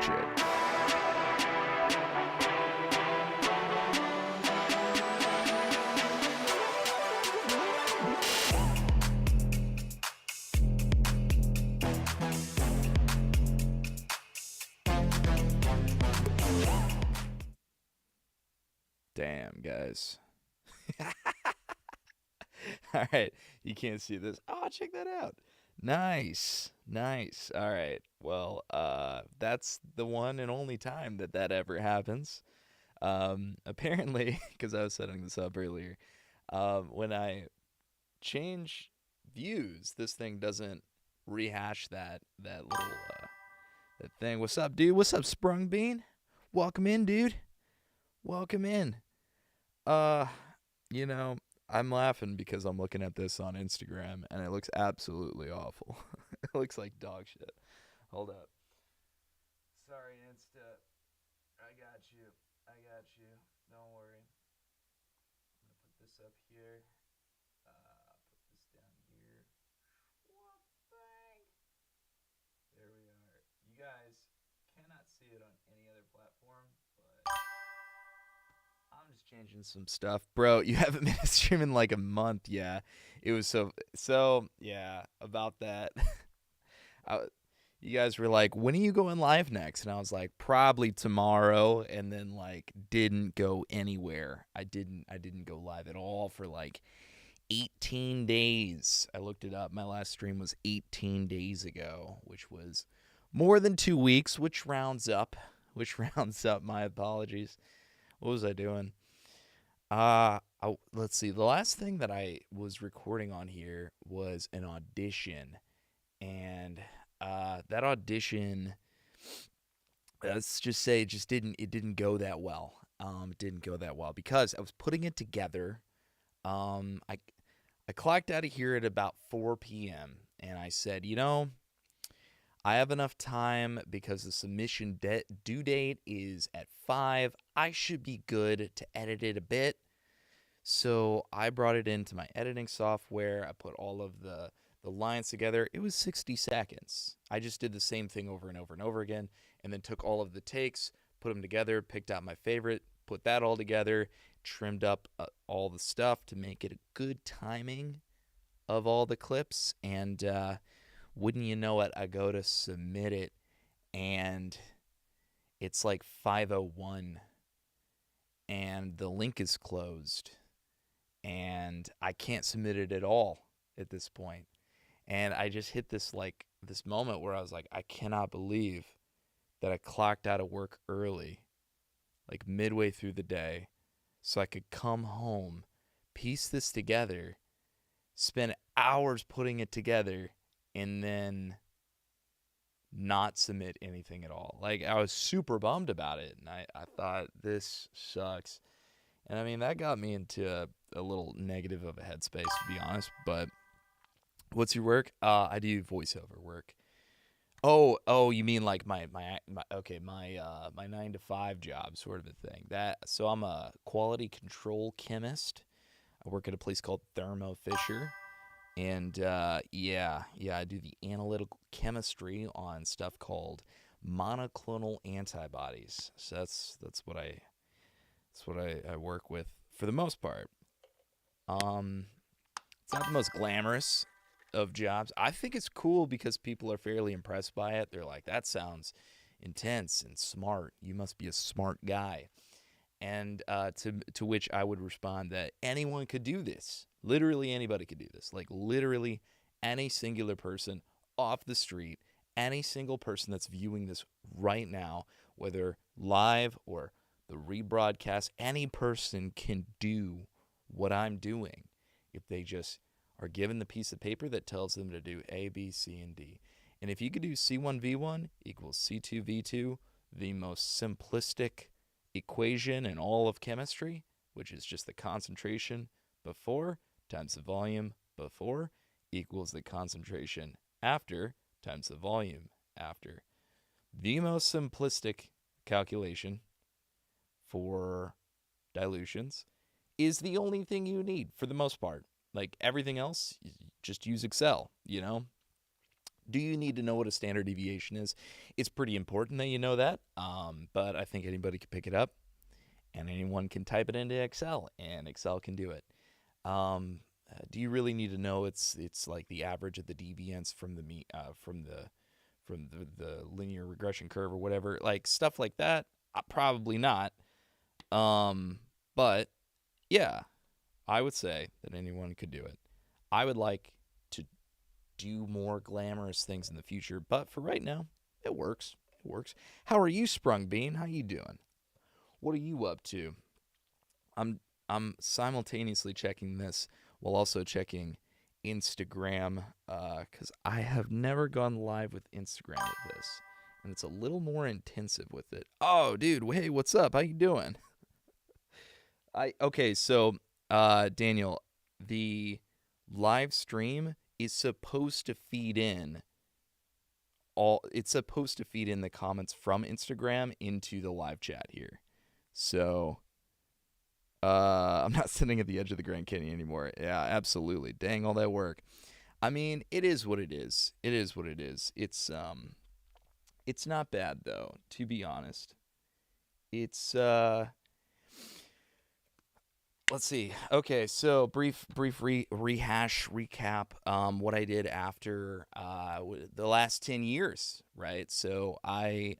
watch it. Damn, guys. All right, you can't see this. Oh, check that out. Nice, nice. All right. Well, that's the one and only time that that ever happens. Apparently, because I was setting this up earlier, when I change views, this thing doesn't rehash that little that thing. What's up, dude? What's up, Sprung Bean? Welcome in, dude. Welcome in. Uh, you know, I'm laughing because I'm looking at this on Instagram and it looks absolutely awful. It looks like dog shit. Hold up. Sorry, Insta. I got you. I got you. Don't worry. I'm gonna put this up here. Put this down here. What thing? There we are. You guys cannot see it on any other platform, but I'm just changing some stuff, bro. You haven't been streaming like a month. Yeah, it was so. Yeah, about that. I, you guys were like, "When are you going live next?" And I was like, "Probably tomorrow." And then like didn't go anywhere. I didn't go live at all for like 18 days. I looked it up. My last stream was 18 days ago, which was more than 2 weeks, which rounds up. Which rounds up. My apologies. What was I doing? Let's see. The last thing that I was recording on here was an audition, and that audition, let's just say, it didn't go that well. It didn't go that well because I was putting it together. I clocked out of here at about 4 p.m. and I said, I have enough time because the submission due date is at 5. I should be good to edit it a bit. So I brought it into my editing software. I put all of the lines together. It was 60 seconds. I just did the same thing over and over and over again, and then took all of the takes, put them together, picked out my favorite, put that all together, trimmed up all the stuff to make it a good timing of all the clips. And wouldn't you know it, I go to submit it, and it's like 5:01, and the link is closed, and I can't submit it at all at this point. And I just hit this moment where I was like, I cannot believe that I clocked out of work early, like midway through the day, so I could come home, piece this together, spend hours putting it together, and then not submit anything at all. Like, I was super bummed about it, and I thought, this sucks. And I mean, that got me into a little negative of a headspace, to be honest. But what's your work? I do voiceover work. Oh, you mean like my 9 to 5 job sort of a thing. So I'm a quality control chemist. I work at a place called Thermo Fisher. And I do the analytical chemistry on stuff called monoclonal antibodies. So that's what I work with for the most part. Um, it's not the most glamorous of jobs. I think it's cool because people are fairly impressed by it. They're like, "That sounds intense and smart. You must be a smart guy." And to which I would respond that anyone could do this. Literally anybody could do this. Like literally any singular person off the street, any single person that's viewing this right now, whether live or the rebroadcast, any person can do what I'm doing if they just are given the piece of paper that tells them to do A, B, C, and D. And if you could do C1V1 equals C2V2, the most simplistic equation in all of chemistry, which is just the concentration before times the volume before equals the concentration after times the volume after. The most simplistic calculation for dilutions is the only thing you need for the most part. Like everything else, just use Excel, Do you need to know what a standard deviation is? It's pretty important that you know that, but I think anybody can pick it up, and anyone can type it into Excel, and Excel can do it. Do you really need to know it's like the average of the deviance from the the linear regression curve or whatever, like stuff like that? Probably not. Um, but yeah, I would say that anyone could do it. I would like to do more glamorous things in the future, but for right now, it works. It works. How are you, Sprung Bean? How you doing? What are you up to? I'm I'm simultaneously checking this while also checking Instagram because I have never gone live with Instagram with this, and it's a little more intensive with it. Oh, dude, hey, what's up? How you doing? I okay, so Daniel, the live stream is supposed to feed in it's supposed to feed in the comments from Instagram into the live chat here. So I'm not sitting at the edge of the Grand Canyon anymore. Yeah, absolutely. Dang, all that work. I mean, it is what it is. It is what it is. It's not bad though, to be honest. It's let's see. Okay, so rehash recap. What I did after the last 10 years, right? So I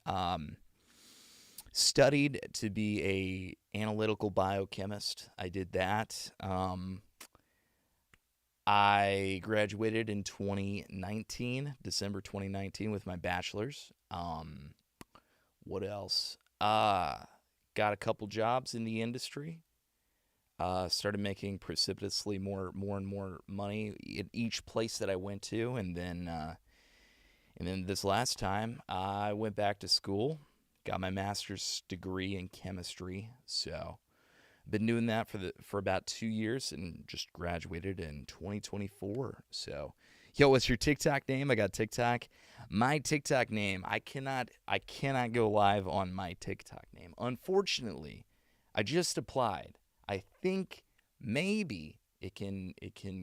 studied to be a analytical biochemist. I did that. I graduated in 2019, December 2019, with my bachelor's. What else? Got a couple jobs in the industry. Started making precipitously more and more money at each place that I went to, and then this last time I went back to school, got my master's degree in chemistry. So been doing that for about 2 years and just graduated in 2024. So, yo, what's your TikTok name? I got TikTok. My TikTok name, I cannot go live on my TikTok name. Unfortunately, I just applied. I think maybe it can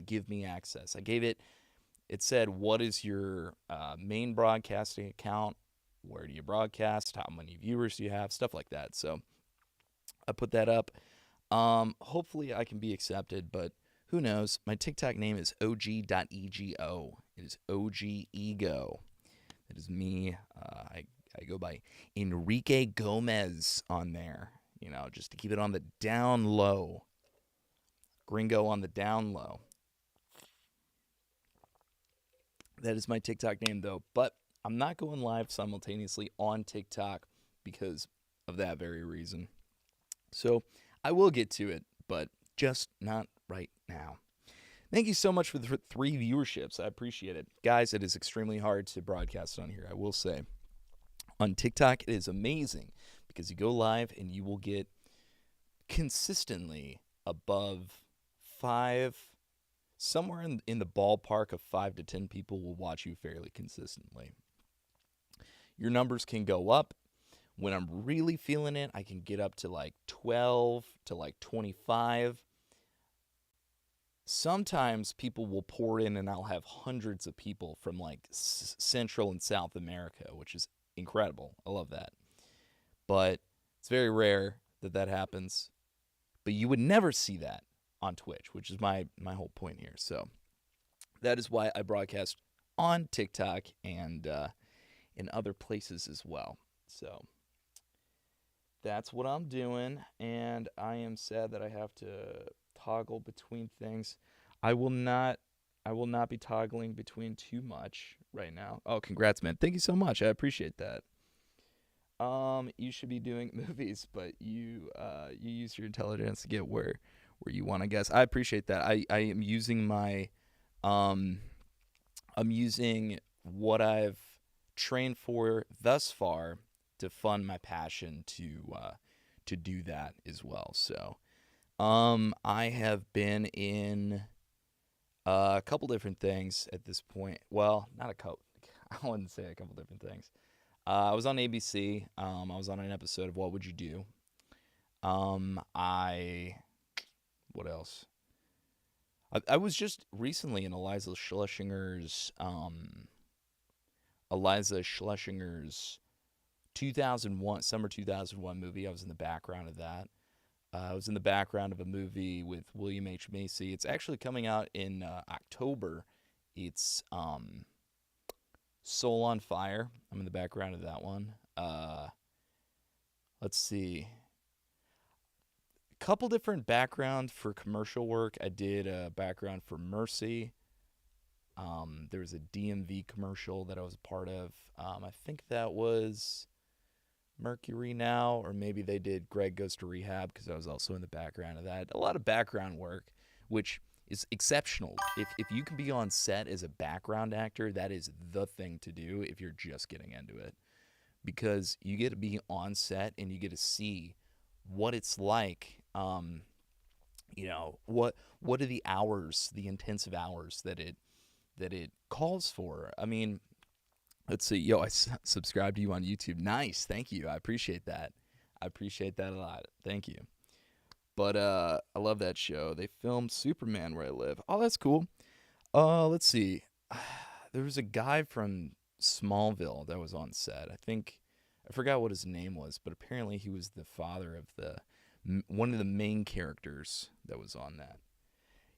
give me access. I gave it. It said, "What is your main broadcasting account? Where do you broadcast? How many viewers do you have? Stuff like that." So I put that up. Hopefully I can be accepted, but who knows? My TikTok name is og.ego. It is OG Ego. It is me. I go by Enrique Gomez on there, just to keep it on the down low. Gringo on the down low. That is my TikTok name, though. But I'm not going live simultaneously on TikTok because of that very reason. So I will get to it, but just not right now. Thank you so much for the 3 viewerships. I appreciate it. Guys, it is extremely hard to broadcast on here, I will say. On TikTok, it is amazing because you go live and you will get consistently above 5, somewhere in the ballpark of 5 to 10 people will watch you fairly consistently. Your numbers can go up. When I'm really feeling it, I can get up to like 12 to like 25. Sometimes people will pour in and I'll have hundreds of people from like Central and South America, which is incredible. I love that. But it's very rare that that happens. But you would never see that on Twitch, which is my whole point here. So that is why I broadcast on TikTok and in other places as well. So that's what I'm doing, and I am sad that I have to toggle between things. I will not be toggling between too much right now. Oh, congrats, man. Thank you so much. I appreciate that. You should be doing movies, but you use your intelligence to get where you want, I guess. I appreciate that. I am using my I'm using what I've trained for thus far to fund my passion to do that as well. So, I have been in a couple different things at this point. Well, not a couple. I wouldn't say a couple different things. I was on ABC. I was on an episode of What Would You Do? I what else? I was just recently in Eliza Schlesinger's Eliza Schlesinger's 2001 summer 2001 movie. I was in the background of that. I was in the background of a movie with William H. Macy. It's actually coming out in October. It's Soul on Fire. I'm in the background of that one. Let's see. A couple different backgrounds for commercial work. I did a background for Mercy. There was a DMV commercial that I was a part of. I think that was Mercury Now, or maybe they did Greg Goes to Rehab because I was also in the background of that. A lot of background work, which is exceptional. If you can be on set as a background actor, that is the thing to do if you're just getting into it. Because you get to be on set and you get to see what it's like. What are the hours, the intensive hours that it calls for. I mean, let's see. Yo, I subscribe to you on YouTube. Nice. Thank you. I appreciate that. I appreciate that a lot. Thank you. But I love that show. They filmed Superman where I live. Oh, that's cool. Let's see. There was a guy from Smallville that was on set. I forgot what his name was, but apparently he was the father of one of the main characters that was on that.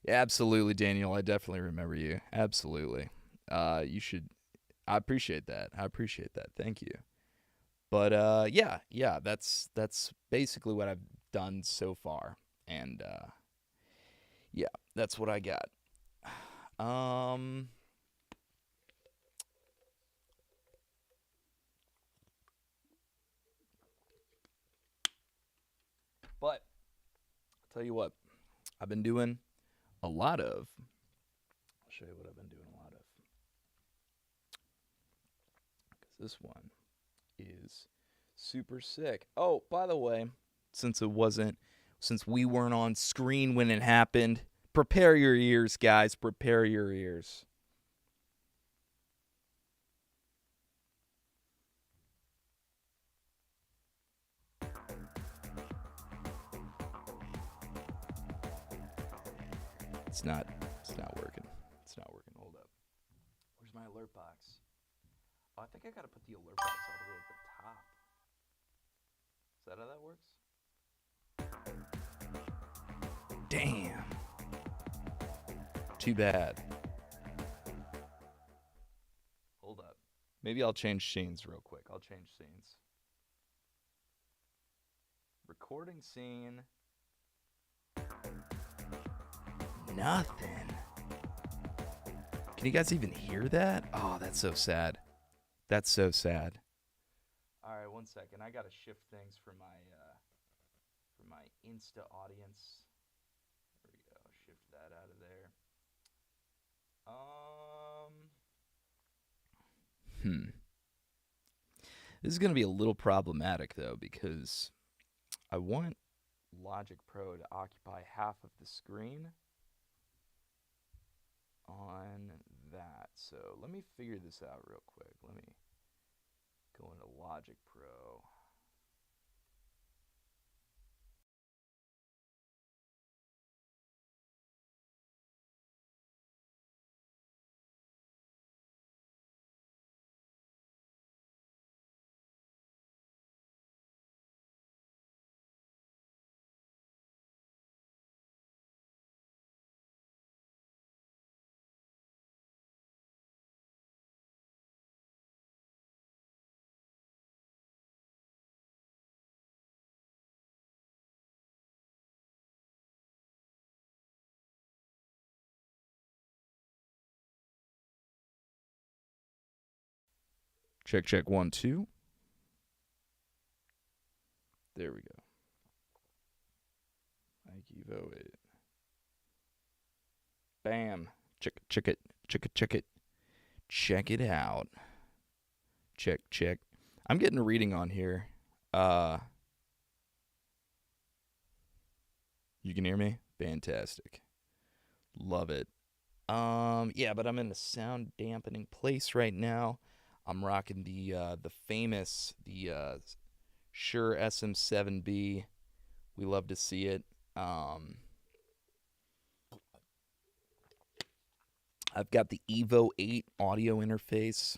Yeah, absolutely, Daniel. I definitely remember you. Absolutely. You should. I appreciate that. I appreciate that. Thank you. But yeah. That's basically what I've done so far, and yeah, that's what I got. Um, but I'll tell you what, I've been doing a lot of. I'll show you what I've been doing a lot of. Because this one is super sick. Oh, by the way, since we weren't on screen when it happened, prepare your ears, guys. Prepare your ears. It's not working. It's not working. Hold up. Where's my alert box? Oh, I think I gotta put the alert box all the way at the top. Is that how that works? Damn. Too bad. Hold up. Maybe I'll change scenes real quick. I'll change scenes. Recording scene. Nothing. Can you guys even hear that? Oh, that's so sad. That's so sad. All right, 1 second. I gotta shift things for my Insta audience. There we go. Shift that out of there. This is gonna be a little problematic though because I want Logic Pro to occupy half of the screen on that. So let me figure this out real quick. Let me go into Logic Pro. Check, check, 1, 2. There we go. Evo it. Bam. Check it, check it, check it, check it. Check it out. Check, check. I'm getting a reading on here. You can hear me? Fantastic. Love it. Yeah, but I'm in a sound dampening place right now. I'm rocking the famous Shure SM7B. We love to see it. I've got the Evo 8 audio interface.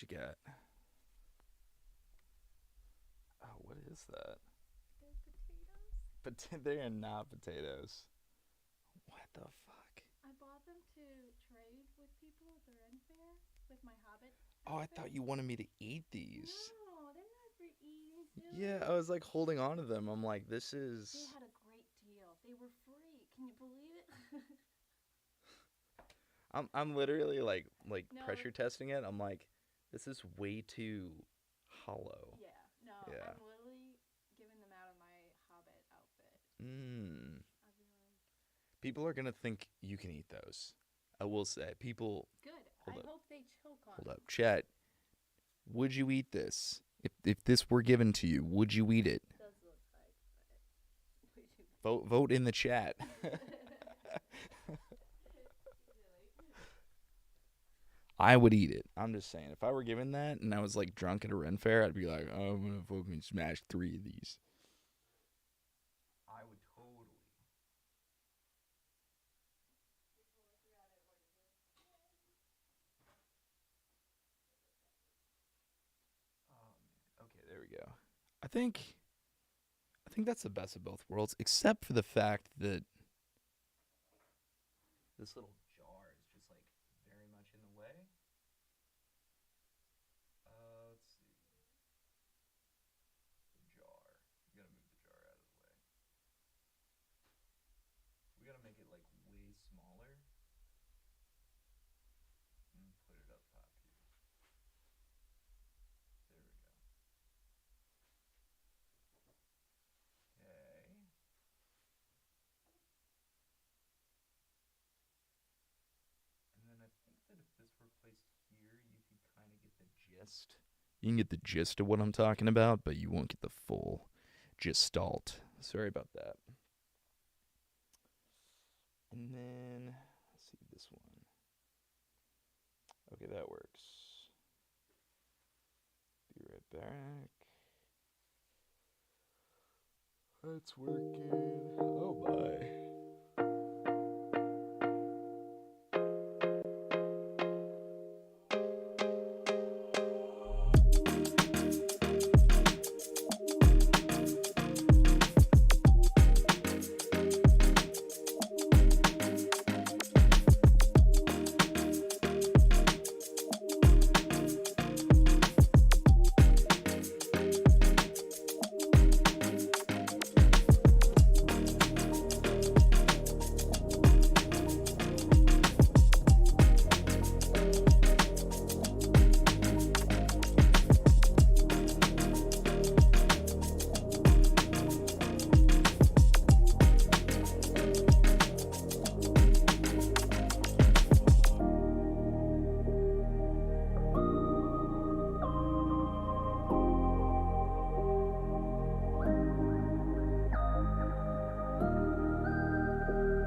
What you got? Oh, what is that? They're potatoes. They are not potatoes. What the fuck? I bought them to trade with people at the Ren Fair with my Hobbit Oh, I outfit. thought you wanted me to eat these. No, they're not for eating, Yeah, silly. I was like holding on to them. I'm like, this They is. had a great deal. They were free. Can you believe it? I'm literally like No, pressure testing it. I'm like, this is way too hollow. yeah, no, Yeah. I'm literally giving them out of my Hobbit outfit. Mmm. I'll be like, People are gonna think you can eat those. I will say, people. good. Hold I up. hope they choke on Hold them. up. Chat. Would you eat this? If this were given to you, would you eat it? Does look like, but would you? Vote in the chat. I would eat it. I'm just saying, if I were given that and I was like drunk at a Ren fair, I'd be like, oh, I'm gonna fucking smash 3 of these. I would totally. Okay, there we go. I think I think that's the best of both worlds, except for the fact that this little jar is just like very much in the way. Let's see. The jar. We gotta move the jar out of the way. We gotta make it like way smaller and put it up top here. There we go. Okay. And then I think that if this were placed here, you could kind of get the gist. You can get the gist of what I'm talking about, but you won't get the full gestalt. Sorry about that. And then, let's see this one. Okay, that works. Be right back. That's working. Oh my.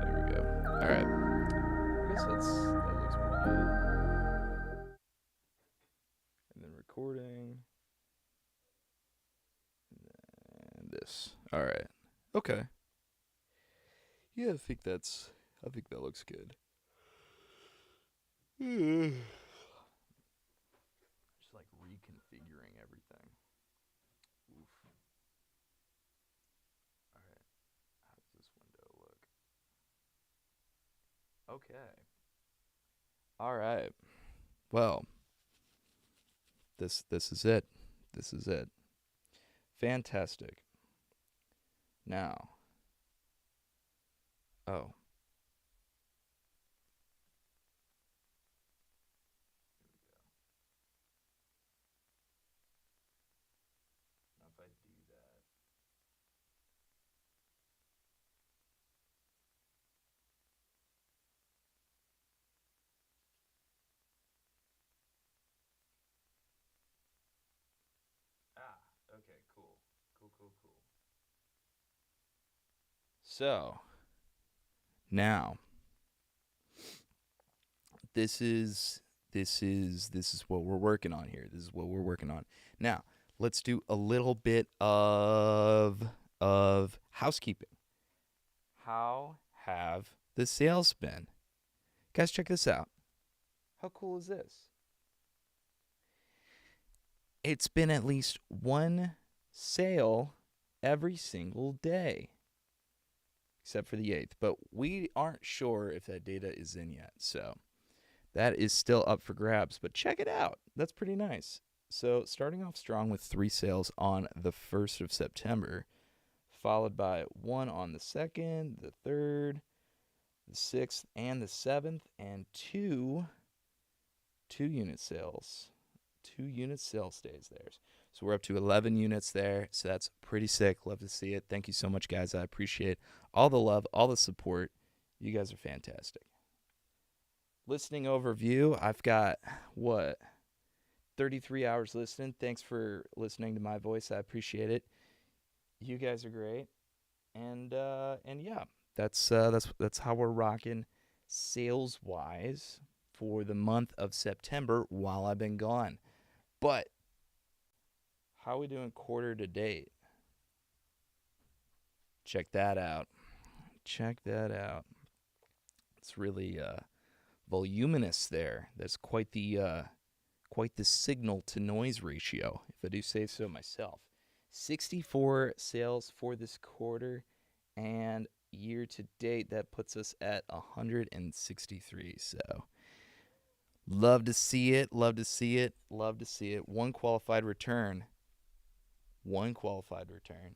There we go. All right. I guess that looks pretty good. And then recording. And this. All right. Okay. Yeah, I think that looks good. Just like reconfiguring everything. Oof. All right. How does this window look? Okay. All right. Well, this is it. This is it. Fantastic. Now. Oh. Now if I do that. Ah, okay, cool. Cool, cool, cool. So, now this is what we're working on here. This is what we're working on. Now, let's do a little bit of housekeeping. How have the sales been? Guys, check this out. How cool is this? It's been at least one sale every single day, except for the 8th. But we aren't sure if that data is in yet. So that is still up for grabs. But check it out. That's pretty nice. So starting off strong with 3 sales on the 1st of September, followed by one on the 2nd, the 3rd, the 6th, and the 7th, and two unit sales. 2 unit sales days there. So we're up to 11 units there. So that's pretty sick. Love to see it. Thank you so much, guys. I appreciate all the love, all the support. You guys are fantastic. Listening overview, I've got what, 33 hours listening. Thanks for listening to my voice. I appreciate it. You guys are great. And yeah, that's how we're rocking sales wise for the month of September while I've been gone. But how are we doing quarter to date? Check that out. Check that out. It's really voluminous there. That's quite the signal to noise ratio, if I do say so myself. 64 sales for this quarter, and year to date that puts us at 163. So love to see it. Love to see it. Love to see it. One qualified return. One qualified return.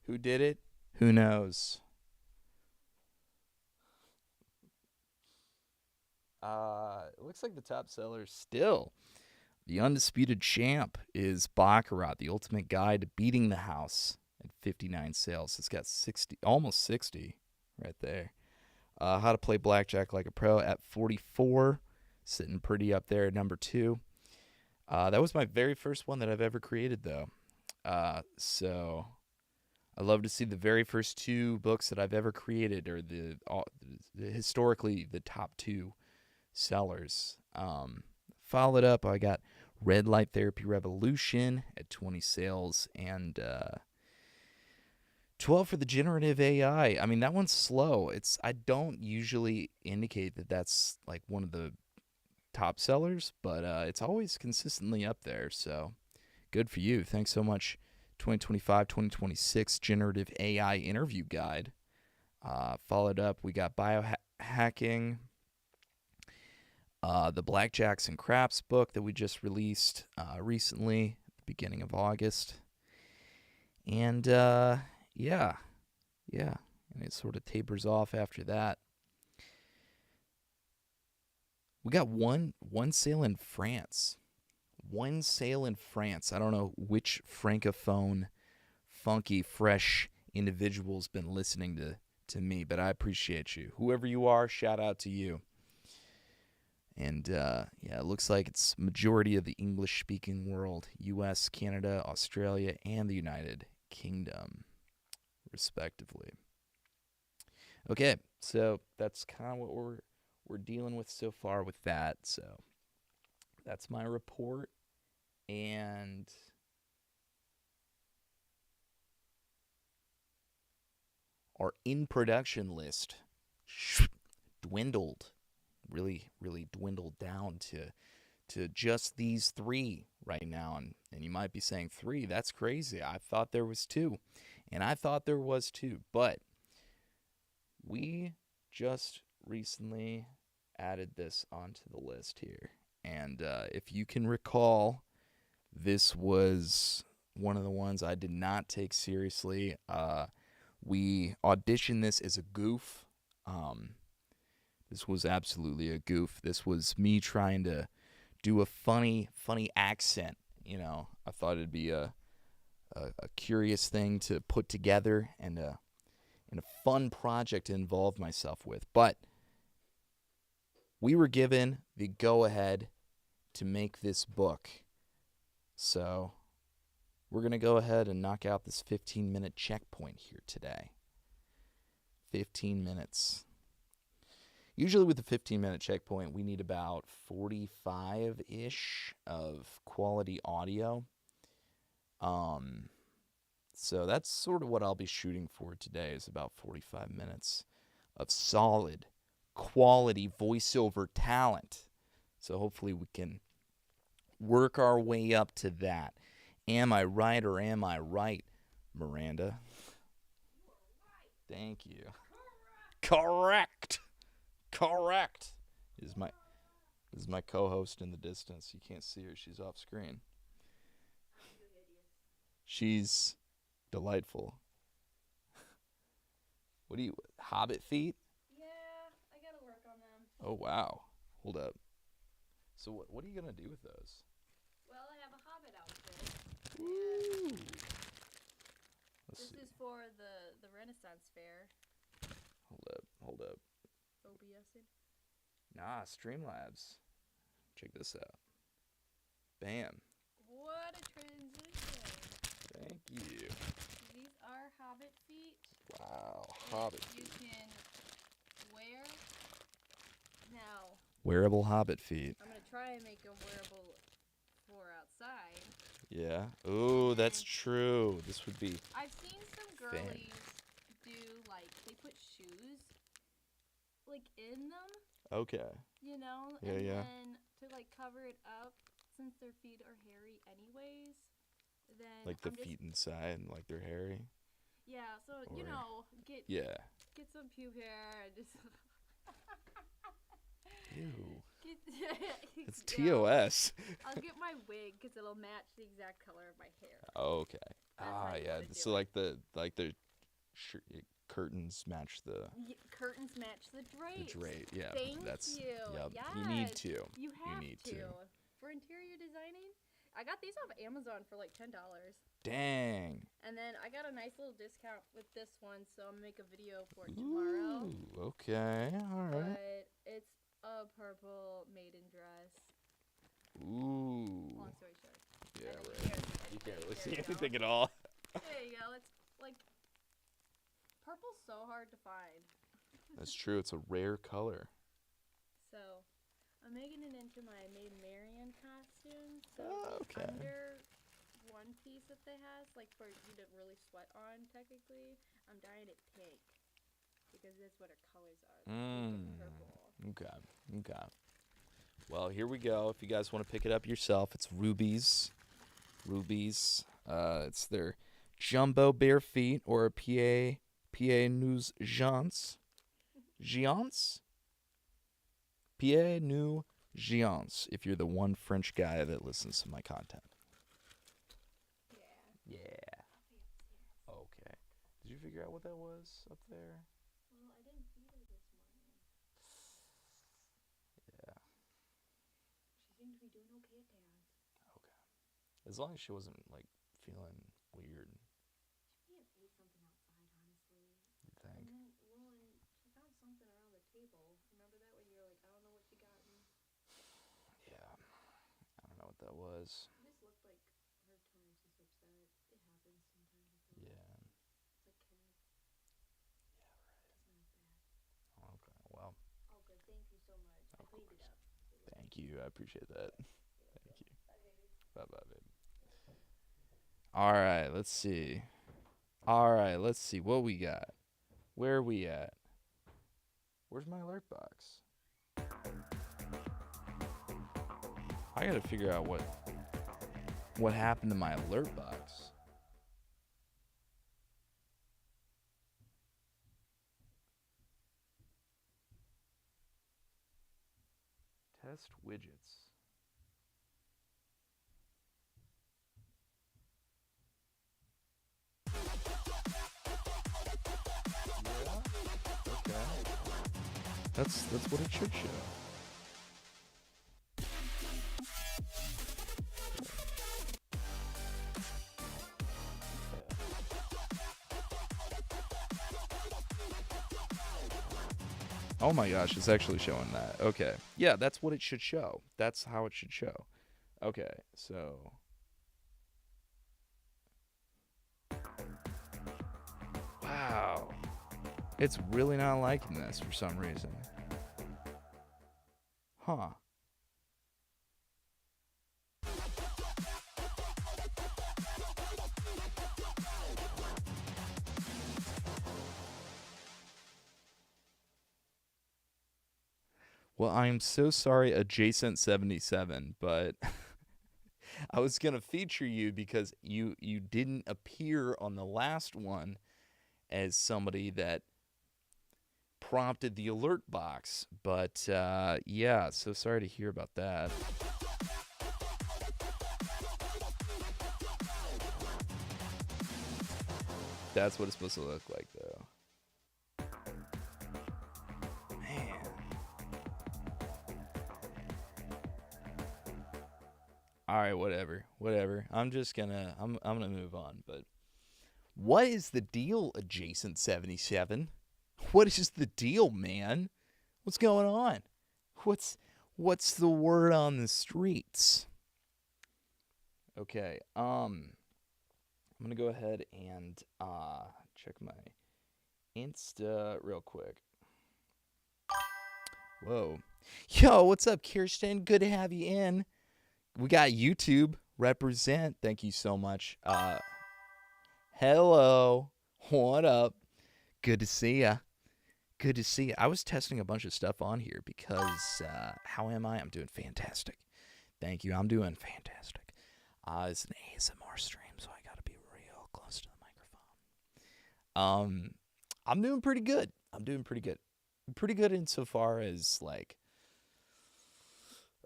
Who did it? Who knows? It looks like the top seller still. The undisputed champ is Baccarat, the ultimate guide to beating the house at 59 sales. It's got 60, almost 60 right there. How to play blackjack like a pro at 44, sitting pretty up there at number 2. That was my very first one that I've ever created, though. So I love to see the very first 2 books that I've ever created, or the historically the top 2 sellers. Followed up, I got Red Light Therapy Revolution at 20 sales, and 12 for the generative AI. I mean, that one's slow. I don't usually indicate that that's like one of the top sellers, but it's always consistently up there. So good for you. Thanks so much. 2025, 2026 generative AI interview guide. Followed up, we got biohacking. The Blackjacks and Craps book that we just released recently, at the beginning of August. And yeah, and it sort of tapers off after that. We got one sale in France. One sale in France. I don't know which francophone, funky, fresh individual's been listening to me, but I appreciate you. Whoever you are, shout out to you. And yeah, it looks like it's majority of the English-speaking world, U.S., Canada, Australia, and the United Kingdom, respectively. Okay, so that's kind of what we're dealing with so far with that. So that's my report, and our in production list dwindled, really dwindled down to just these 3 right now. And you might be saying 3, that's crazy. I thought there was 2, and I thought there was 2, but we just recently added this onto the list here. And if you can recall, this was one of the ones I did not take seriously. We auditioned this as a goof. This was absolutely a goof. This was me trying to do a funny accent. You know, I thought it'd be a curious thing to put together, and a fun project to involve myself with. But we were given the go-ahead to make this book. So we're going to go ahead and knock out this 15-minute checkpoint here today. 15 minutes. Usually with the 15-minute checkpoint, we need about 45-ish of quality audio. So that's sort of what I'll be shooting for today, is about 45 minutes of solid quality voiceover talent. So hopefully we can work our way up to that. Am I right or am I right, Miranda? Thank you. Correct. Correct. Is my is my co-host in the distance. You can't see her. She's off screen. She's delightful. What do you Hobbit feet? Yeah, I gotta work on them. Oh wow. Hold up. So what are you going to do with those? Well, I have a Hobbit outfit. Ooh. This is for the Renaissance Fair. Hold up. Hold up. OBSing. Nah, Streamlabs. Check this out. Bam. What a transition. Thank you. These are Hobbit feet. Wow. that Hobbit you feet. can wear. Now, Wearable Hobbit feet. I'm going to try and make them wearable for outside. Yeah. Ooh, that's true. This would be. I've seen some girlies do, like, they put shoes, like, in them, Okay. you know? Yeah, and yeah. then to, like, cover it up, since their feet are hairy anyways, then Like the I'm just, feet inside, like they're hairy. yeah, so, Or- you know, get Yeah. some pube hair and just... Ew. It's No, TOS. I'll get my wig because it'll match the exact color of my hair. Okay. That's how you Yeah. wanna do So it. like the curtains match the Curtains match the drapes. drape. Yeah. Thank that's you. Yep. Yes. You need to. You have need to. to. For interior designing, I got these off Amazon for like $10. Dang. And then I got a nice little discount with this one, so I'm gonna make a video for it tomorrow. Ooh, okay. All right. But it's a purple maiden dress. Ooh. Long story short. Yeah, And then right. here's- You can't really there see you go. anything at all. There you go. It's like purple's so hard to find. That's true. It's a rare color. So I'm making it into my Maid Marian costume. So Oh, okay. under one piece that they has, like for you to really sweat on, technically, I'm dyeing it pink because that's what her colors are. Pink and purple. Okay. Okay. Well, here we go. If you guys want to pick it up yourself, it's Ruby's. Ruby's. It's their jumbo bare feet or PA nous giants. Giants? PA nous giants. If you're the one French guy that listens to my content. Yeah. Yeah. Okay. Did you figure out what that was up there? Well, I didn't feed her this morning. Yeah. She seemed to be doing okay at dance. Okay. As long as she wasn't like feeling weird, She may have ate something outside, honestly. you think? And then, well, and she found something around the table. Remember that when you were like, I don't know what she got me? Yeah. I don't know what that was. It just looked like her tone. She's upset. It happens sometimes. I feel Yeah. like. It's like kids. It's not bad. Okay. Well, Oh, good. Thank you so much. I Of cleaned it course. up. thank you. I appreciate that. Thank you. Bye, baby. Bye-bye, baby. All right, let's see. What we got. Where are we at? Where's my alert box? I gotta figure out what happened to my alert box. Test widgets. Yeah. Okay. That's what it should show. Oh my gosh, it's actually showing that. Okay. Yeah, that's what it should show. That's how it should show. Okay, so. Wow. It's really not liking this for some reason. Huh. Well, I'm so sorry, Adjacent 77, but I was gonna feature you because you didn't appear on the last one as somebody that prompted the alert box. But yeah, so sorry to hear about that. That's what it's supposed to look like, though. Man. All right, whatever. I'm gonna move on. But what is the deal, Adjacent 77? What is the deal, man? What's going on? What's what's the word on the streets? Okay, I'm gonna go ahead and check my Insta real quick. Whoa. Yo, what's up, Kirsten? Good to have you in. We got YouTube. Represent. Thank you so much. Hello. What up? Good to see ya. Good to see ya. I was testing a bunch of stuff on here because how am I? I'm doing fantastic. Thank you. I'm doing fantastic. It's an ASMR stream, so I gotta be real close to the microphone. I'm doing pretty good. I'm doing pretty good. Pretty good insofar as like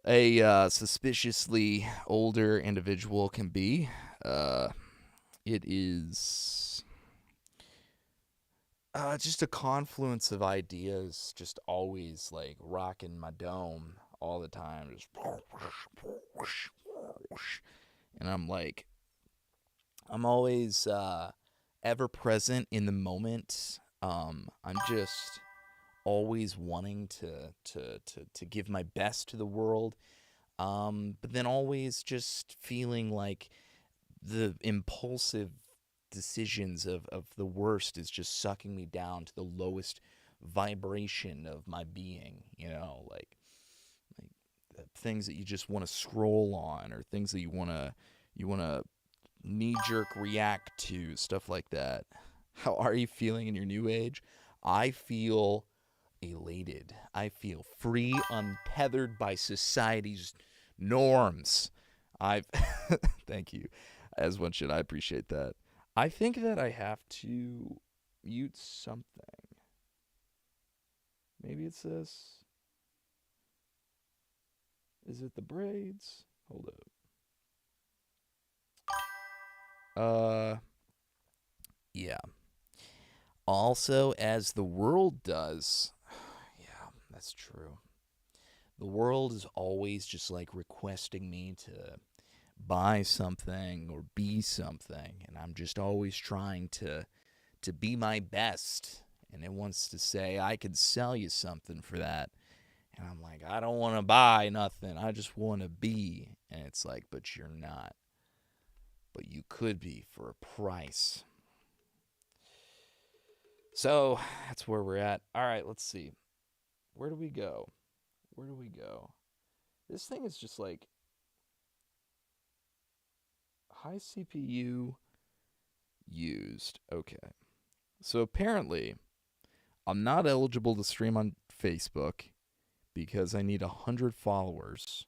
a suspiciously older individual can be. It is just a confluence of ideas, just always like rocking my dome all the time, just and I'm always ever present in the moment. I'm just always wanting to give my best to the world, but then always just feeling like the impulsive decisions of the worst is just sucking me down to the lowest vibration of my being, like things that you just want to scroll on or things that you want to knee jerk react to, stuff like that. How are you feeling in your new age? I feel elated. I feel free, untethered by society's norms. I've thank you. As one should. I appreciate that. I think that I have to mute something. Maybe it's this. Is it the braids? Hold up. Yeah. Also, as the world does, yeah, that's true. The world is always just like requesting me to buy something or be something, and I'm just always trying to be my best, and it wants to say I could sell you something for that, and I'm like, I don't want to buy nothing, I just want to be. And it's like, but you're not, but you could be for a price. So that's where we're at. All right, let's see, where do we go? This thing is just like high CPU used. Okay. So apparently, I'm not eligible to stream on Facebook because I need 100 followers.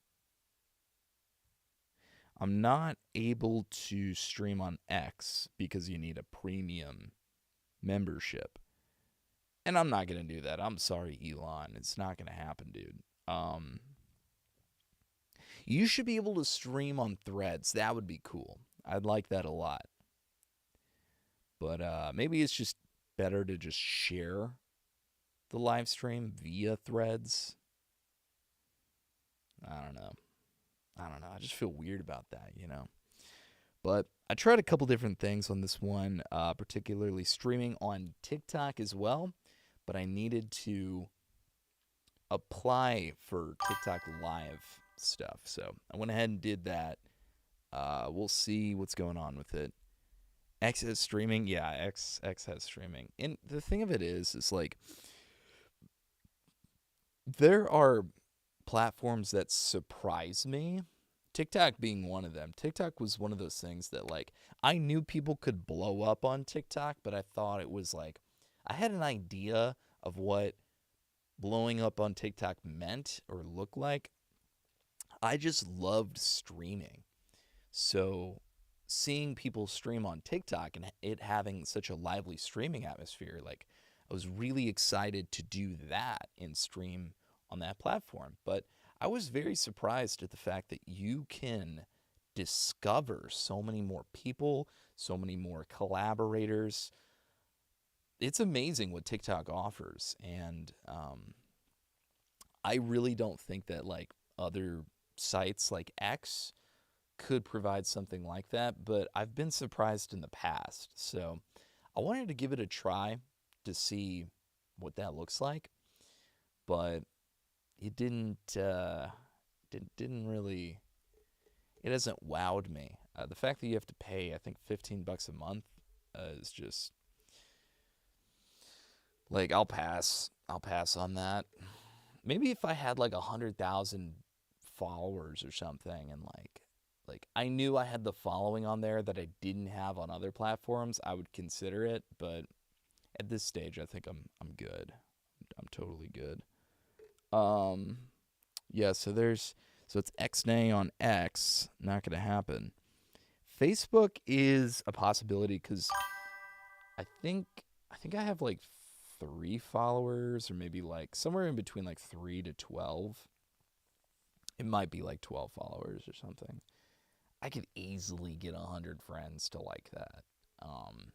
I'm not able to stream on X because you need a premium membership. And I'm not going to do that. I'm sorry, Elon. It's not going to happen, dude. You should be able to stream on Threads. That would be cool. I'd like that a lot. But maybe it's just better to just share the live stream via Threads. I don't know. I just feel weird about that. But I tried a couple different things on this one, particularly streaming on TikTok as well. But I needed to apply for TikTok live stuff. So I went ahead and did that. We'll see what's going on with it. X has streaming. Yeah, X has streaming. And the thing of it is like there are platforms that surprise me. TikTok being one of them. TikTok was one of those things that like I knew people could blow up on TikTok, but I thought it was like I had an idea of what blowing up on TikTok meant or looked like. I just loved streaming. So seeing people stream on TikTok and it having such a lively streaming atmosphere, like I was really excited to do that and stream on that platform. But I was very surprised at the fact that you can discover so many more people, so many more collaborators. It's amazing what TikTok offers, and I really don't think that like other sites like X could provide something like that, but I've been surprised in the past. So I wanted to give it a try to see what that looks like, but it didn't really, it hasn't wowed me. The fact that you have to pay, I think, $15 a month is just like I'll pass on that. Maybe if I had like 100,000 followers or something, and like I knew I had the following on there that I didn't have on other platforms, I would consider it. But at this stage, I think I'm good. I'm totally good. Um, yeah. So it's Xnay on X. Not gonna happen. Facebook is a possibility because I think I think I have like 3 followers, or maybe like somewhere in between like 3 to 12. It might be like 12 followers or something. I could easily get 100 friends to like that. Um,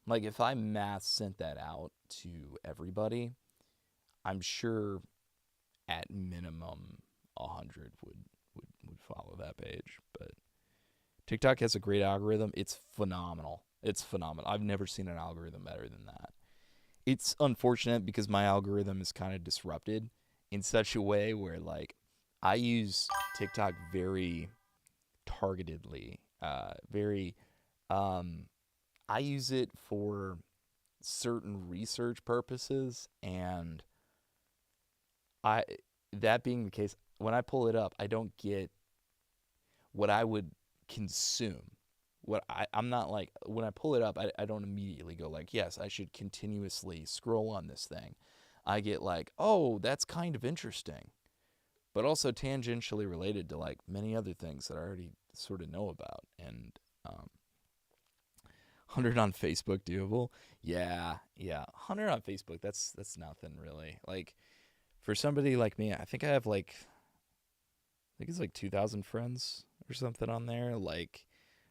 like if I mass sent that out to everybody, I'm sure at minimum 100 would follow that page. But TikTok has a great algorithm. It's phenomenal. It's phenomenal. I've never seen an algorithm better than that. It's unfortunate because my algorithm is kind of disrupted in such a way where like I use TikTok very targetedly. Very um I use it for certain research purposes, and I that being the case, when I pull it up, I don't get what I would consume. I'm not like, when I pull it up, I don't immediately go like, yes, I should continuously scroll on this thing. I get like, oh, that's kind of interesting, but also tangentially related to like many other things that I already sort of know about. And 100 on Facebook doable? Yeah, yeah. 100 on Facebook, that's nothing really. Like for somebody like me, I think I have like, I think it's like 2,000 friends or something on there. Like,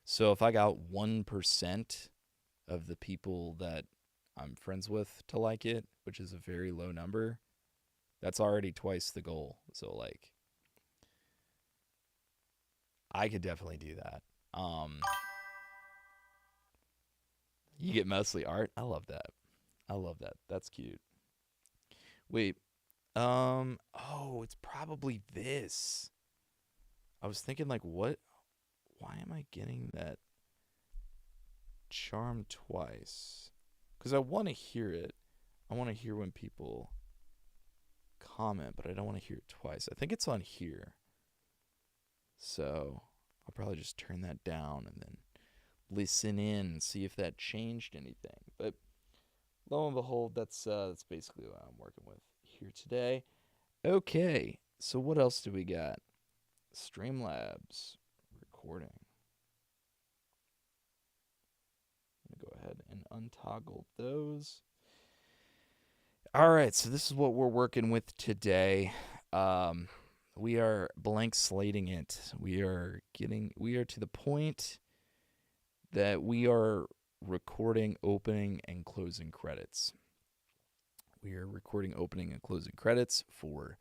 so if I got 1% of the people that I'm friends with to like it, which is a very low number, that's already twice the goal. So like, I could definitely do that. You get mostly art. I love that. I love that. That's cute. Wait. Oh, it's probably this. I was thinking like, what? Why am I getting that charm twice? Because I want to hear it. I want to hear when people comment, but I don't want to hear it twice. I think it's on here. So I'll probably just turn that down and then listen in and see if that changed anything. But lo and behold, that's basically what I'm working with here today. Okay, so what else do we got? Streamlabs recording. I'm gonna go ahead and untoggle those. All right, so this is what we're working with today. Um, we are blank slating it. We are to the point that we are recording opening and closing credits. We are recording opening and closing credits for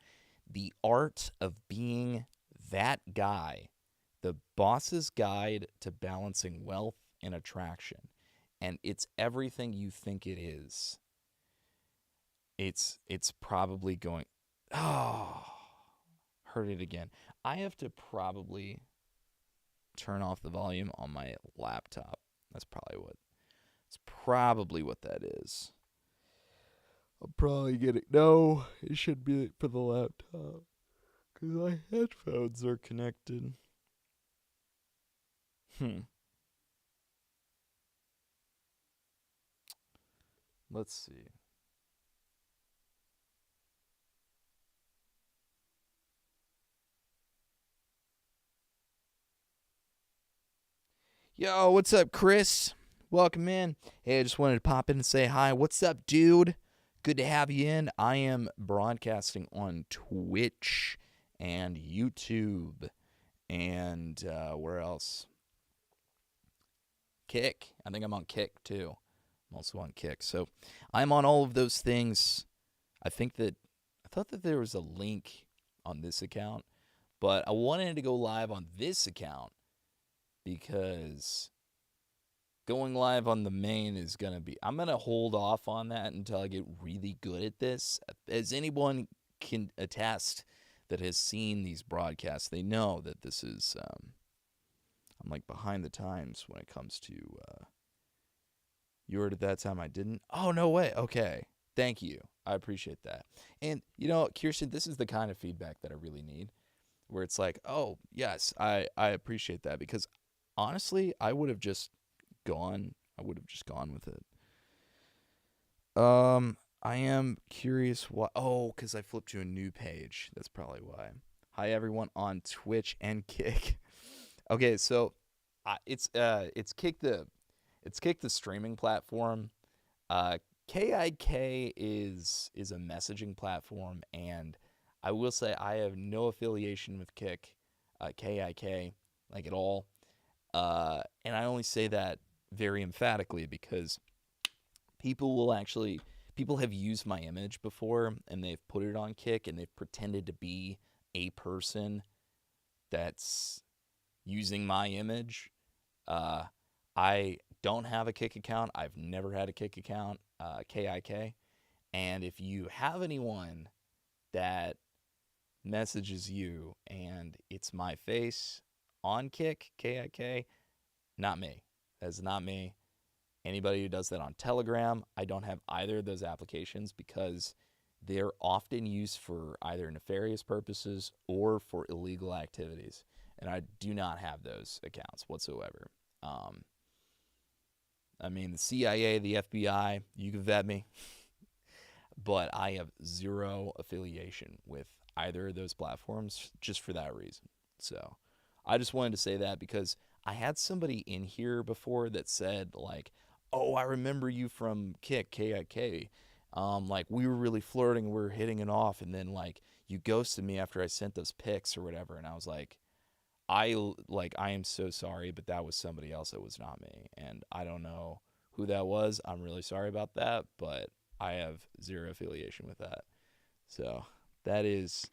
The Art of Being That Guy, the boss's guide to balancing wealth and attraction. And it's everything you think it is. It's probably going, oh, heard it again. I have to probably turn off the volume on my laptop. That's probably what that is. I'll probably get it. No, it should be for the laptop because my headphones are connected. Hmm. Let's see. Yo, what's up, Chris? Welcome in. Hey, I just wanted to pop in and say hi. What's up, dude? Good to have you in. I am broadcasting on Twitch and YouTube and where else? Kick. I think I'm on Kick too. I'm also on Kick. So I'm on all of those things. I thought that there was a link on this account, but I wanted to go live on this account because going live on the main is going to be, I'm going to hold off on that until I get really good at this. As anyone can attest that has seen these broadcasts, they know that this is, I'm like behind the times when it comes to, you heard at that time I didn't. Oh, no way. Okay. Thank you. I appreciate that. And, Kirsten, this is the kind of feedback that I really need where it's like, oh, yes, I appreciate that because honestly, I would have just gone with it. I am curious why. Oh, because I flipped to a new page. That's probably why. Hi everyone on Twitch and Kick. Okay, so it's Kick the streaming platform. Uh, KIK is a messaging platform, and I will say I have no affiliation with KIK, like at all. And I only say that very emphatically because people have used my image before and they've put it on Kick and they've pretended to be a person that's using my image. Uh, I don't have a Kick account. I've never had a Kick account, KIK. And if you have anyone that messages you and it's my face on Kick, KIK, not me. That's not me. Anybody who does that on Telegram, I don't have either of those applications because they're often used for either nefarious purposes or for illegal activities. And I do not have those accounts whatsoever. Um, I mean, the CIA, the FBI, you can vet me, but I have zero affiliation with either of those platforms just for that reason. So I just wanted to say that because I had somebody in here before that said, like, oh, I remember you from Kick, KIK. Like, we were really flirting, we were hitting it off, and then, like, you ghosted me after I sent those pics or whatever. And I was like, I am so sorry, but that was somebody else. That was not me. And I don't know who that was. I'm really sorry about that, but I have zero affiliation with that. So that is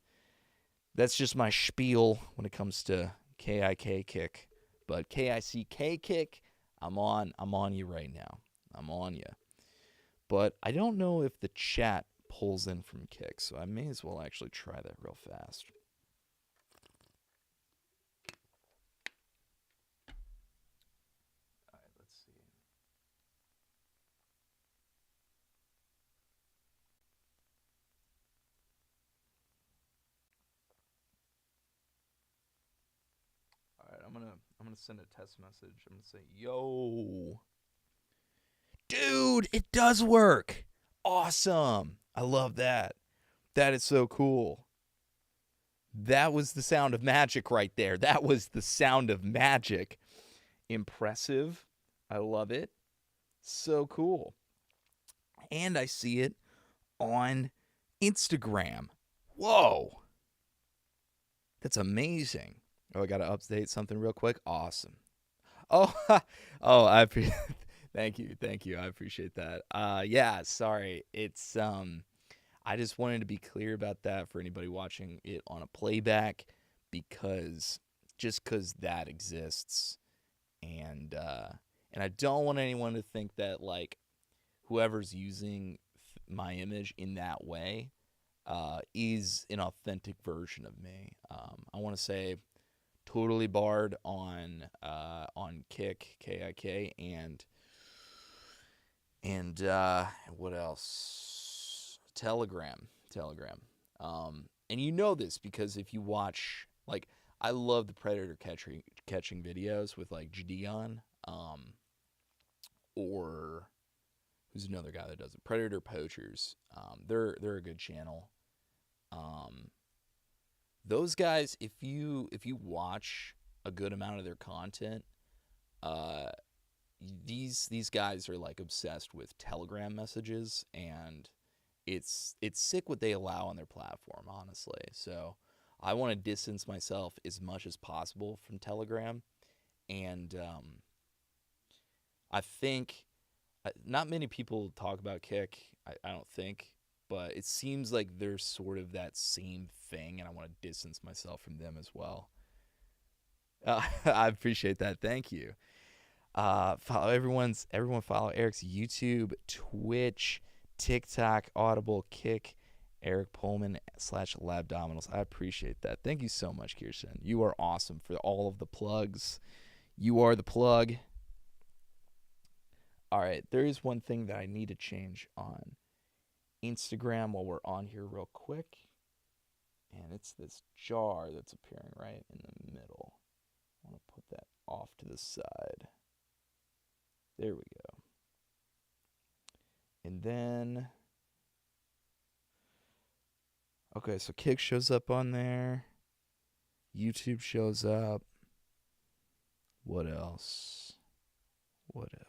that's just my spiel when it comes to KIK Kick. But KICK Kick, I'm on you right now. I'm on you. But I don't know if the chat pulls in from Kick, so I may as well actually try that real fast. All right, let's see. All right, I'm gonna send a test message. I'm gonna say, "Yo, dude, it does work. Awesome. I love that. That is so cool." That was the sound of magic right there. That was the sound of magic. Impressive. I love it. So cool. And I see it on Instagram. Whoa. That's amazing. Oh, I got to update something real quick. Awesome. Oh, oh, thank you. Thank you. I appreciate that. Yeah, sorry. I just wanted to be clear about that for anybody watching it on a playback because just cuz that exists and I don't want anyone to think that like whoever's using my image in that way is an authentic version of me. I want to say totally barred on Kick, KIK, and what else? Telegram. And you know this because if you watch like I love the predator catching videos with like Gideon, or who's another guy that does it? Predator Poachers. They're a good channel. Um, those guys, if you watch a good amount of their content, uh, these guys are like obsessed with Telegram messages, and it's sick what they allow on their platform, honestly. So I want to distance myself as much as possible from Telegram, and I think not many people talk about Kick. I don't think, but it seems like they're sort of that same thing, and I want to distance myself from them as well. I appreciate that. Thank you. Follow everyone. Follow Eric's YouTube, Twitch, TikTok, Audible, Kick, Eric Pullman /Labdominals. I appreciate that. Thank you so much, Kirsten. You are awesome for all of the plugs. You are the plug. All right, there is one thing that I need to change on Instagram while we're on here, real quick, and it's this jar that's appearing right in the middle. I want to put that off to the side. There we go. And then, okay, so Kick shows up on there. YouTube shows up. What else? What else?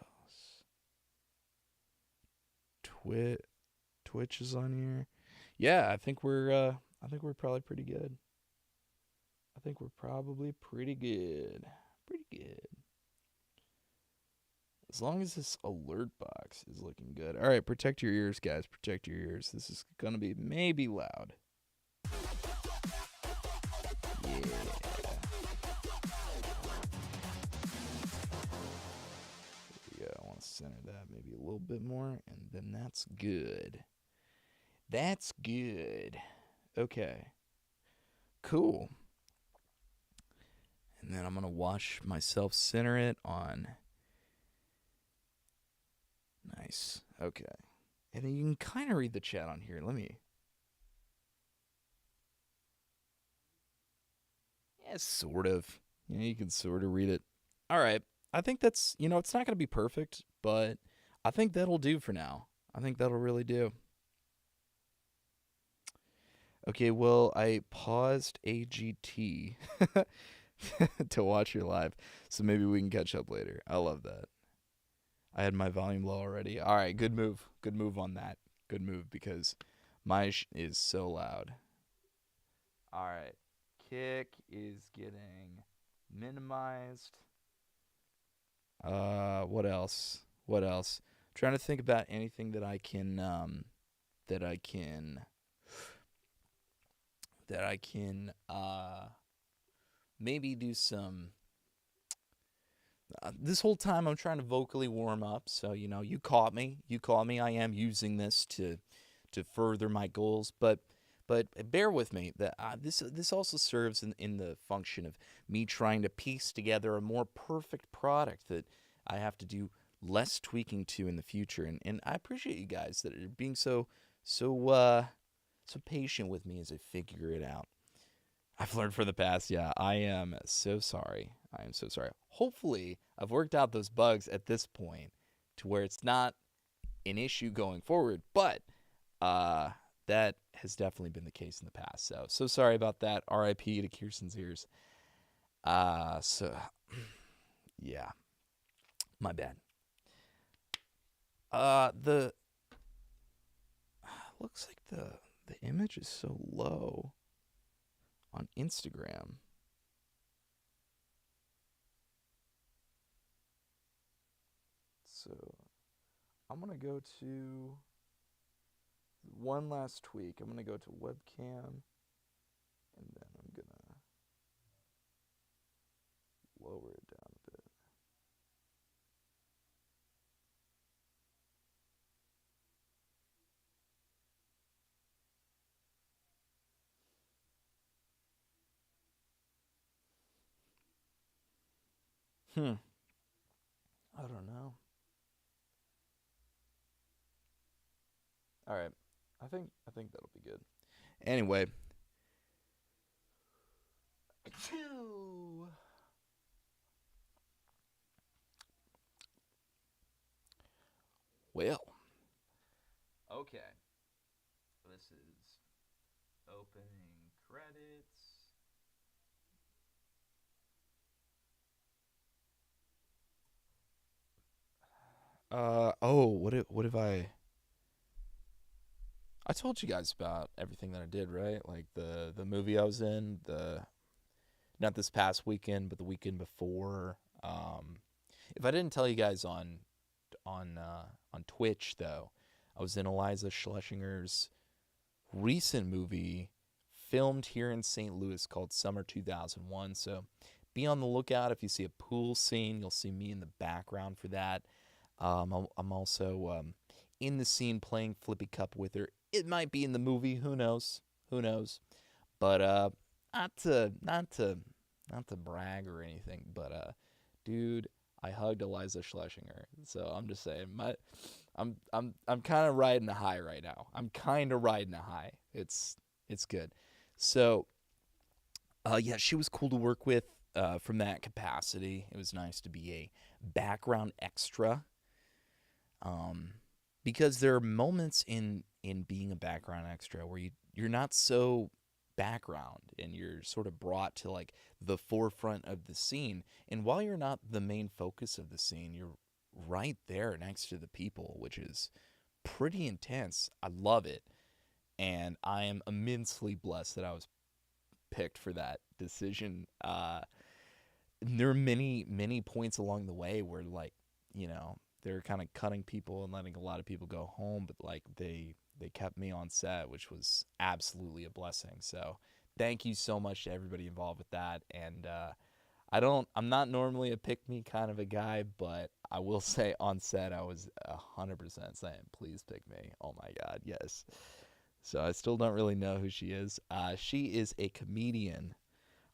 Twitch is on here. Yeah, I think we're probably pretty good. I think we're probably pretty good. Pretty good. As long as this alert box is looking good. All right, protect your ears, guys. Protect your ears. This is going to be maybe loud. Yeah. There we go. I want to center that maybe a little bit more, and then that's good. That's good. Okay. Cool. And then I'm going to watch myself center it on. Nice. Okay. And then you can kind of read the chat on here. Let me. Yeah, sort of. Yeah, you can sort of read it. All right. I think that's, it's not going to be perfect, but I think that'll do for now. I think that'll really do. Okay, well, I paused AGT to watch your live, so maybe we can catch up later. I love that. I had my volume low already. All right, good move. Good move on that. Good move because my is so loud. All right. Kick is getting minimized. What else? What else? I'm trying to think about anything that I can that I can maybe do some. This whole time I'm trying to vocally warm up, so you caught me. You caught me. I am using this to further my goals, but bear with me. That this also serves in the function of me trying to piece together a more perfect product that I have to do less tweaking to in the future. And I appreciate you guys that are being so patient with me as I figure it out. I've learned from the past. Yeah, I am so sorry. I am so sorry. Hopefully, I've worked out those bugs at this point to where it's not an issue going forward. But that has definitely been the case in the past. So sorry about that. R.I.P. to Kirsten's ears. So yeah, my bad. The looks like the image is so low on Instagram. So I'm going to go to one last tweak. I'm going to go to webcam, and then I'm going to lower it down a bit. I don't know. All right. I think that'll be good. Anyway. Well. Okay. This is opening credits. Oh, what if I told you guys about everything that I did, right? Like the movie I was in, the not this past weekend, but the weekend before. If I didn't tell you guys on Twitch though, I was in Eliza Schlesinger's recent movie filmed here in St. Louis called Summer 2001. So be on the lookout. If you see a pool scene, you'll see me in the background for that. I'm also in the scene playing Flippy Cup with her. It might be in the movie. Who knows? Who knows? But not to not to not to brag or anything. But dude, I hugged Eliza Schlesinger. So I'm just saying, I'm kind of riding a high right now. I'm kind of riding a high. It's good. So yeah, she was cool to work with from that capacity. It was nice to be a background extra, um, because there are moments in being a background extra where you're not so background and you're sort of brought to like the forefront of the scene. And while you're not the main focus of the scene, you're right there next to the people, which is pretty intense. I love it. And I am immensely blessed that I was picked for that decision. There are many points along the way where like, they're kind of cutting people and letting a lot of people go home, but like they kept me on set, which was absolutely a blessing. So thank you so much to everybody involved with that. And I'm not normally a pick me kind of a guy, but I will say on set I was 100% saying please pick me. Oh my god, yes. So I still don't really know who she is. She is a comedian.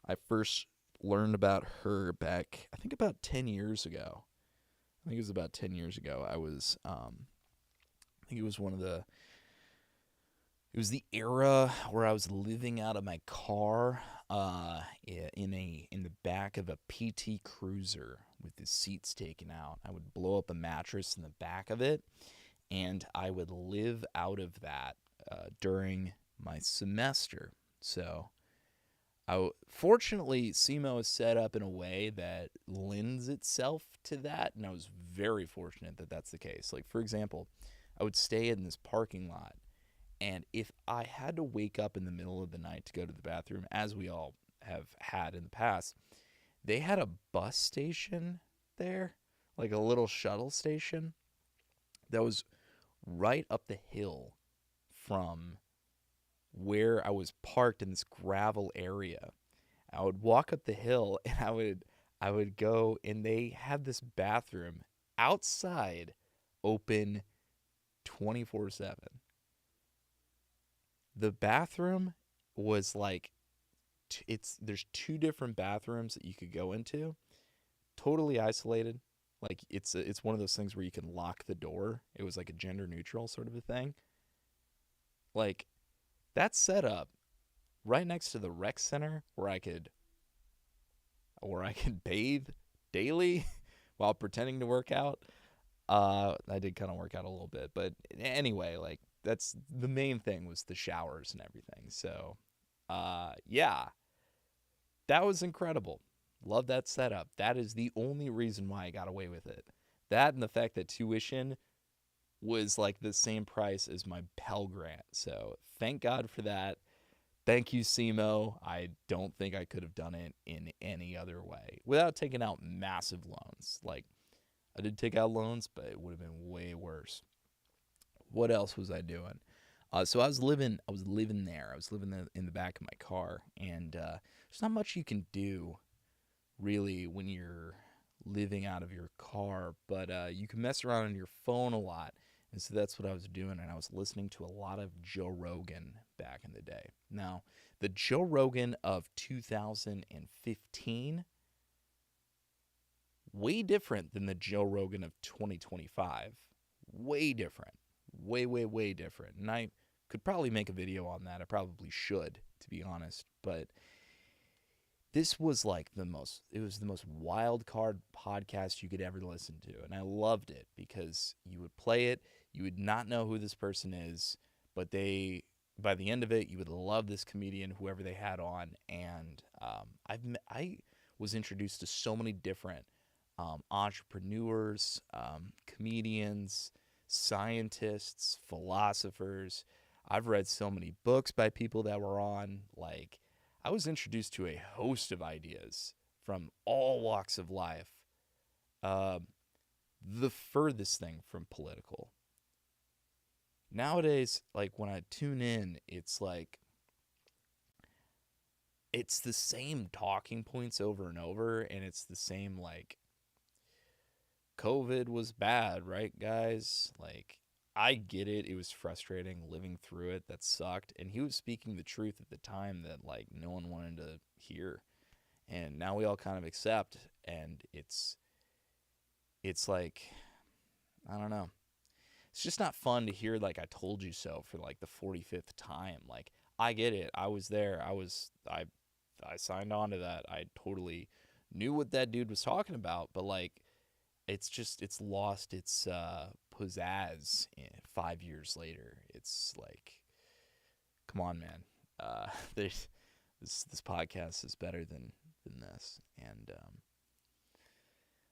I first learned about her back, I think, about 10 years ago. I think it was about 10 years ago. I think it was it was the era where I was living out of my car in the back of a PT Cruiser with the seats taken out. I would blow up a mattress in the back of it, and I would live out of that during my semester. So fortunately, SEMO is set up in a way that lends itself to that, and I was very fortunate that that's the case. Like, for example, I would stay in this parking lot, and if I had to wake up in the middle of the night to go to the bathroom, as we all have had in the past, they had a bus station there, like a little shuttle station that was right up the hill from where I was parked in this gravel area. I would walk up the hill and I would go, and they had this bathroom outside open 24/7. The bathroom was like it's there's two different bathrooms that you could go into, totally isolated. Like it's one of those things where you can lock the door. It was like a gender neutral sort of a thing. Like that setup right next to the rec center where I could bathe daily while pretending to work out. I did kind of work out a little bit, but anyway, like that's the main thing was the showers and everything. So, yeah, that was incredible. Love that setup. That is the only reason why I got away with it. That and the fact that tuition was like the same price as my Pell Grant. So thank God for that. Thank you, SEMO. I don't think I could have done it in any other way without taking out massive loans. Like, I did take out loans, but it would have been way worse. What else was I doing? So I was living there. I was living in the back of my car, and there's not much you can do really when you're living out of your car, but you can mess around on your phone a lot. And so that's what I was doing, and I was listening to a lot of Joe Rogan back in the day. Now, the Joe Rogan of 2015, way different than the Joe Rogan of 2025. Way different. Way, way, way different. And I could probably make a video on that. I probably should, to be honest. But this was like it was the most wild card podcast you could ever listen to. And I loved it because you would play it, you would not know who this person is, but by the end of it, you would love this comedian, whoever they had on. And I was introduced to so many different entrepreneurs, comedians, scientists, philosophers. I've read so many books by people that were on. Like, I was introduced to a host of ideas from all walks of life. Um, the furthest thing from political. Nowadays, like when I tune in, it's the same talking points over and over, and it's the same like COVID was bad, right, guys? Like, I get it. It was frustrating living through it. That sucked. And he was speaking the truth at the time that, like, no one wanted to hear. And now we all kind of accept. And it's like, I don't know. It's just not fun to hear, like, I told you so for, like, the 45th time. Like, I get it. I was there. I signed on to that. I totally knew what that dude was talking about. But, like, it's lost its pizzazz 5 years later. It's like, come on, man. There's this podcast is better than this, and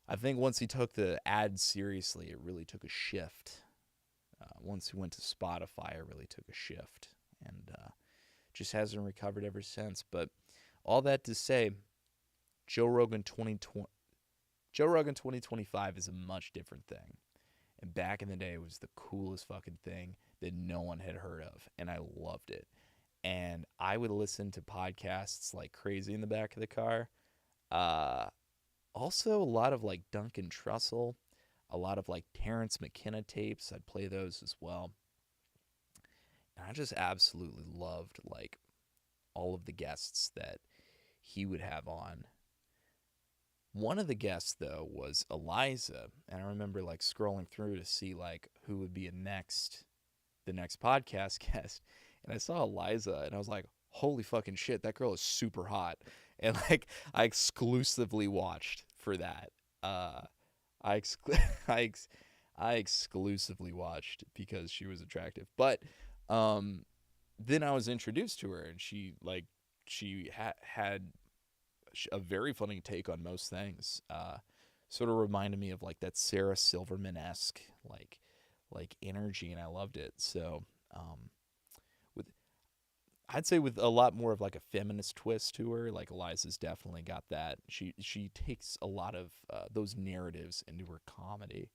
I think once he took the ad seriously, it really took a shift. Once he went to Spotify, it really took a shift, and just hasn't recovered ever since. But all that to say, Joe Rogan 2020. Joe Rogan 2025 is a much different thing. And back in the day, it was the coolest fucking thing that no one had heard of. And I loved it. And I would listen to podcasts like crazy in the back of the car. Uh, Also, a lot of like Duncan Trussell, a lot of like Terrence McKenna tapes. I'd play those as well. And I just absolutely loved like all of the guests that he would have on. One of the guests though was Eliza, and I remember like scrolling through to see like who would be the next podcast guest, and I saw Eliza, and I was like, holy fucking shit, that girl is super hot, and like I exclusively watched for that. I exclu- I ex- I exclusively watched because she was attractive, but um, then I was introduced to her, and she had a very funny take on most things. Sort of reminded me of like that Sarah Silverman esque like energy, and I loved it. So with I'd say with a lot more of like a feminist twist to her. Like Eliza's definitely got that. She takes a lot of those narratives into her comedy.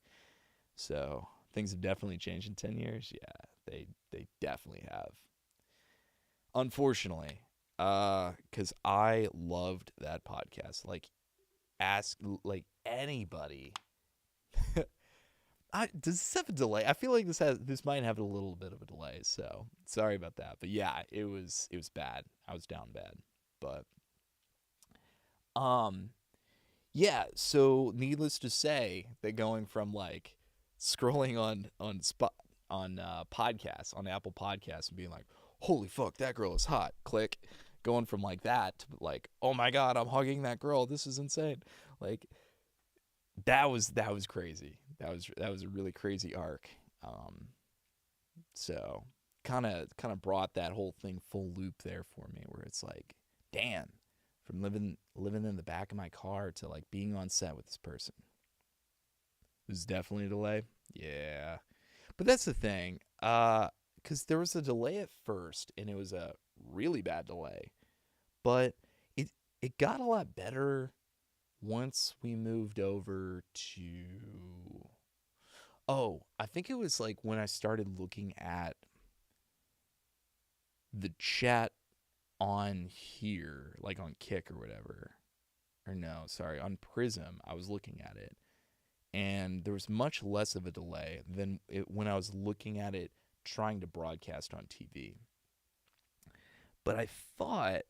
So things have definitely changed in 10 years. Yeah, they definitely have. Unfortunately, because I loved that podcast. Like ask like anybody. Does this have a delay? I feel like this might have a little bit of a delay, so sorry about that. But yeah, it was bad. I was down bad. But um yeah, so needless to say that going from like scrolling on spot on podcasts on Apple Podcasts and being like, holy fuck, that girl is hot. Click. Going from like that to like, oh my god, I'm hugging that girl. This is insane. Like that was crazy. That was a really crazy arc. So kind of brought that whole thing full loop there for me, where it's like, damn, from living in the back of my car to like being on set with this person. It was definitely a delay. Yeah, but that's the thing. Because there was a delay at first, and it was a really bad delay, but it it got a lot better once we moved over to, oh, I think it was like when I started looking at the chat on here, like on Kick or whatever. Or no, sorry, on Prism, I was looking at it. And there was much less of a delay than when I was looking at it trying to broadcast on TV. But I thought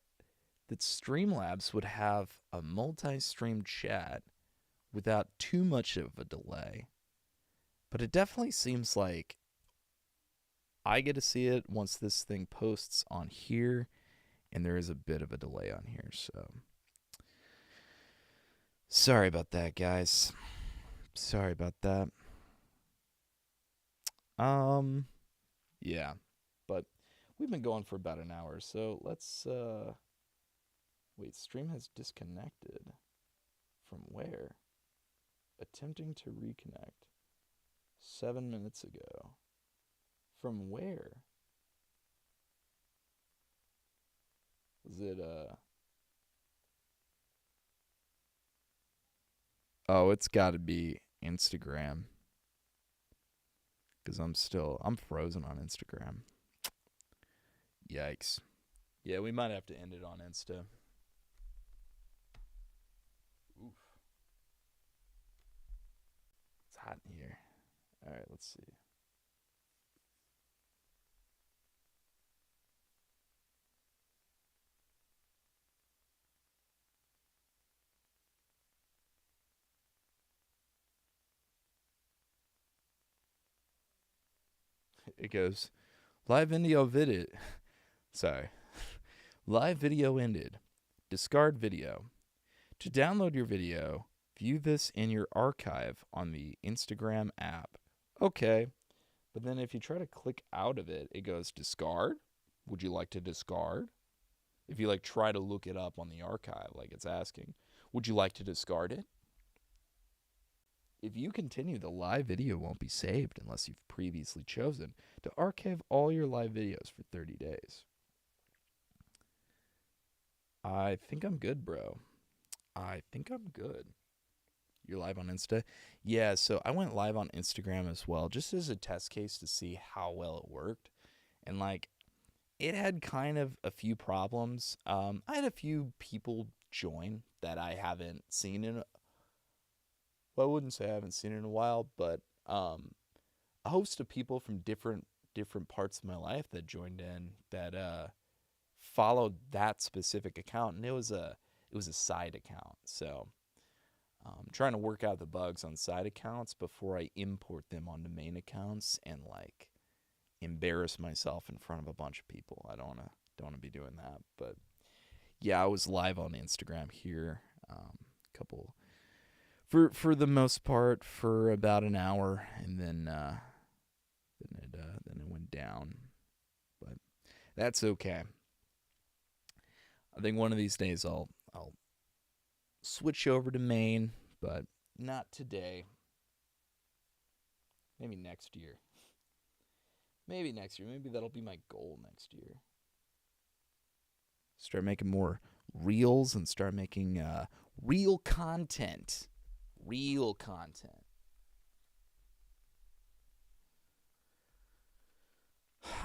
that Streamlabs would have a multi stream chat without too much of a delay. But it definitely seems like I get to see it once this thing posts on here, and there is a bit of a delay on here. So sorry about that, guys. Sorry about that. Um, yeah, but we've been going for about an hour, so let's wait. Stream has disconnected from where? Attempting to reconnect 7 minutes ago. From where? Was it Oh, it's got to be Instagram cuz I'm frozen on Instagram. Yikes. Yeah, we might have to end it on Insta. Oof. It's hot in here. All right, let's see. It goes live video vid. Sorry. Live video ended. Discard video. To download your video, view this in your archive on the Instagram app. Okay. But then if you try to click out of it, it goes discard. Would you like to discard? If you like try to look it up on the archive, like it's asking, would you like to discard it? If you continue, the live video won't be saved unless you've previously chosen to archive all your live videos for 30 days. I think I'm good, bro. I think I'm good. You're live on Insta? Yeah, so I went live on Instagram as well, just as a test case to see how well it worked. And like, it had kind of a few problems. I had a few people join that I haven't seen in, well, I wouldn't say I haven't seen in a while, but a host of people from different parts of my life that joined in that followed that specific account, and it was a side account. So trying to work out the bugs on side accounts before I import them onto main accounts and like embarrass myself in front of a bunch of people. I don't want to be doing that. But yeah, I was live on Instagram here, couple for the most part for about an hour, and then it went down. But that's okay. I think one of these days I'll switch over to main, but not today. Maybe next year. Maybe next year. Maybe that'll be my goal next year. Start making more reels and start making real content. Real content.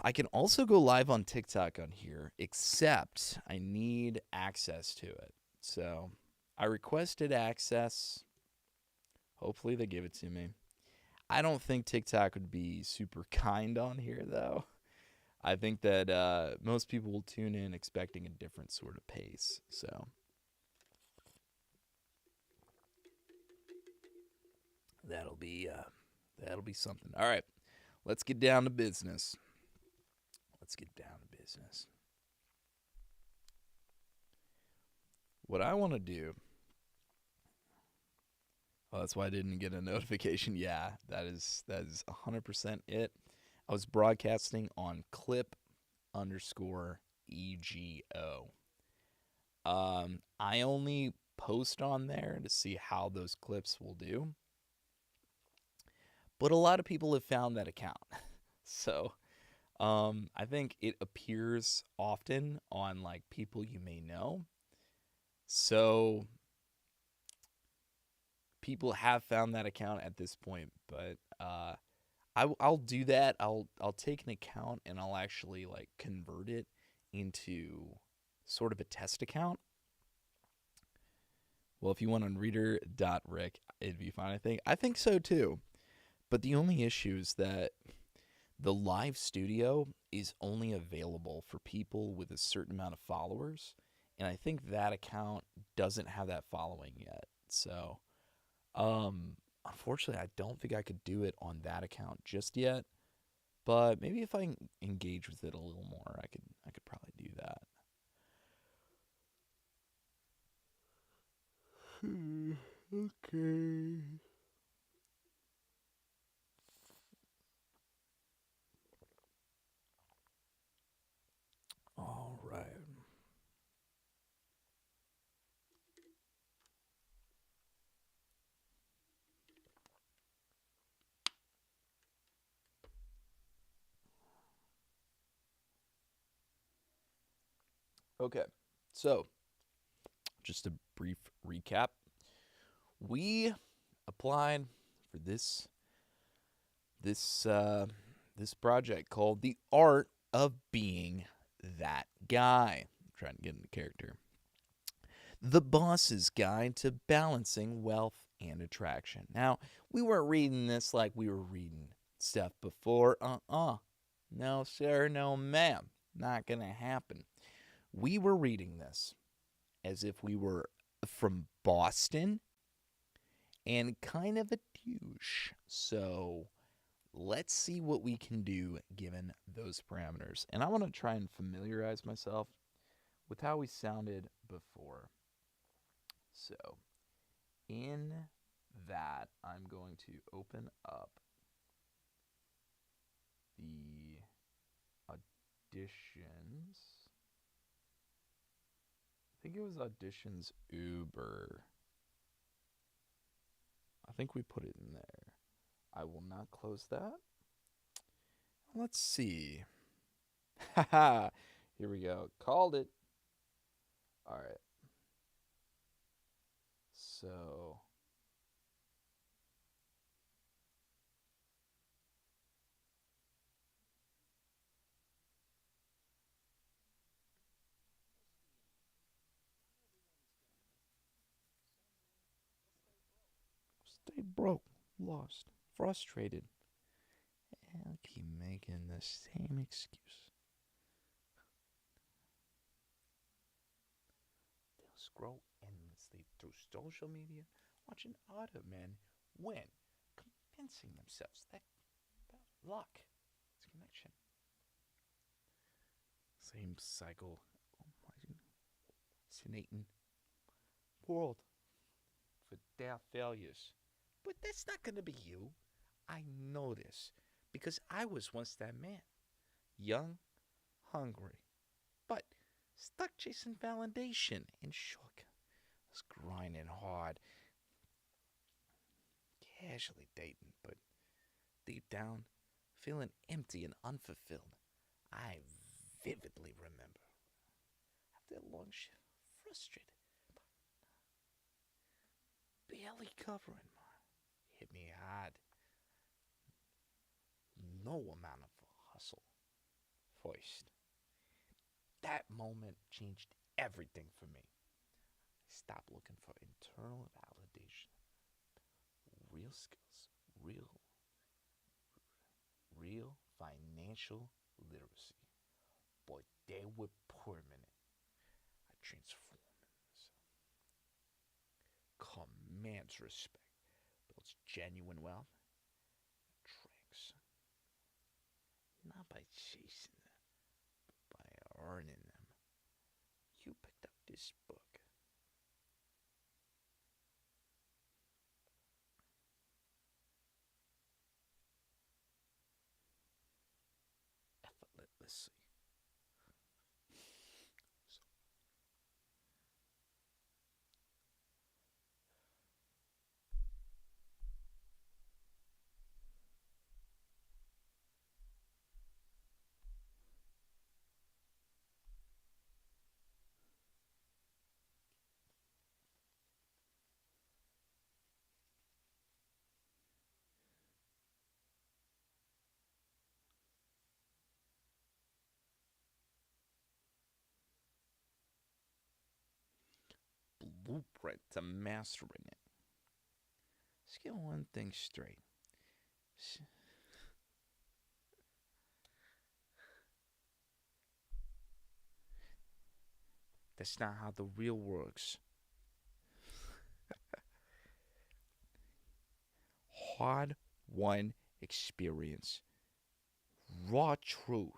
I can also go live on TikTok on here, except I need access to it. So I requested access. Hopefully they give it to me. I don't think TikTok would be super kind on here, though. I think that most people will tune in expecting a different sort of pace. So that'll be something. All right, let's get down to business. Let's get down to business. What I want to do. Oh, that's why I didn't get a notification. Yeah, that is 100% it. I was broadcasting on clip underscore EGO. I only post on there to see how those clips will do. But a lot of people have found that account. So I think it appears often on like people you may know. So people have found that account at this point, but I'll do that. I'll take an account and I'll actually like convert it into sort of a test account. Well, if you went on reader.rick, it'd be fine, I think so too. But the only issue is that the live studio is only available for people with a certain amount of followers. And I think that account doesn't have that following yet. So, unfortunately, I don't think I could do it on that account just yet. But maybe if I engage with it a little more, I could probably do that. Okay. All right. Okay. So, just a brief recap. We applied for this this project called The Art of Being That Guy. I'm trying to get into character. The Boss's Guide to Balancing Wealth and Attraction. Now, we weren't reading this like we were reading stuff before. No, sir, no, ma'am. Not going to happen. We were reading this as if we were from Boston and kind of a douche. So let's see what we can do given those parameters. And I want to try and familiarize myself with how we sounded before. So, in that, I'm going to open up the auditions. I think it was auditions Uber. I think we put it in there. I will not close that. Let's see. Haha. Here we go. Called it. All right. So, stay broke, lost, frustrated. I'll keep making the same excuse. They'll scroll endlessly through social media, watching other men win, convincing themselves that luck is connection. Same cycle, fascinating world for their failures. But that's not going to be you. I know this because I was once that man. Young, hungry, but stuck chasing validation and shook. I was grinding hard, casually dating, but deep down, feeling empty and unfulfilled. I vividly remember after a long shift, frustrated, barely covering my hit me hard. No amount of hustle voiced. That moment changed everything for me. I stopped looking for internal validation. Real skills, real financial literacy. Boy, they were permanent. I transformed myself. Commands respect. Builds genuine wealth. Attracts. Not by chasing them, but by earning them. You picked up this book. Effortlessly. Blueprint to mastering it. Let's get one thing straight. That's not how the real works. Hard won experience. Raw truth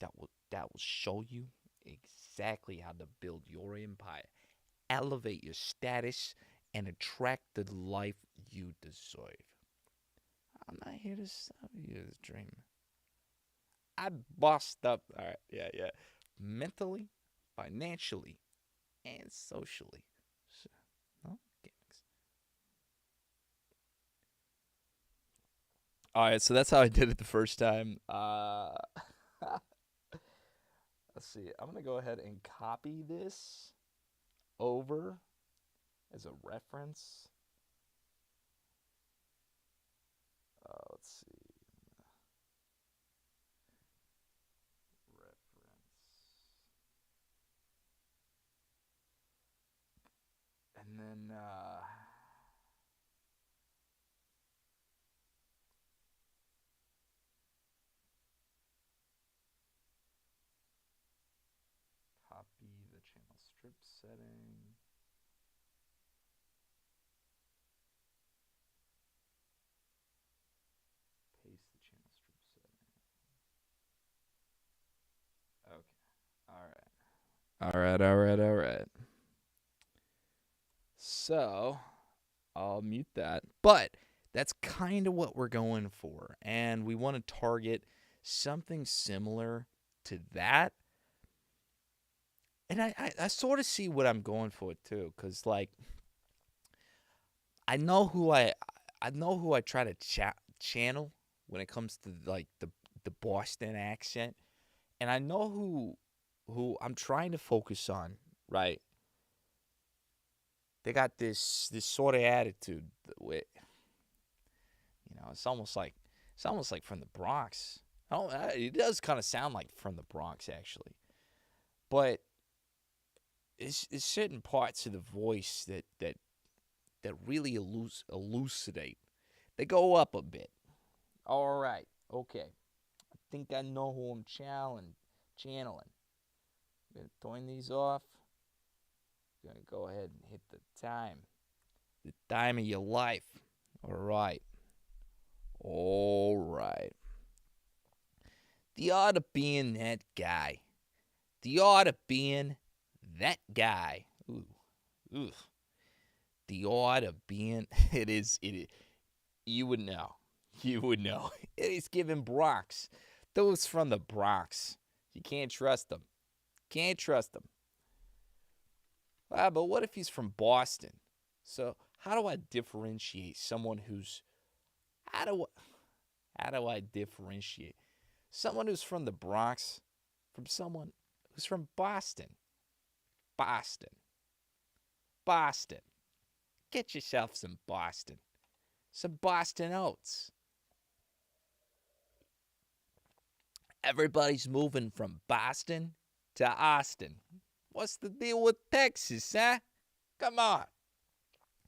that will show you exactly how to build your empire, elevate your status, and attract the life you deserve. I'm not here to sell you this dream. I bossed up. All right, yeah. Mentally, financially, and socially. So, no gimmicks. All right, so that's how I did it the first time. let's see. I'm gonna go ahead and copy this over as a reference. Let's see. Reference. And then copy the channel strip setting. Paste the channel strip setting. Okay. All right. All right. All right. All right. So I'll mute that. But that's kind of what we're going for. And we want to target something similar to that. And I sort of see what I'm going for too. Because, like, I know who I try to channel when it comes to, like, the Boston accent. And I know who I'm trying to focus on, right? They got this sort of attitude with, it's almost like from the Bronx. Oh, it does kind of sound like from the Bronx actually, but it's certain parts of the voice that really elucidate. They go up a bit. All right, okay. I think I know who I'm channeling. I'm gonna turn these off. I'm gonna go ahead and hit the time of your life. All right. All right. The art of being that guy. The art of being that guy. Ooh, ooh. The art of being. It is. It is. You would know. You would know. It is given Bronx. Those from the Bronx. You can't trust them. Can't trust them. But what if he's from Boston? So how do I differentiate someone who's. How do I differentiate someone who's from the Bronx from someone who's from Boston? Boston. Boston. Get yourself some Boston. Some Boston oats. Everybody's moving from Boston to Austin. What's the deal with Texas, huh? Come on.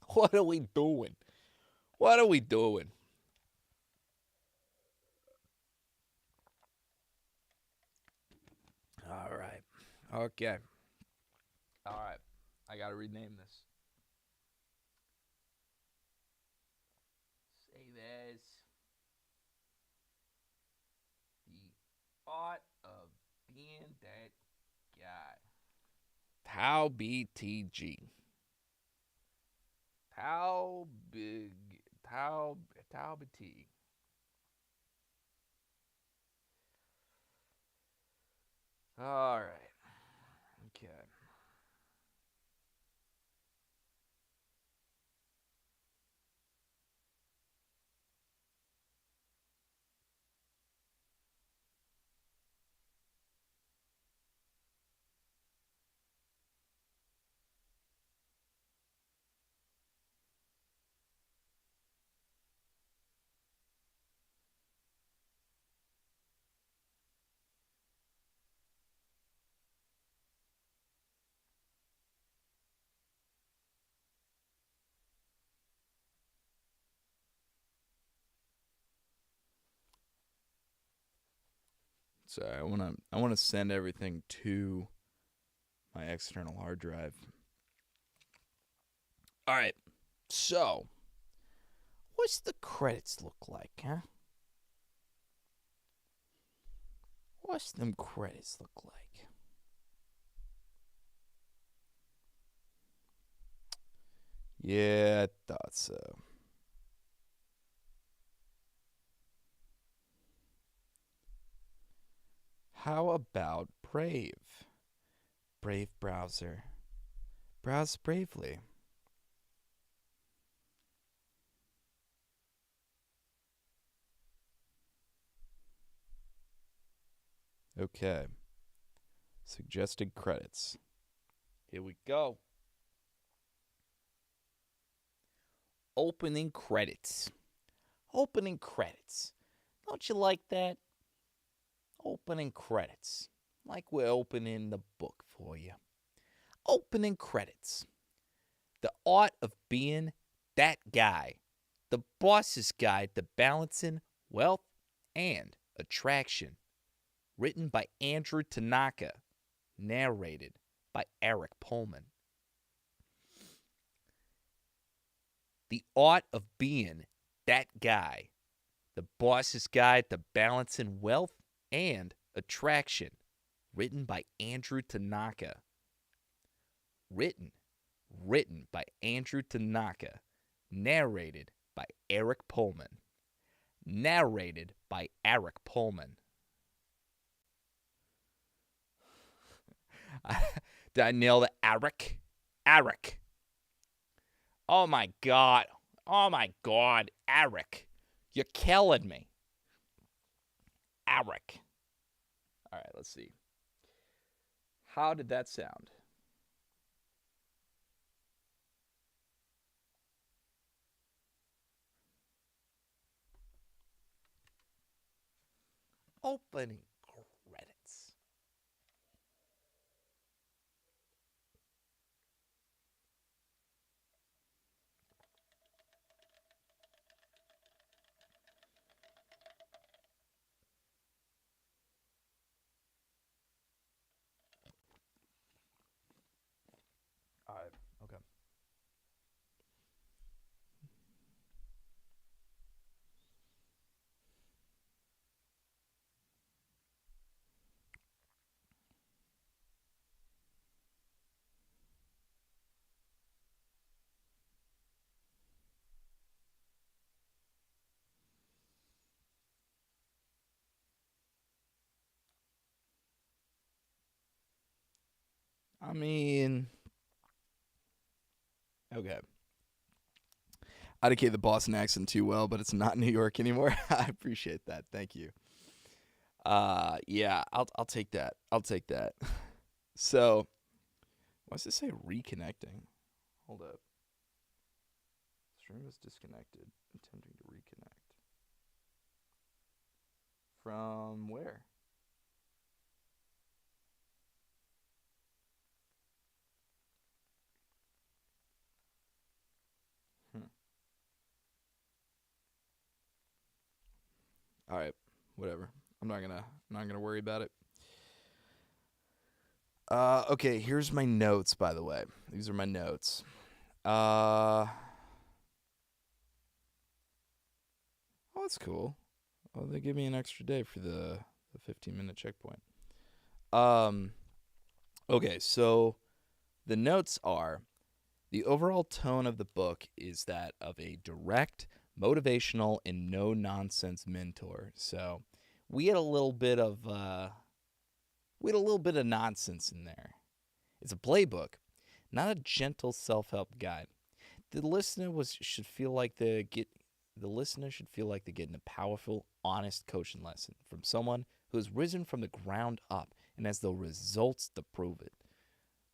What are we doing? What are we doing? All right. Okay. All right. I got to rename this. Save as the art of being that guy. Tau BTG. Tau Big. Tau BT. All right. Okay. So I wanna send everything to my external hard drive. All right. So, what's the credits look like, huh? What's them credits look like? Yeah, I thought so. How about Brave? Brave browser. Browse bravely. Okay. Suggested credits. Here we go. Opening credits. Opening credits. Don't you like that? Opening credits. Like we're opening the book for you. Opening credits. The art of being that guy. The boss's guide to balancing wealth and attraction. Written by Andrew Tanaka. Narrated by Eric Pullman. The art of being that guy. The boss's guide to balancing wealth and attraction. Written by Andrew Tanaka. Written by Andrew Tanaka. Narrated by Eric Pullman. Narrated by Eric Pullman. Did I nail the Eric? Eric. Oh my God. Oh my God, Eric. You're killing me. Eric. All right, let's see. How did that sound? Opening credits. All right, okay. I mean, okay. I didn't get the Boston accent too well, but it's not New York anymore. I appreciate that. Thank you. Yeah, I'll take that. I'll take that. So, why does it say reconnecting? Hold up. Stream is disconnected. Attempting to reconnect. From where? Hmm. All right, whatever. I'm not gonna worry about it. Okay. Here's my notes. By the way, these are my notes. Oh, that's cool. Oh, they give me an extra day for the 15-minute checkpoint. Um. Okay, so the notes are the overall tone of the book is that of a direct, motivational, and no nonsense mentor. So we had a little bit of nonsense in there. It's a playbook, not a gentle self-help guide. The listener should feel like they get the listener should feel like they're getting a powerful, honest coaching lesson from someone who has risen from the ground up and has the results to prove it.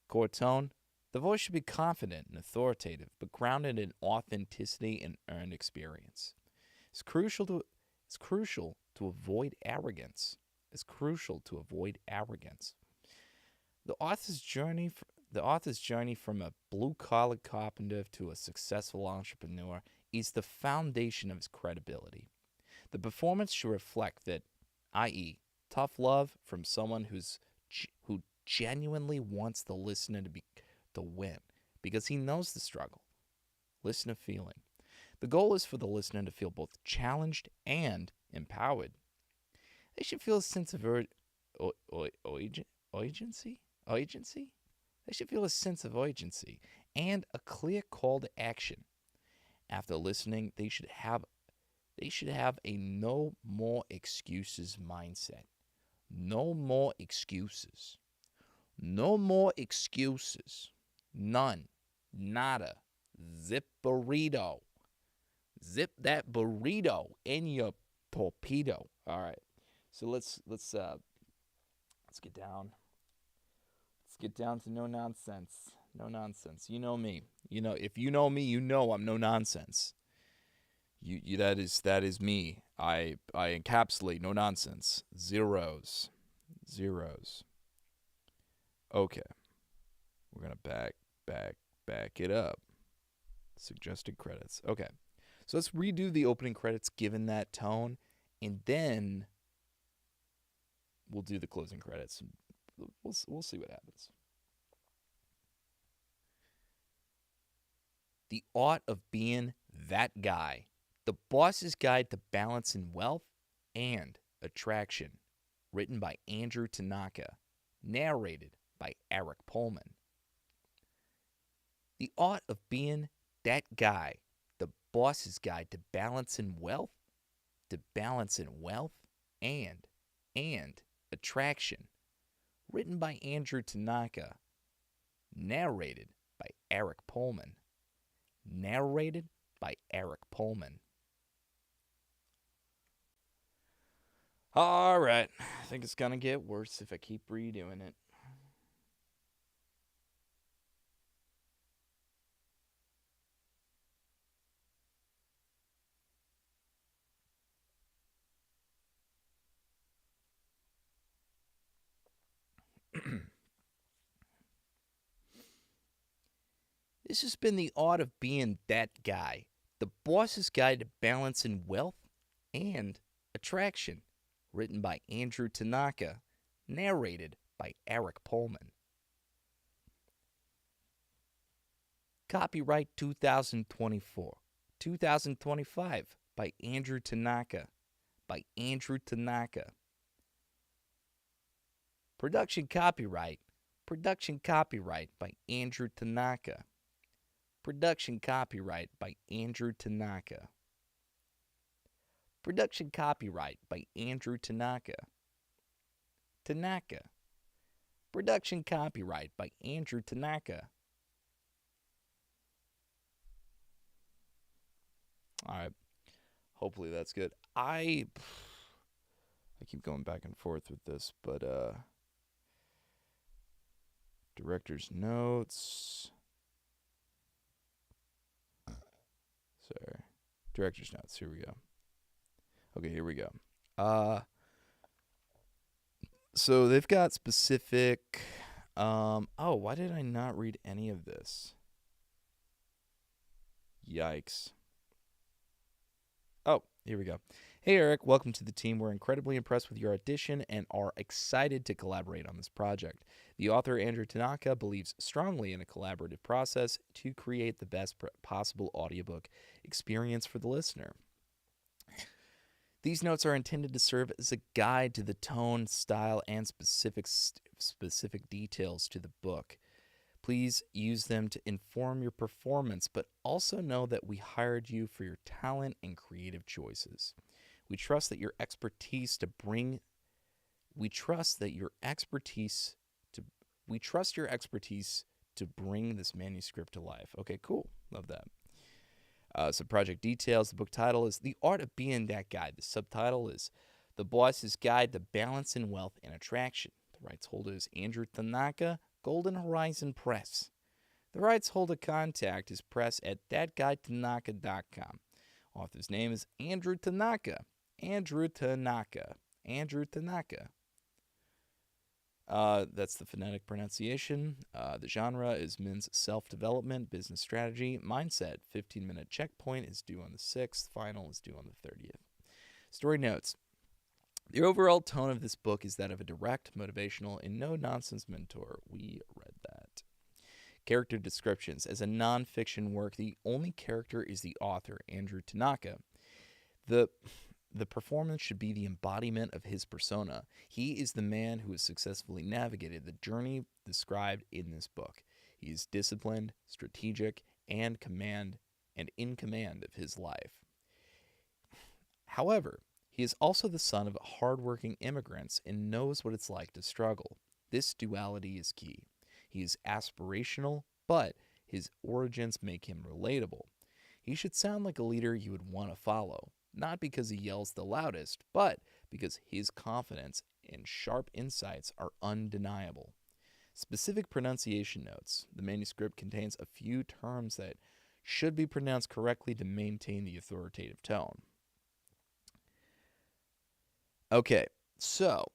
Core tone: the voice should be confident and authoritative, but grounded in authenticity and earned experience. It's crucial to it's crucial to avoid arrogance. It's crucial to avoid arrogance. The author's journey from a blue-collar carpenter to a successful entrepreneur is the foundation of his credibility. The performance should reflect that, i.e., tough love from someone who genuinely wants the listener to win because he knows the struggle. Listener feeling. The goal is for the listener to feel both challenged and empowered. They should feel a sense of urgency. Agency? They should feel a sense of urgency and a clear call to action. After listening, they should have a no more excuses mindset. No more excuses. No more excuses. None. Nada. Zip burrito. Zip that burrito in your torpedo. All right. So let's get down. get down to no nonsense. No nonsense. You know me. You know, if you know me, you know I'm no nonsense. You that is me. I encapsulate no nonsense. Zeros. Zeros. Okay. We're gonna back it up. Suggested credits. Okay. So let's redo the opening credits given that tone, and then we'll do the closing credits. We'll see what happens. The Art of Being That Guy. The Boss's Guide to Balance in Wealth and Attraction. Written by Andrew Tanaka. Narrated by Eric Pullman. The Art of Being That Guy. The Boss's Guide to Balance in Wealth. To Balance in Wealth and Attraction. Written by Andrew Tanaka. Narrated by Eric Pullman. Narrated by Eric Pullman. All right. I think it's going to get worse if I keep redoing it. This has been the Art of Being That Guy, the Boss's Guide to Balance in Wealth and Attraction, written by Andrew Tanaka, narrated by Eric Pullman. Copyright 2024, 2025 by Andrew Tanaka, Production copyright by Andrew Tanaka. Production copyright by Andrew Tanaka. Production copyright by Andrew Tanaka. Production copyright by Andrew Tanaka. All right. Hopefully that's good. I keep going back and forth with this, but director's notes. Sorry. Director's notes. Here we go. Okay, here we go. So they've got specific. Why did I not read any of this? Yikes. Oh, here we go. Hey, Eric, welcome to the team. We're incredibly impressed with your audition and are excited to collaborate on this project. The author, Andrew Tanaka, believes strongly in a collaborative process to create the best possible audiobook experience for the listener. These notes are intended to serve as a guide to the tone, style, and specific details to the book. Please use them to inform your performance, but also know that we hired you for your talent and creative choices. We trust your expertise to bring this manuscript to life. Okay, cool. Love that. Some project details. The book title is The Art of Being That Guy. The subtitle is The Boss's Guide to Balance in Wealth and Attraction. The rights holder is Andrew Tanaka, Golden Horizon Press. The rights holder contact is press at thatguytanaka.com. Author's name is Andrew Tanaka. That's the phonetic pronunciation. The genre is men's self-development, business strategy, mindset. 15-minute checkpoint is due on the 6th. Final is due on the 30th. Story notes. The overall tone of this book is that of a direct, motivational, and no-nonsense mentor. We read that. Character descriptions. As a nonfiction work, the only character is the author, Andrew Tanaka. The performance should be the embodiment of his persona. He is the man who has successfully navigated the journey described in this book. He is disciplined, strategic, and in command of his life. However, he is also the son of hardworking immigrants and knows what it's like to struggle. This duality is key. He is aspirational, but his origins make him relatable. He should sound like a leader you would want to follow. Not because he yells the loudest, but because his confidence and sharp insights are undeniable. Specific pronunciation notes. The manuscript contains a few terms that should be pronounced correctly to maintain the authoritative tone. Okay, so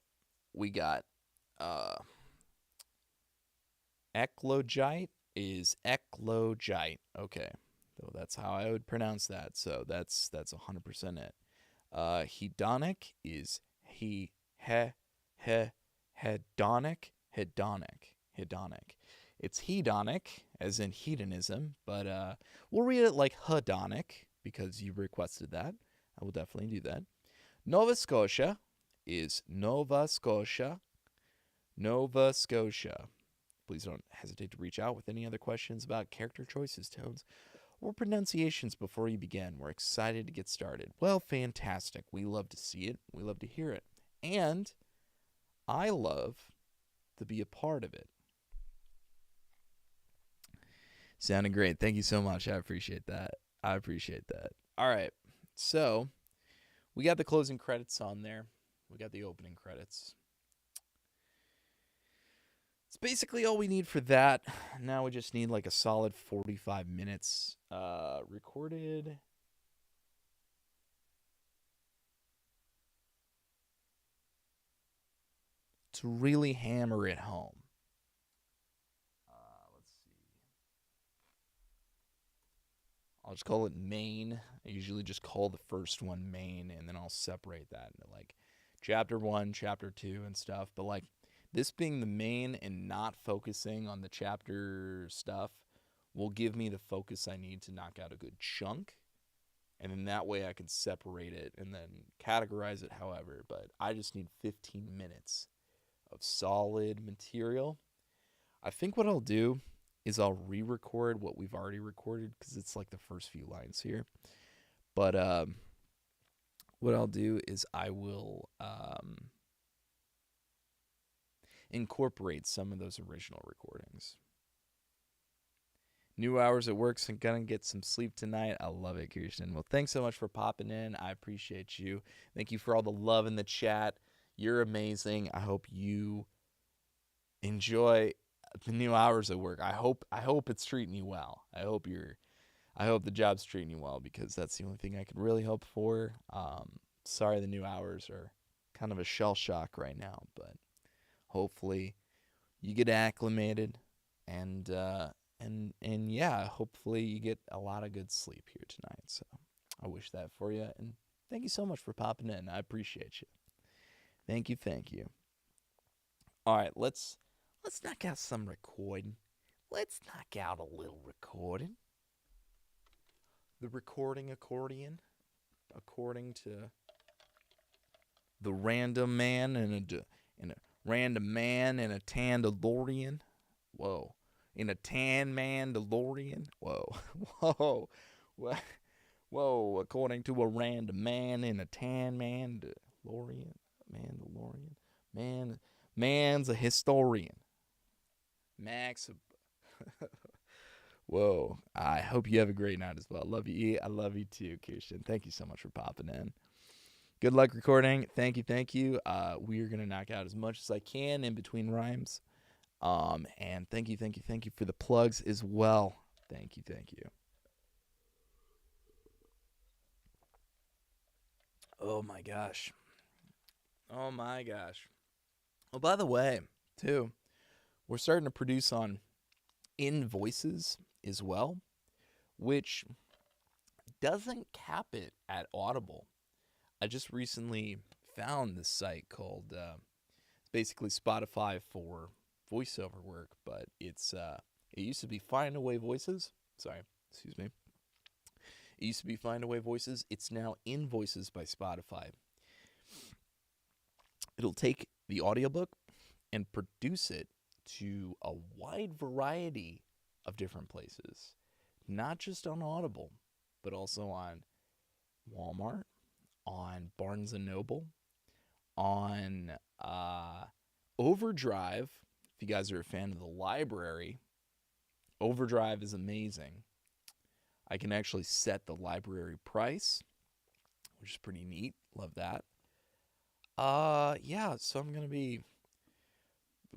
we got uh, eclogite is eclogite. Okay, so that's how I would pronounce that. So that's 100% it. Hedonic is hedonic, hedonic. It's hedonic, as in hedonism, but we'll read it like hedonic because you requested that. I will definitely do that. Nova Scotia is Nova Scotia. Nova Scotia. Please don't hesitate to reach out with any other questions about character choices, tones, or pronunciations before you begin. We're excited to get started. Well, fantastic. We love to see it. We love to hear it. And I love to be a part of it. Sounding great. Thank you so much. I appreciate that. All right. So we got the closing credits on there. We got the opening credits. It's basically all we need for that. Now we just need like a solid 45 minutes recorded. To really hammer it home. Let's see. I'll just call it main. I usually just call the first one main, and then I'll separate that into like chapter 1, chapter 2, and stuff. But like this being the main and not focusing on the chapter stuff will give me the focus I need to knock out a good chunk. And then that way I can separate it and then categorize it however. But I just need 15 minutes of solid material. I think what I'll do is I'll re-record what we've already recorded because it's like the first few lines here. But what I'll do is I will incorporate some of those original recordings. New hours at work, so I'm gonna get some sleep tonight. I love it, Kirsten. Well, thanks so much for popping in. I appreciate you. Thank you for all the love in the chat. You're amazing. I hope you enjoy the new hours at work. I hope it's treating you well. I hope the job's treating you well because that's the only thing I could really hope for. Sorry the new hours are kind of a shell shock right now, but hopefully you get acclimated and yeah, hopefully you get a lot of good sleep here tonight. So I wish that for you, and thank you so much for popping in. I appreciate you. Thank you. All right, let's knock out some recording. Let's knock out a little recording. The recording accordion, according to the random man and a random man in a tan DeLorean. Whoa. In a tan man DeLorean. Whoa. Whoa. According to a random man in a tan man DeLorean. Man's a historian. Max. Whoa. I hope you have a great night as well. Love you. I love you too, Kirsten. Thank you so much for popping in. Good luck recording. Thank you. We are going to knock out as much as I can in between rhymes. And thank you for the plugs as well. Thank you. Oh my gosh. Oh, by the way, too, we're starting to produce on Invoices as well, which doesn't cap it at Audible. I just recently found this site called basically Spotify for voiceover work, but it used to be Find Away Voices. Excuse me. It used to be Find Away Voices. It's now Invoices by Spotify. It'll take the audiobook and produce it to a wide variety of different places, not just on Audible, but also on Walmart, on Barnes & Noble, on Overdrive. If you guys are a fan of the library, Overdrive is amazing. I can actually set the library price, which is pretty neat. Love that. Yeah, so I'm going to be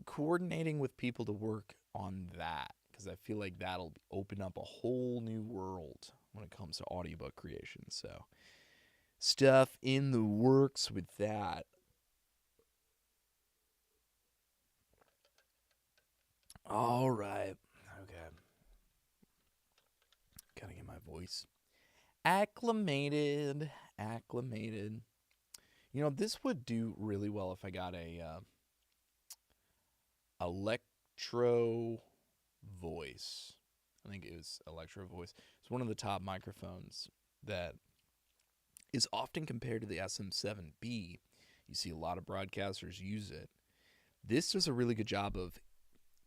coordinating with people to work on that, because I feel like that'll open up a whole new world when it comes to audiobook creation. So, stuff in the works with that. All right. Okay. Gotta get my voice acclimated. Acclimated. You know, this would do really well if I got a electro voice. I think it was electro voice. It's one of the top microphones that is often compared to the SM7B. You see a lot of broadcasters use it. This does a really good job of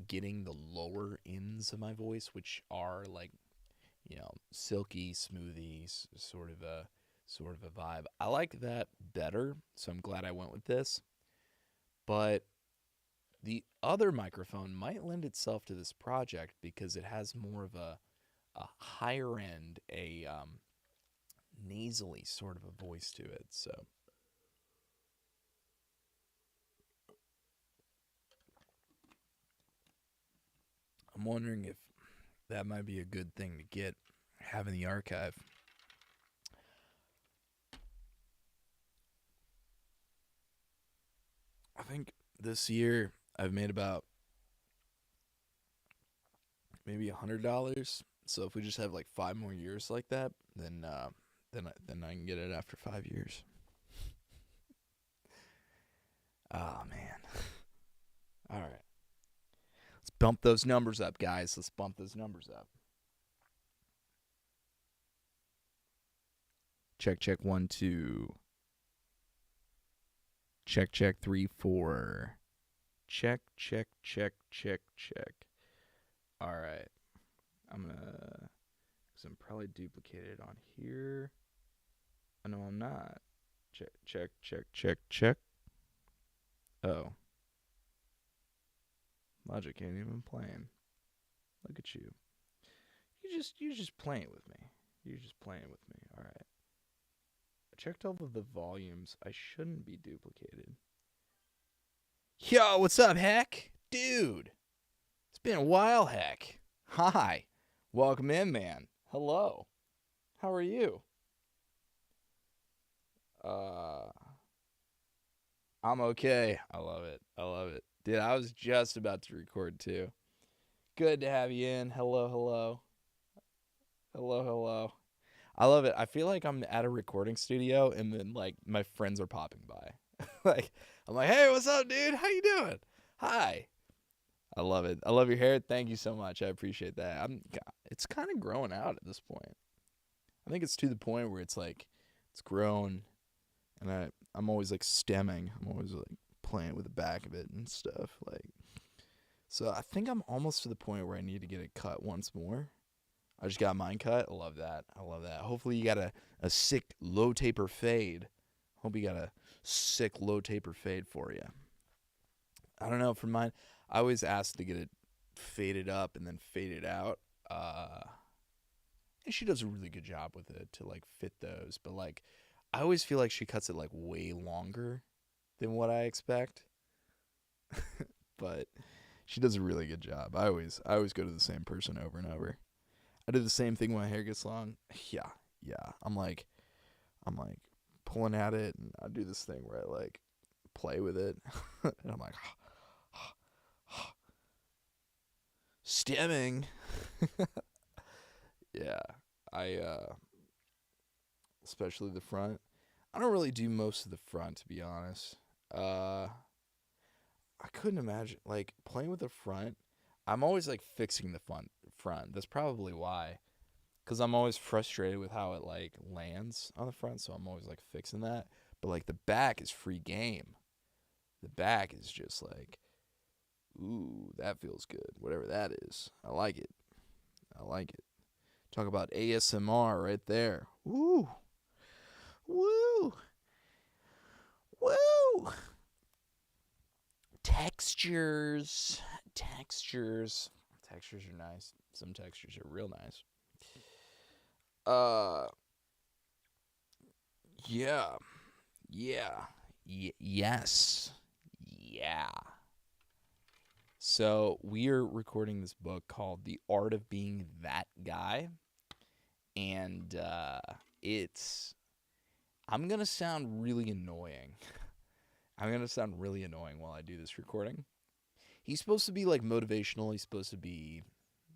getting the lower ends of my voice, which are like, silky, smoothie, sort of a vibe. I like that better, so I'm glad I went with this. But the other microphone might lend itself to this project because it has more of a higher end, a nasally sort of a voice to it. So I'm wondering if that might be a good thing to get, having the archive. I think this year I've made about maybe $100. So if we just have like 5 more years like that, then I can get it after 5 years. Oh man. All right. Let's bump those numbers up, guys. Let's bump those numbers up. Check, check, 1, 2. Check, check, 3, 4. Check, check, check, check, check. All right. Because I'm probably duplicated on here. Oh, no, I'm not. Check, check, check, check, check. Oh. Logic ain't even playing. Look at you. You're just playing with me. You're just playing with me. All right. I checked all of the volumes. I shouldn't be duplicated. Yo, what's up, Heck? Dude, it's been a while, Heck. Hi. Welcome in, man. Hello. How are you? Uh, I'm okay. I love it. I love it. Dude, I was just about to record too. Good to have you in. Hello, hello. Hello, hello. I love it. I feel like I'm at a recording studio and then like my friends are popping by. Like I'm like, "Hey, what's up, dude? How you doing?" Hi. I love it. I love your hair. Thank you so much. I appreciate that. It's kind of growing out at this point. I think it's to the point where it's like it's grown and I'm always like stemming. I'm always like playing with the back of it and stuff like. So I think I'm almost to the point where I need to get it cut once more. I just got mine cut. I love that. I love that. Hopefully you got a sick low taper fade. Hope you got a sick low taper fade for you. I don't know. For mine, I always ask to get it faded up and then faded out. And she does a really good job with it to like fit those. But like, I always feel like she cuts it like way longer than what I expect. But she does a really good job. I always go to the same person over and over. I do the same thing when my hair gets long. Yeah, yeah. I'm like pulling at it, and I do this thing where I like play with it, and I'm like stemming. Yeah, I especially the front. I don't really do most of the front, to be honest. Uh, I couldn't imagine like playing with the front. I'm always like fixing the front. That's probably why. Cause I'm always frustrated with how it like lands on the front, so I'm always like fixing that. But like the back is free game. The back is just like, ooh, that feels good. Whatever that is, I like it. I like it. Talk about ASMR right there. Woo, woo, woo. Textures, textures, textures are nice. Some textures are real nice. Uh, yeah, yeah, yes, yeah. So we are recording this book called The Art of Being That Guy. And it's, I'm going to sound really annoying. I'm going to sound really annoying while I do this recording. He's supposed to be like motivational. He's supposed to be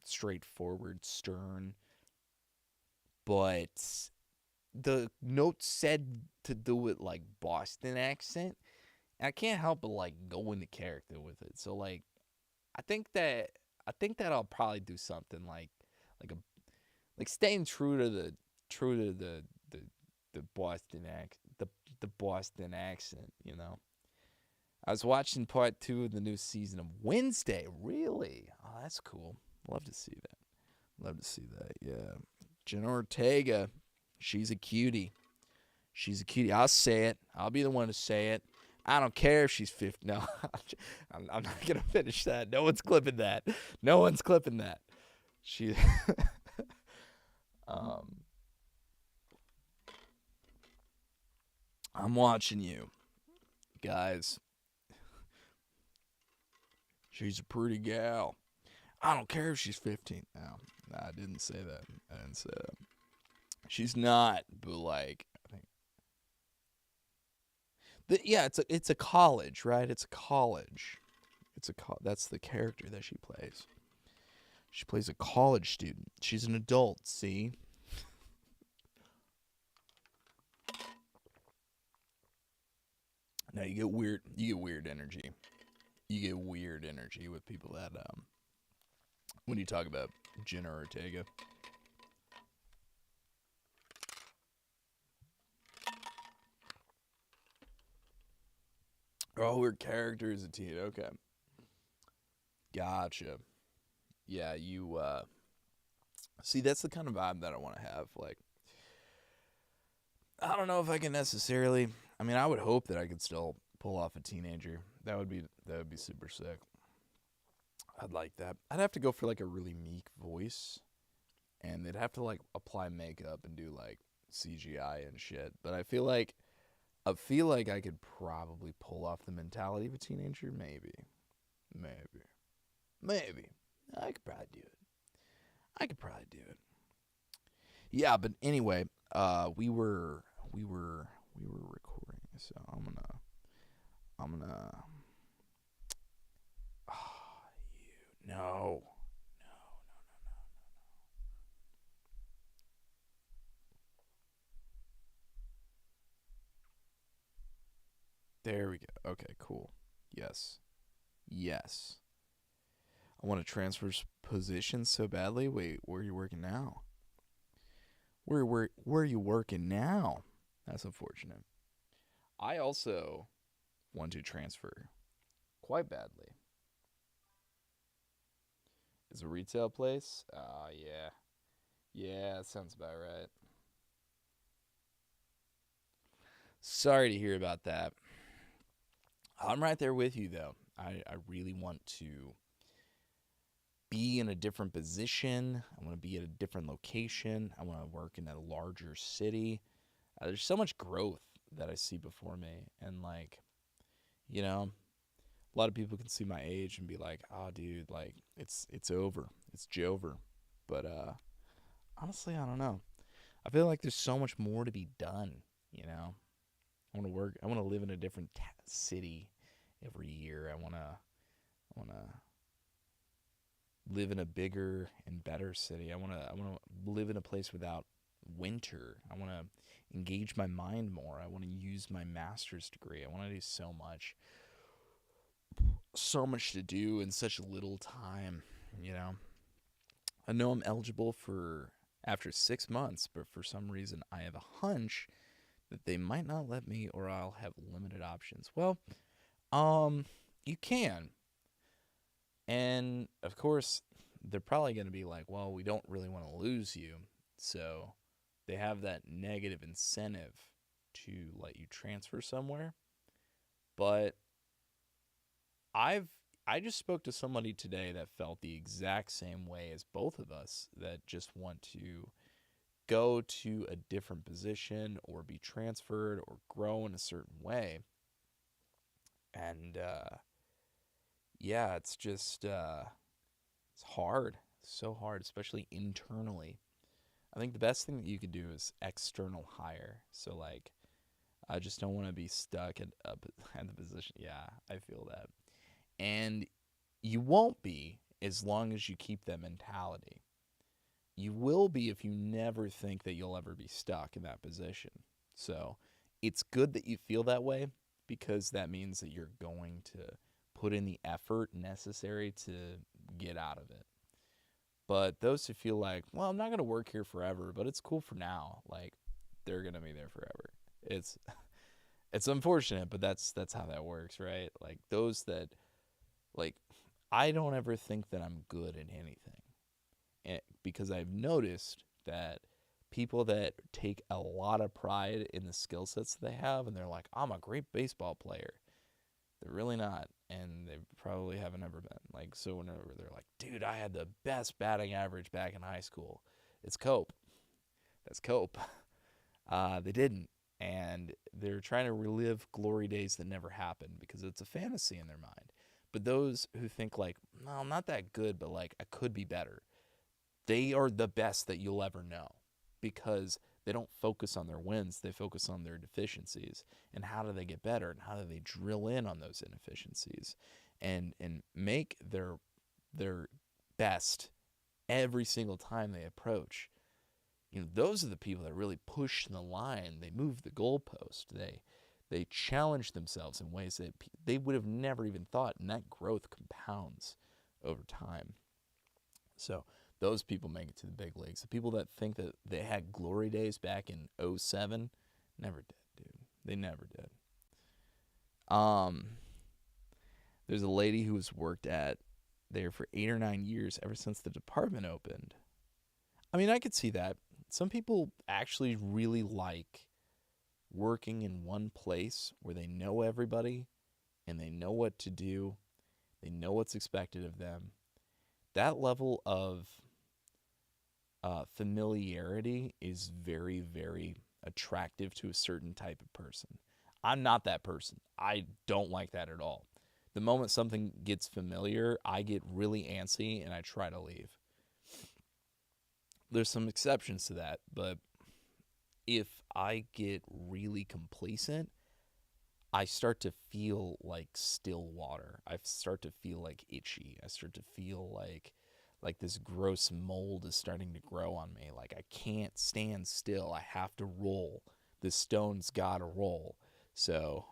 straightforward, stern. But the note said to do it like Boston accent. And I can't help but like go into character with it. So like I think that I'll probably do something like a like staying true to the Boston the Boston accent, you know. I was watching part 2 of the new season of Wednesday. Really? Oh, that's cool. Love to see that. Love to see that. Yeah. Jenna Ortega, she's a cutie. She's a cutie. I'll say it. I'll be the one to say it. I don't care if she's 50. No, I'm not going to finish that. No one's clipping that. No one's clipping that. She. um, I'm watching you, guys. She's a pretty gal. I don't care if she's 15. No, I didn't say that. I didn't say that. She's not, but like, I think. Yeah, it's a college, right? It's a college. That's the character that she plays. She plays a college student. She's an adult. See. Now you get weird. You get weird energy. You get weird energy with people that when you talk about Jenna Ortega. Oh, her character is a teen. Okay, gotcha. Yeah, you see. That's the kind of vibe that I want to have. Like, I don't know if I can necessarily. I mean, I would hope that I could still pull off a teenager. That would be super sick. I'd like that. I'd have to go for like a really meek voice, and they'd have to like apply makeup and do like CGI and shit. But I feel like I could probably pull off the mentality of a teenager. Maybe, maybe. I could probably do it. I could probably do it. Yeah, but anyway, we were recording, so I'm gonna. Oh, you no. There we go. Okay, cool. Yes. Yes. I want to transfer positions so badly. Wait, where are you working now? Where are you working now? That's unfortunate. I also want to transfer quite badly. Is a retail place? Yeah. Yeah, that sounds about right. Sorry to hear about that. I'm right there with you though. I really want to be in a different position. I want to be at a different location. I want to work in a larger city. There's so much growth that I see before me, and like, you know, a lot of people can see my age and be like, "Oh, dude, like it's over. It's Jover." But honestly, I don't know. I feel like there's so much more to be done. You know, I want to work. I want to live in a different city every year. I want to live in a bigger and better city. I want to live in a place without winter. I want to engage my mind more. I want to use my master's degree. I want to do so much to do in such little time, you know. I know I'm eligible for after 6 months, but for some reason I have a hunch that they might not let me or I'll have limited options. Well, um you can. And of course, they're probably going to be like, well, we don't really want to lose you. So they have that negative incentive to let you transfer somewhere. But I've I just spoke to somebody today that felt the exact same way as both of us that just want to go to a different position or be transferred or grow in a certain way. And yeah, it's just it's hard, so hard, especially internally. I think the best thing that you could do is external hire. So like, I just don't want to be stuck at the position. Yeah, I feel that, and you won't be as long as you keep that mentality. You will be if you never think that you'll ever be stuck in that position. So it's good that you feel that way because that means that you're going to put in the effort necessary to get out of it. But those who feel like, well, I'm not going to work here forever, but it's cool for now, like they're going to be there forever. It's it's unfortunate, but that's how that works, right? Like those that like I don't ever think that I'm good at anything. Because I've noticed that people that take a lot of pride in the skill sets that they have and they're like, I'm a great baseball player. They're really not, and they probably haven't ever been. Like, so whenever they're like, dude, I had the best batting average back in high school, it's cope. That's cope. They didn't. And they're trying to relive glory days that never happened because it's a fantasy in their mind. But those who think, like, no, I'm not that good, but like, I could be better, they are the best that you'll ever know because they don't focus on their wins, they focus on their deficiencies and how do they get better and how do they drill in on those inefficiencies and make their best every single time they approach. You know, those are the people that really push the line. They move the goalpost. They challenge themselves in ways that they would have never even thought, and that growth compounds over time. So those people make it to the big leagues. The people that think that they had glory days back in '07 never did, dude. They never did. Um, there's a lady who has worked at there for 8 or 9 years ever since the department opened. I mean, I could see that. Some people actually really like working in one place where they know everybody and they know what to do, they know what's expected of them. That level of familiarity is very, very attractive to a certain type of person. I'm not that person. I don't like that at all. The moment something gets familiar, I get really antsy and I try to leave. There's some exceptions to that, but if I get really complacent, I start to feel like still water. I start to feel like itchy. I start to feel like this gross mold is starting to grow on me. Like I can't stand still. I have to roll. The stone's got to roll. So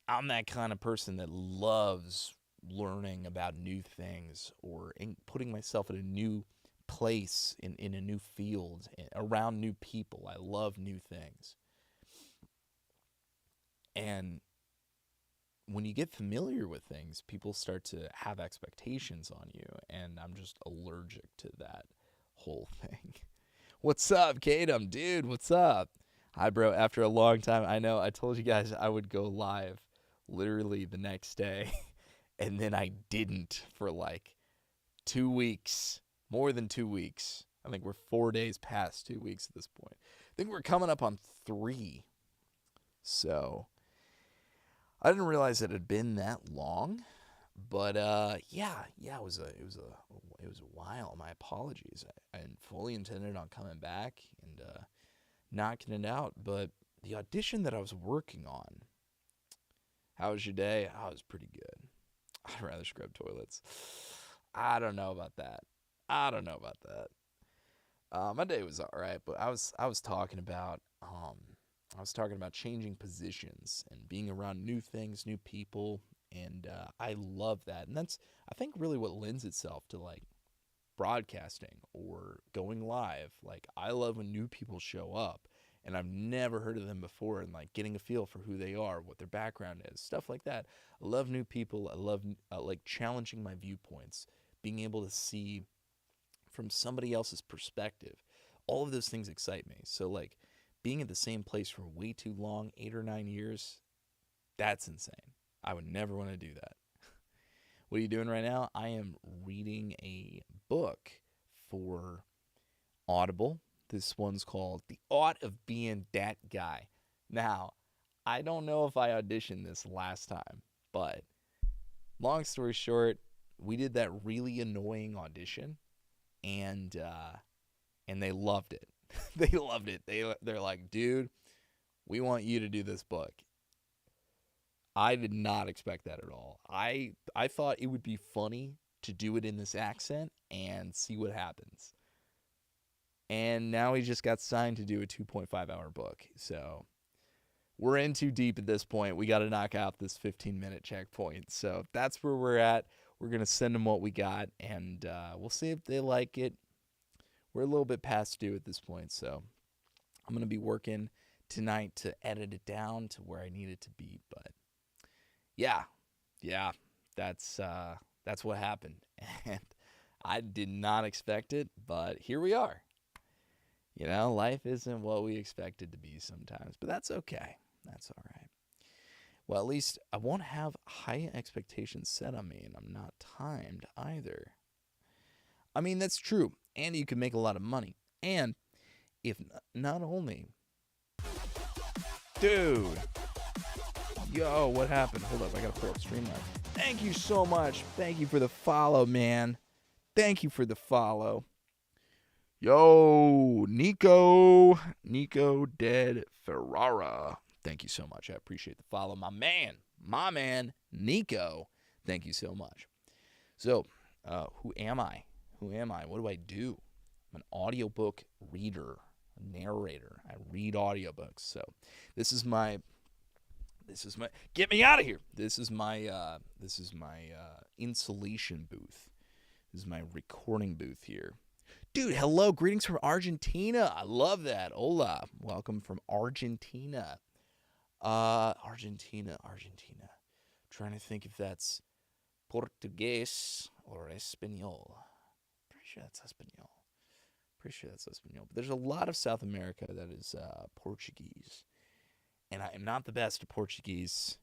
I'm that kind of person that loves learning about new things or putting myself in a new place in a new field around new people. I love new things. And when you get familiar with things, people start to have expectations on you, and I'm just allergic to that whole thing. What's up, Kadam? Dude, what's up? Hi, bro. After a long time, I know I told you guys I would go live literally the next day, and then I didn't for like 2 weeks, more than 2 weeks. I think we're 4 days past 2 weeks at this point. I think we're coming up on 3. So I didn't realize it had been that long, but yeah, it was a while. My apologies. I fully intended on coming back and knocking it out, but the audition that I was working on. How was your day? Oh, it was pretty good. I'd rather scrub toilets. I don't know about that. I don't know about that. My day was all right, but I was talking about changing positions and being around new things, new people, and I love that. And that's I think really what lends itself to like broadcasting or going live. Like I love when new people show up and I've never heard of them before and like getting a feel for who they are, what their background is, stuff like that. I love new people. I love like challenging my viewpoints, being able to see from somebody else's perspective. All of those things excite me. So like being at the same place for way too long, 8 or 9 years, that's insane. I would never want to do that. What are you doing right now? I am reading a book for Audible. This one's called The Art of Being That Guy. Now, I don't know if I auditioned this last time, but long story short, we did that really annoying audition, and they loved it. They loved it. They're like, dude, we want you to do this book. I did not expect that at all. I thought it would be funny to do it in this accent and see what happens. And now he just got signed to do a 2.5-hour book. So we're in too deep at this point. We got to knock out this 15-minute checkpoint. So that's where we're at. We're going to send them what we got, and we'll see if they like it. We're a little bit past due at this point, so I'm going to be working tonight to edit it down to where I need it to be. But yeah, that's what happened, and I did not expect it, but here we are. You know, life isn't what we expect it to be sometimes, but that's okay. That's all right. Well, at least I won't have high expectations set on me, and I'm not timed either. I mean, that's true, and you can make a lot of money. And if not only, dude, yo, what happened? Hold up, I gotta pull up Streamline. Thank you so much. Thank you for the follow, man. Thank you for the follow. Yo, Nico Dead Ferrara. Thank you so much. I appreciate the follow. My man, Nico. Thank you so much. So, who am I? What do I do? I'm an audiobook reader, a narrator. I read audiobooks. So, this is my get me out of here. This is my insulation booth. This is my recording booth here. Dude, hello, greetings from Argentina. I love that. Hola, welcome from Argentina. Argentina. Trying to think if that's Portuguese or Espanol. Pretty sure that's Espanol. But there's a lot of South America that is Portuguese. And I am not the best at Portuguese.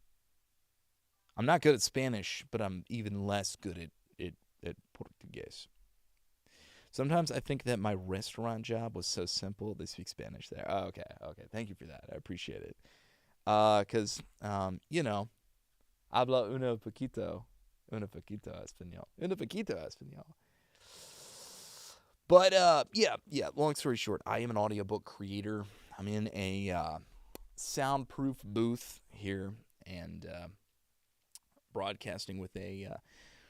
I'm not good at Spanish, but I'm even less good at Portuguese. Sometimes I think that my restaurant job was so simple, they speak Spanish there. Oh, okay. Thank you for that. I appreciate it. Because, you know, habla un poquito español. But, yeah, long story short, I am an audiobook creator. I'm in a soundproof booth here and broadcasting with a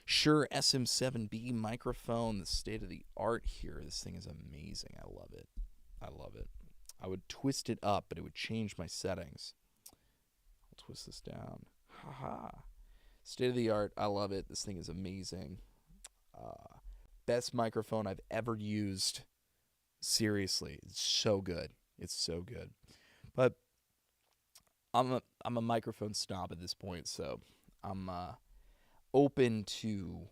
Shure SM7B microphone, the state of the art here. This thing is amazing. I love it. I would twist it up, but it would change my settings. I'll twist this down. Haha. State of the art. I love it. This thing is amazing. Best microphone I've ever used. Seriously, it's so good. But I'm a microphone snob at this point, so I'm open to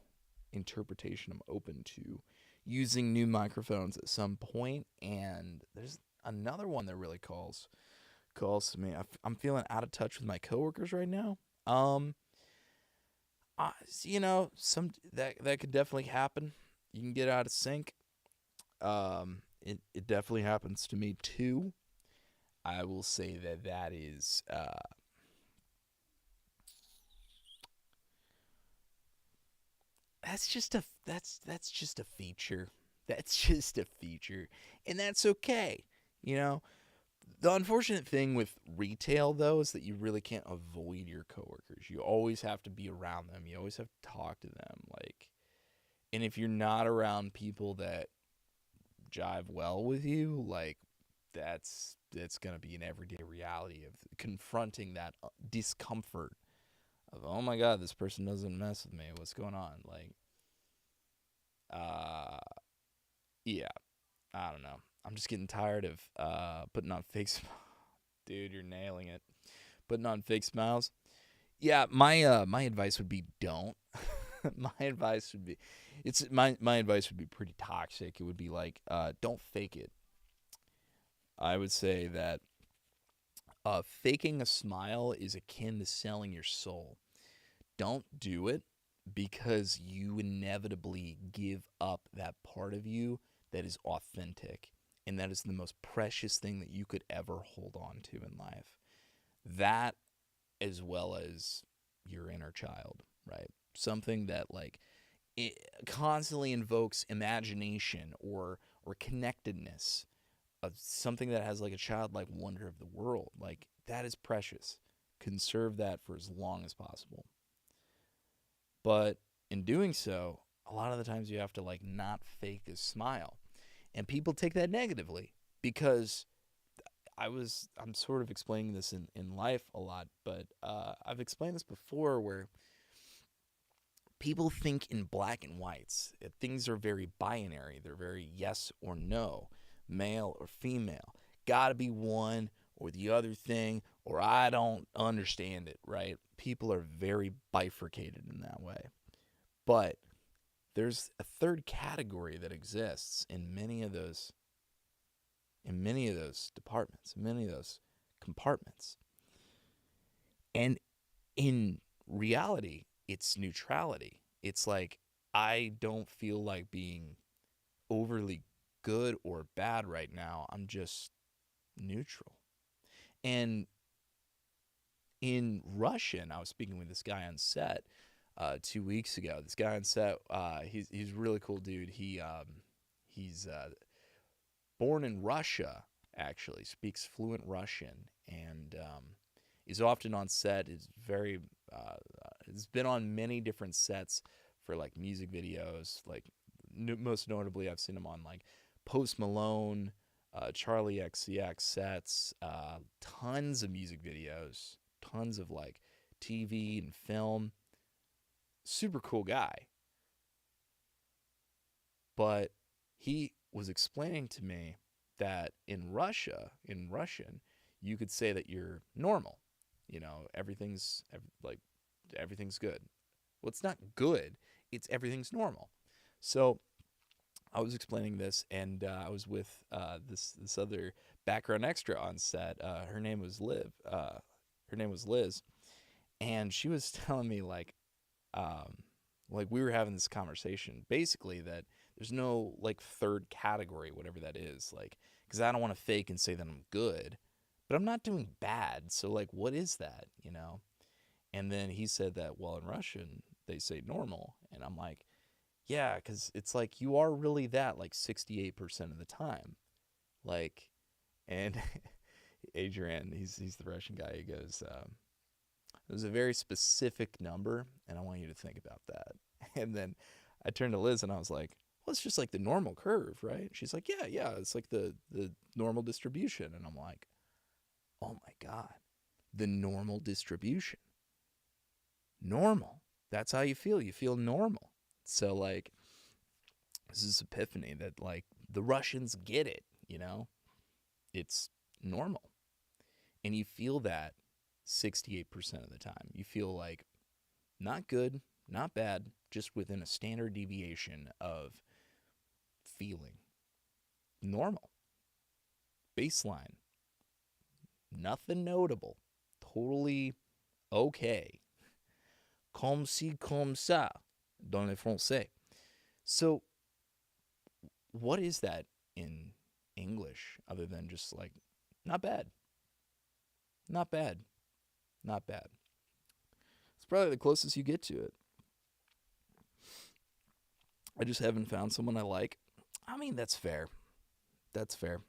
interpretation. I'm open to using new microphones at some point, and there's another one that really calls to me. I'm feeling out of touch with my coworkers right now. You know, some that could definitely happen. You can get out of sync. It definitely happens to me too. I will say that is that's just a feature. That's just a feature, and that's okay. You know, the unfortunate thing with retail though is that you really can't avoid your coworkers. You always have to be around them. You always have to talk to them. And if you're not around people that jive well with you, that's gonna be an everyday reality of confronting that discomfort of, oh my god, this person doesn't mess with me. What's going on? Yeah, I don't know. I'm just getting tired of putting on fake smiles. Dude, you're nailing it. Putting on fake smiles. Yeah, my advice would be don't. my advice would be pretty toxic. It would be don't fake it. I would say that faking a smile is akin to selling your soul. Don't do it because you inevitably give up that part of you that is authentic. And that is the most precious thing that you could ever hold on to in life. That, as well as your inner child, right? something that like it constantly invokes imagination or connectedness, something that has like a childlike wonder of the world. Like that is precious. Conserve that for as long as possible. But in doing so, a lot of the times you have to like not fake a smile. And people take that negatively because I'm sort of explaining this in life a lot, but I've explained this before where people think in black and whites. Things are very binary. They're very yes or no, male or female. Gotta be one or the other thing, or I don't understand it, right? People are very bifurcated in that way. But there's a third category that exists in many of those departments, in many of those compartments. And in reality, it's neutrality. It's like I don't feel like being overly good or bad right now. I'm just neutral. And in Russian, I was speaking with this guy on set 2 weeks ago. This guy on set, he's a really cool dude. He's born in Russia, actually, speaks fluent Russian, and he's often on set. Is very has been on many different sets for like music videos. Like most notably, I've seen him on like Post Malone, Charlie XCX sets, tons of music videos, tons of like TV and film. Super cool guy, but he was explaining to me that in Russia, in Russian, you could say that you're normal. You know, like everything's good. Well, it's not good. It's everything's normal. So I was explaining this, and I was with this other background extra on set. Her name was Liv. Her name was Liz, and she was telling me um, like we were having this conversation basically that there's no like third category, whatever that is, like because I don't want to fake and say that I'm good, but I'm not doing bad. So like, what is that, you know? And then he said that well, in Russian they say normal, and I'm like, yeah, because it's like you are really that like 68% of the time, like, and Adrian, he's the Russian guy. He goes, it was a very specific number, and I want you to think about that. And then I turned to Liz and I was like, well, it's just like the normal curve, right? She's like, yeah, yeah, it's like the normal distribution. And I'm like, oh my God, the normal distribution. Normal. That's how you feel. You feel normal. So, like, this is epiphany that, like, the Russians get it, you know? It's normal. And you feel that 68% of the time. You feel like not good, not bad, just within a standard deviation of feeling normal, baseline, nothing notable, totally okay. Comme si, comme ça, dans le français. So, what is that in English other than just like, not bad, not bad, not bad? It's probably the closest you get to it. I just haven't found someone I like. I mean, that's fair. That's fair.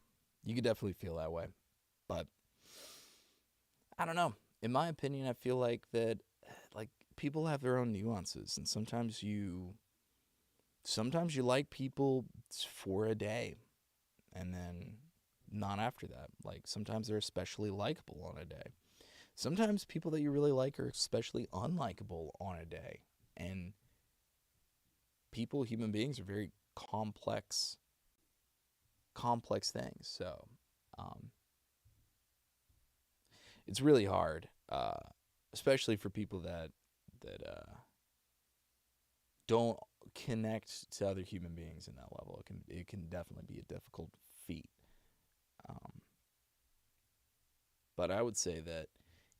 You could definitely feel that way. But I don't know. In my opinion, I feel like that like people have their own nuances and sometimes you like people for a day and then not after that. Like sometimes they're especially likable on a day. Sometimes people that you really like are especially unlikable on a day. And human beings are very complex things. So, um, it's really hard, especially for people that don't connect to other human beings in that level. It can definitely be a difficult feat. Um, but I would say that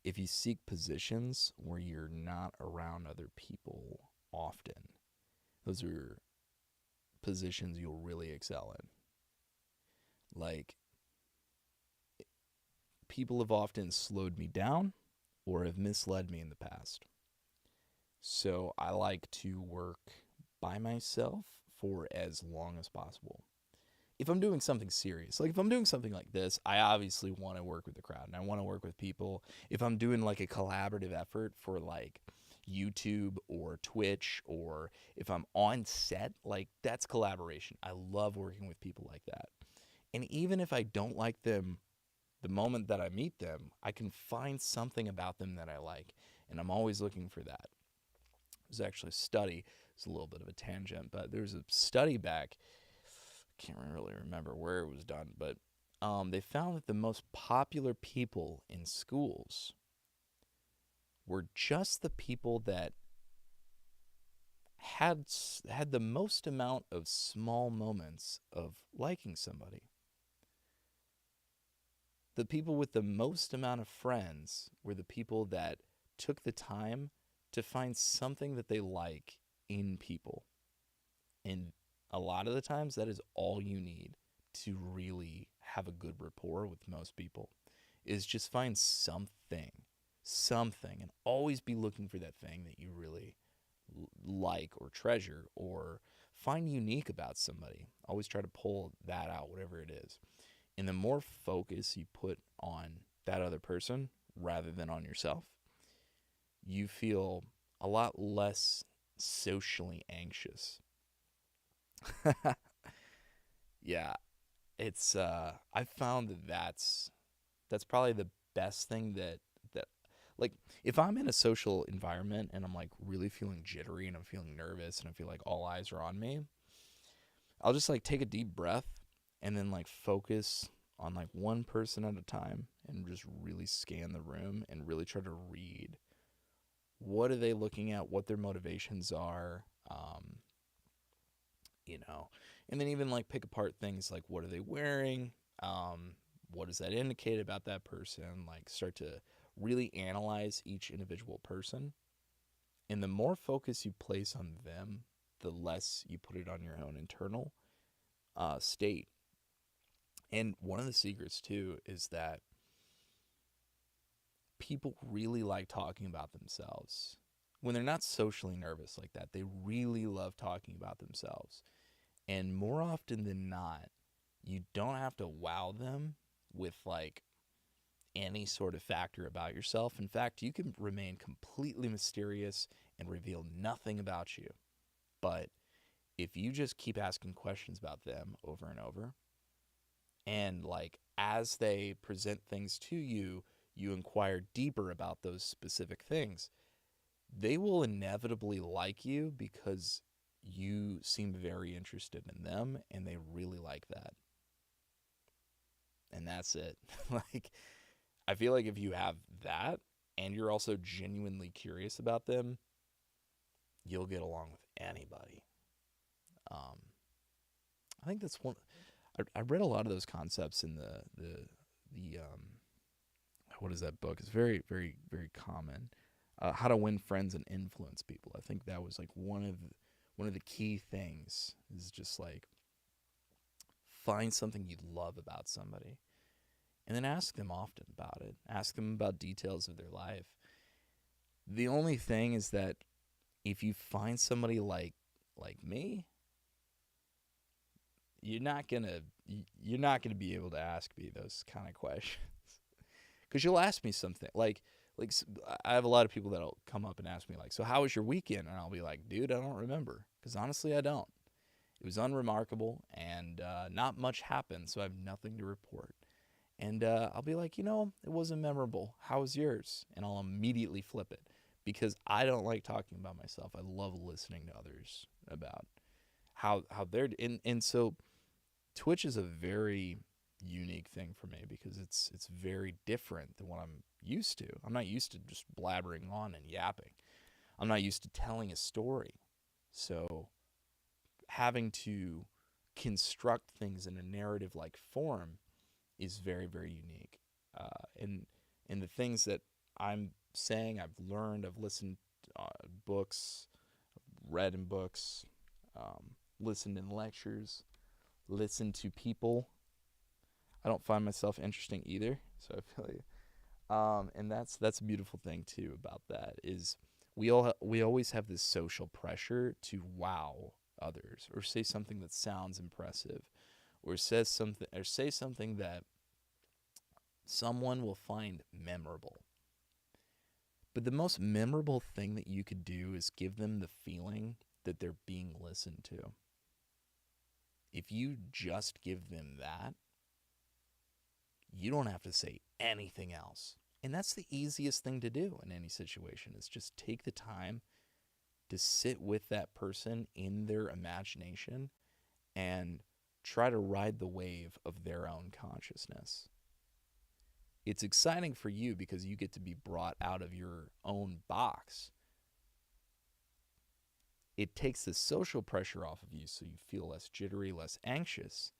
if you seek positions where you're not around other people often, those are positions you'll really excel in. Like people have often slowed me down or have misled me in the past. So I like to work by myself for as long as possible. If I'm doing something serious, like if I'm doing something like this, I obviously want to work with the crowd and I want to work with people. If I'm doing like a collaborative effort for like YouTube or Twitch, or if I'm on set, like that's collaboration. I love working with people like that. And even if I don't like them the moment that I meet them, I can find something about them that I like. And I'm always looking for that. There's actually a study, it's a little bit of a tangent, but there's a study back, I can't really remember where it was done, but they found that the most popular people in schools were just the people that had had the most amount of small moments of liking somebody. The people with the most amount of friends were the people that took the time to find something that they like in people. And a lot of the times, that is all you need to really have a good rapport with most people, is just find something, and always be looking for that thing that you really like or treasure or find unique about somebody. Always try to pull that out, whatever it is. And the more focus you put on that other person rather than on yourself, you feel a lot less socially anxious. Yeah, it's I found that that's probably the best thing that like if I'm in a social environment and I'm like really feeling jittery and I'm feeling nervous and I feel like all eyes are on me, I'll just like take a deep breath and then like focus on like one person at a time and just really scan the room and really try to read what are they looking at, what their motivations are, you know, and then even like pick apart things like what are they wearing, um, what does that indicate about that person, like start to really analyze each individual person. And the more focus you place on them, the less you put it on your own internal state. And one of the secrets too is that people really like talking about themselves. When they're not socially nervous like that, they really love talking about themselves. And more often than not, you don't have to wow them with like any sort of factor about yourself. In fact, you can remain completely mysterious and reveal nothing about you. But if you just keep asking questions about them over and over, and like as they present things to you, you inquire deeper about those specific things, they will inevitably like you because you seem very interested in them and they really like that. And that's it. Like, I feel like if you have that and you're also genuinely curious about them, you'll get along with anybody. Um, I think that's one. I read a lot of those concepts in the what is that book? It's very very common. How to Win Friends and Influence People. I think that was like one of the key things is just like find something you love about somebody and then ask them often about it. Ask them about details of their life. The only thing is that if you find somebody like me, you're not gonna you're not gonna be able to ask me those kind of questions because you'll ask me something like I have a lot of people that'll come up and ask me like, so how was your weekend? And I'll be like, dude, I don't remember because honestly, I don't. It was unremarkable and not much happened, so I have nothing to report. And I'll be like, it wasn't memorable. How was yours? And I'll immediately flip it because I don't like talking about myself. I love listening to others about how they're and so Twitch is a very unique thing for me because it's very different than what I'm used to. I'm not used to just blabbering on and yapping. I'm not used to telling a story. So having to construct things in a narrative like form is very very unique. And the things that I'm saying, I've learned, I've listened books, read in books, listened in lectures, listened to people. I don't find myself interesting either, so I feel you. And that's a beautiful thing too about that is We always have this social pressure to wow others or say something that sounds impressive or say something that someone will find memorable. But the most memorable thing that you could do is give them the feeling that they're being listened to. If you just give them that, you don't have to say anything else. And that's the easiest thing to do in any situation is just take the time to sit with that person in their imagination and try to ride the wave of their own consciousness. It's exciting for you because you get to be brought out of your own box. It takes the social pressure off of you so you feel less jittery, less anxious,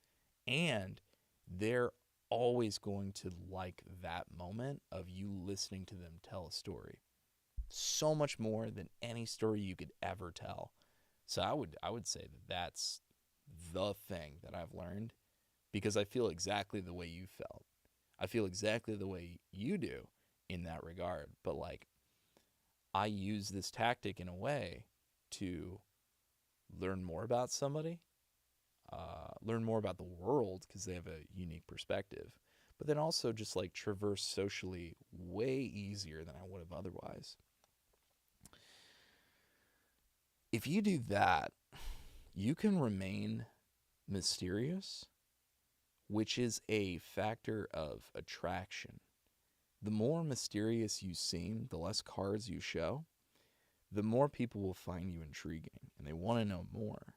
and they're always going to like that moment of you listening to them tell a story. So much more than any story you could ever tell. So I would say that that's the thing that I've learned because I feel exactly the way you felt. I feel exactly the way you do in that regard. But like I use this tactic in a way to learn more about somebody, learn more about the world because they have a unique perspective, but then also just like traverse socially way easier than I would have otherwise. If you do that, you can remain mysterious, which is a factor of attraction. The more mysterious you seem, the less cards you show, the more people will find you intriguing and they want to know more.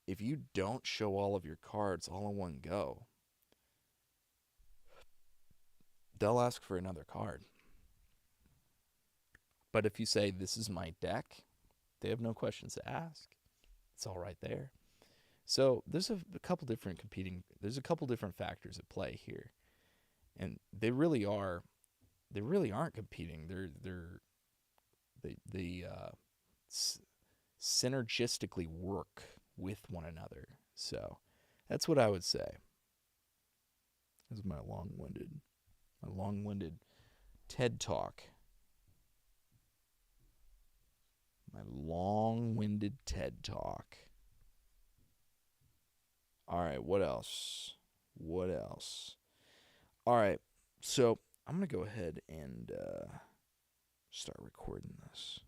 If you don't show all of your cards all in one go, they'll ask for another card. But if you say, "This is my deck," they have no questions to ask. It's all right there. So there's a couple different there's a couple different factors at play here. And they really aren't competing. They synergistically work with one another. So that's what I would say. This is my long-winded TED talk. My long-winded TED talk. All right, what else? What else? All right, so I'm gonna go ahead and start recording this.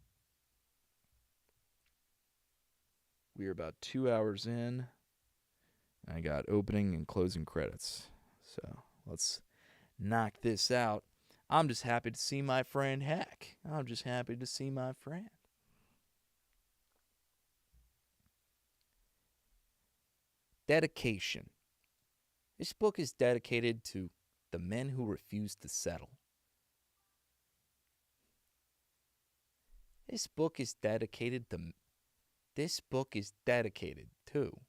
We are about 2 hours in. I got opening and closing credits. So let's knock this out. I'm just happy to see my friend Heck. I'm just happy to see my friend. Dedication. This book is dedicated to the men who refuse to settle. This book is dedicated to This book is dedicated to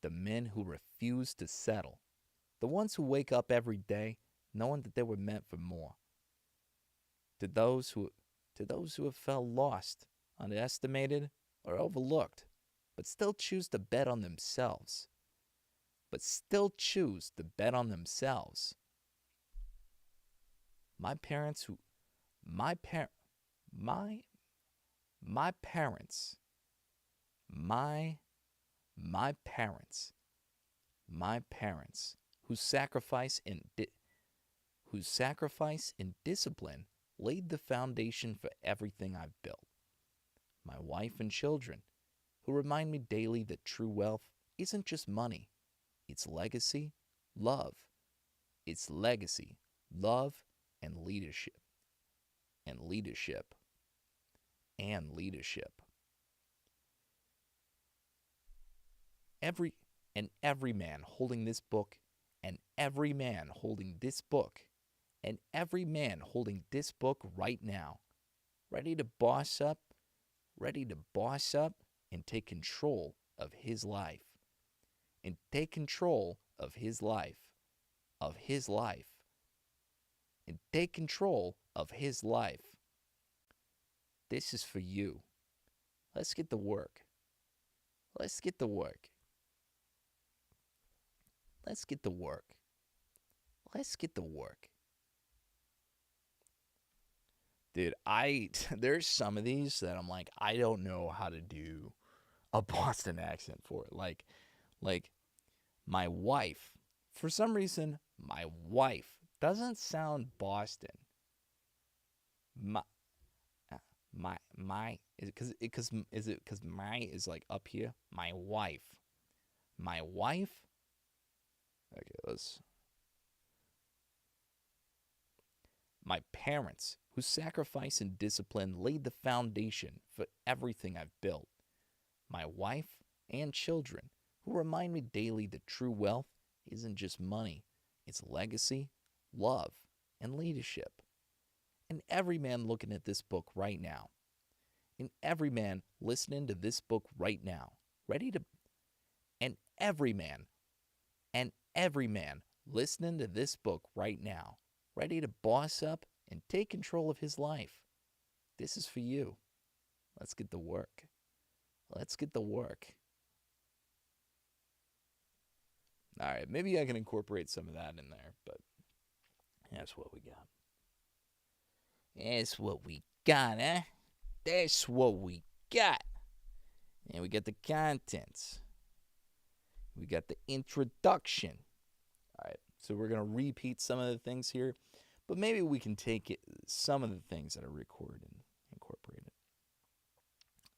the men who refuse to settle. The ones who wake up every day knowing that they were meant for more. To those who have felt lost, underestimated, or overlooked, but still choose to bet on themselves. But still choose to bet on themselves. My parents who my par my my parents my my parents my parents whose sacrifice and discipline laid the foundation for everything I've built. My wife and children, who remind me daily that true wealth isn't just money, it's legacy, love. It's legacy, love, and leadership. And leadership. And leadership. Every man holding this book, and every man holding this book, and every man holding this book right now, ready to boss up, ready to boss up and take control of his life. And take control of his life. Of his life. And take control of his life. This is for you. Let's get to work. Let's get to work. Let's get to work. Let's get to work. Dude, there's some of these that I'm like, I don't know how to do a Boston accent for it. Like my wife, for some reason, my wife doesn't sound Boston. My my is it because my is like up here? My wife. Okay, let's. My parents, whose sacrifice and discipline laid the foundation for everything I've built. My wife and children, who remind me daily that true wealth isn't just money, it's legacy, love, and leadership. And every man looking at this book right now, and every man listening to this book right now, ready to, and every man, and every man listening to this book right now, ready to boss up and take control of his life. This is for you. Let's get to work. Let's get to work. All right, maybe I can incorporate some of that in there, but that's what we got. That's what we got, eh? That's what we got. And we got the contents. We got the introduction. All right, so we're going to repeat some of the things here, but maybe we can take some of the things that are recorded and incorporate it.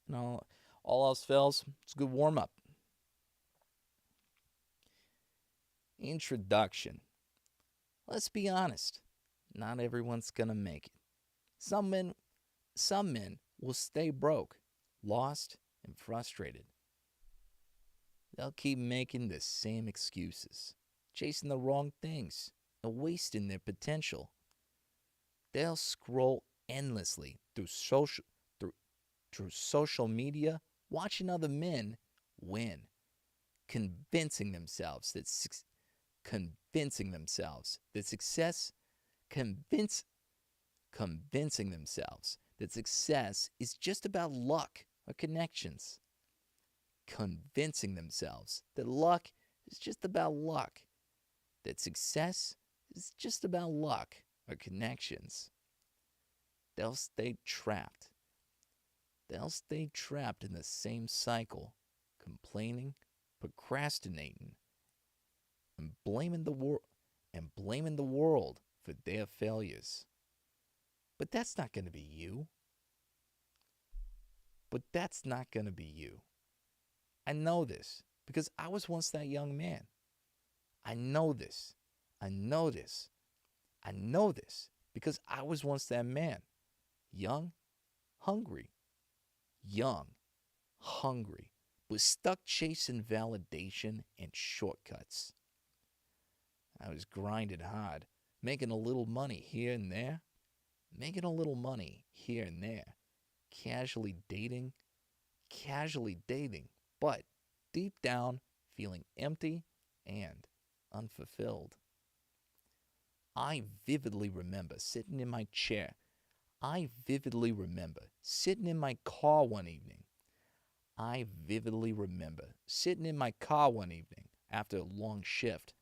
And all else fails, it's a good warm up. Introduction. Let's be honest. Not everyone's going to make it. Some men will stay broke, lost, and frustrated. They'll keep making the same excuses, chasing the wrong things, and wasting their potential. They'll scroll endlessly through, through social media, watching other men win, convincing themselves that success convince convincing themselves that success is just about luck or connections. Convincing themselves that luck is just about luck, that success is just about luck or connections. They'll stay trapped. They'll stay trapped in the same cycle, complaining, procrastinating, and blaming the world for their failures. But that's not going to be you. But that's not going to be you. I know this because I was once that young man. I know this. I know this. I know this because I was once that man. Young, hungry. Young, hungry, but stuck chasing validation and shortcuts. I was grinding hard, making a little money here and there, making a little money here and there, casually dating, but deep down feeling empty and unfulfilled. I vividly remember sitting in my chair. I vividly remember sitting in my car one evening. I vividly remember sitting in my car one evening after a long shift,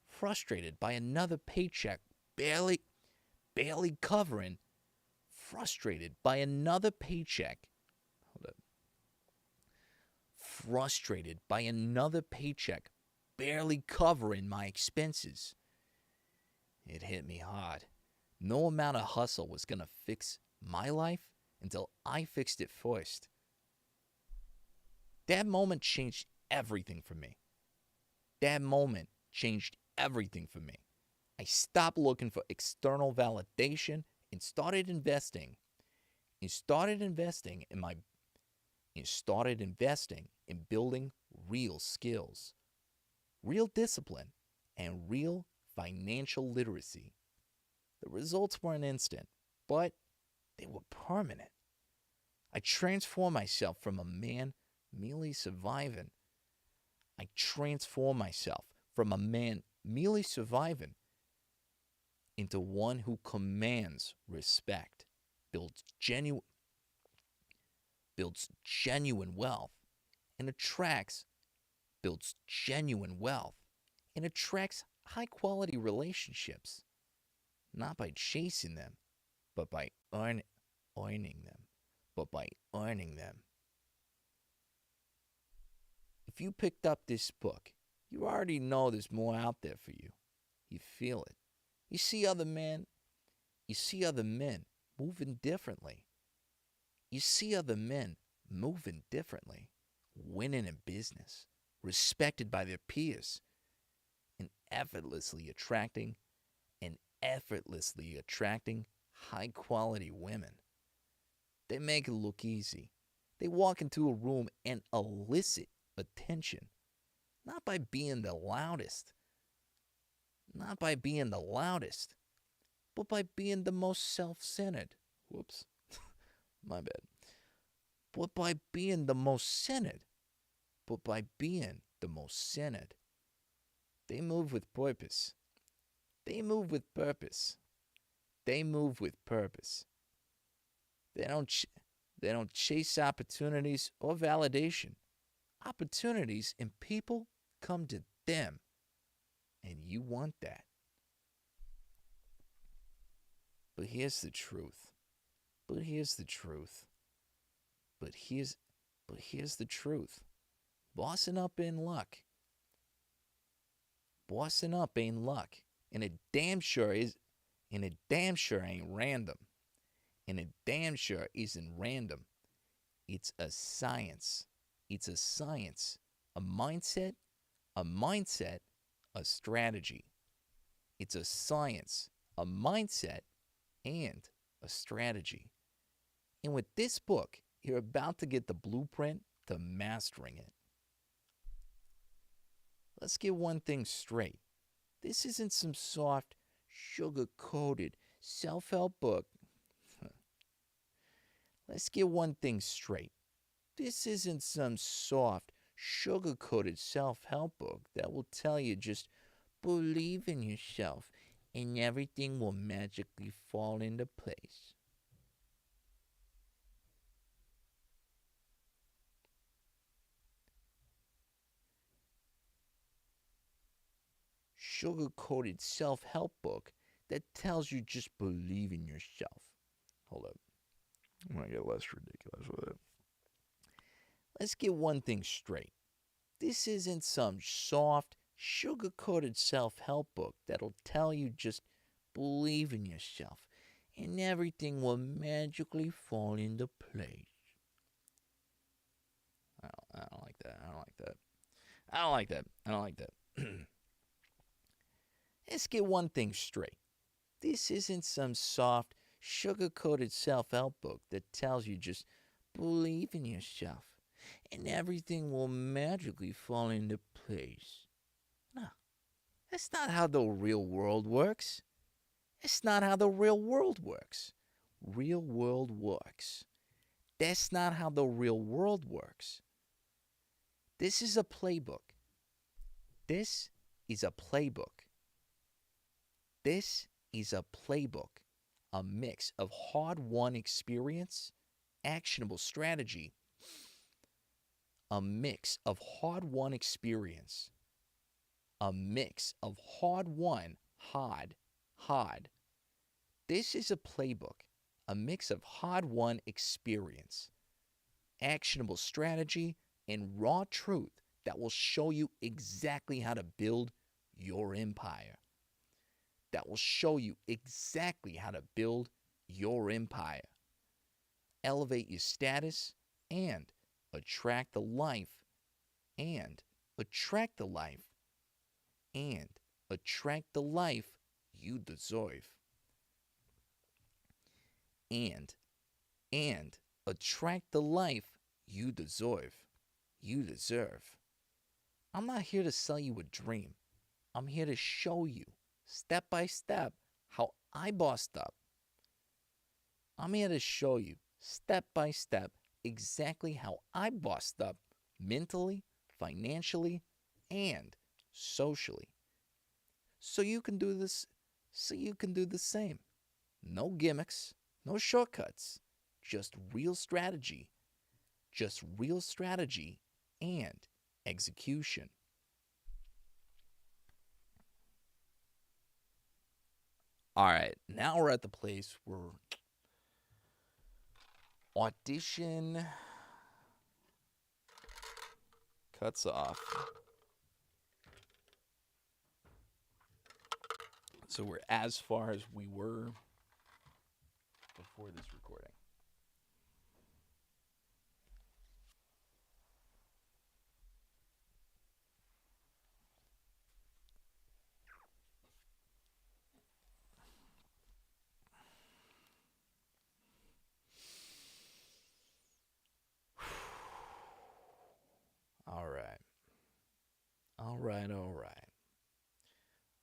frustrated by another paycheck barely covering, frustrated by another paycheck. Hold up. Frustrated by another paycheck barely covering my expenses. It hit me hard. No amount of hustle was going to fix my life until I fixed it first. That moment changed everything for me. That moment changed everything for me. I stopped looking for external validation and started investing. And started investing in building real skills, real discipline, and real financial literacy. The results weren't instant, but they were permanent. I transformed myself from a man merely surviving. I transformed myself from a man merely surviving into one who commands respect, builds genuine wealth, and builds genuine wealth, and attracts high quality relationships, not by chasing them, but by earning them. But by earning them. If you picked up this book, you already know there's more out there for you. You feel it. You see other men. You see other men moving differently. You see other men moving differently, winning in business, respected by their peers, and effortlessly attracting high quality women. They make it look easy. They walk into a room and elicit attention, not by being the loudest, not by being the loudest, but by being the most self-centered. Whoops, my bad. But by being the most centered, but by being the most centered. They move with purpose. They move with purpose. They move with purpose. They don't ch- they don't chase opportunities or validation. Opportunities and people come to them, and you want that. But here's the truth. But here's the truth. But here's but here's the truth. Bossing up ain't luck. Bossing up ain't luck. And it damn sure is and it damn sure ain't random. And it damn sure isn't random. It's a science. It's a science. A mindset, a strategy. It's a science, a mindset, and a strategy. And with this book, you're about to get the blueprint to mastering it. Let's get one thing straight. This isn't some soft, sugar coated self help book. Let's get one thing straight. This isn't some soft, sugar coated self help book that will tell you just believe in yourself and everything will magically fall into place. Sugar coated self help book that tells you just believe in yourself. Hold up. I'm going to get less ridiculous with it. Let's get one thing straight. This isn't some soft, sugar coated self help book that'll tell you just believe in yourself and everything will magically fall into place. I don't like that. I don't like that. I don't like that. I don't like that. Let's get one thing straight. This isn't some soft, sugar coated self help book that tells you just believe in yourself and everything will magically fall into place. No, that's not how the real world works. That's not how the real world works. Real world works. That's not how the real world works. This is a playbook. This is a playbook. This is a playbook, a mix of hard won experience, actionable strategy, a mix of hard won experience, a mix of hard won, hard. This is a playbook, a mix of hard won experience, actionable strategy, and raw truth that will show you exactly how to build your empire. That will show you exactly how to build your empire. Elevate your status and attract the life and attract the life and attract the life you deserve. And attract the life you deserve. You deserve. I'm not here to sell you a dream. I'm here to show you step by step how I bossed up. I'm here to show you step by step exactly how I bossed up mentally, financially, and socially. So you can do this, so you can do the same. No gimmicks, no shortcuts, just real strategy. Just real strategy and execution. All right, now we're at the place where Audition cuts off. So we're as far as we were before this recording. All right. All right, all right.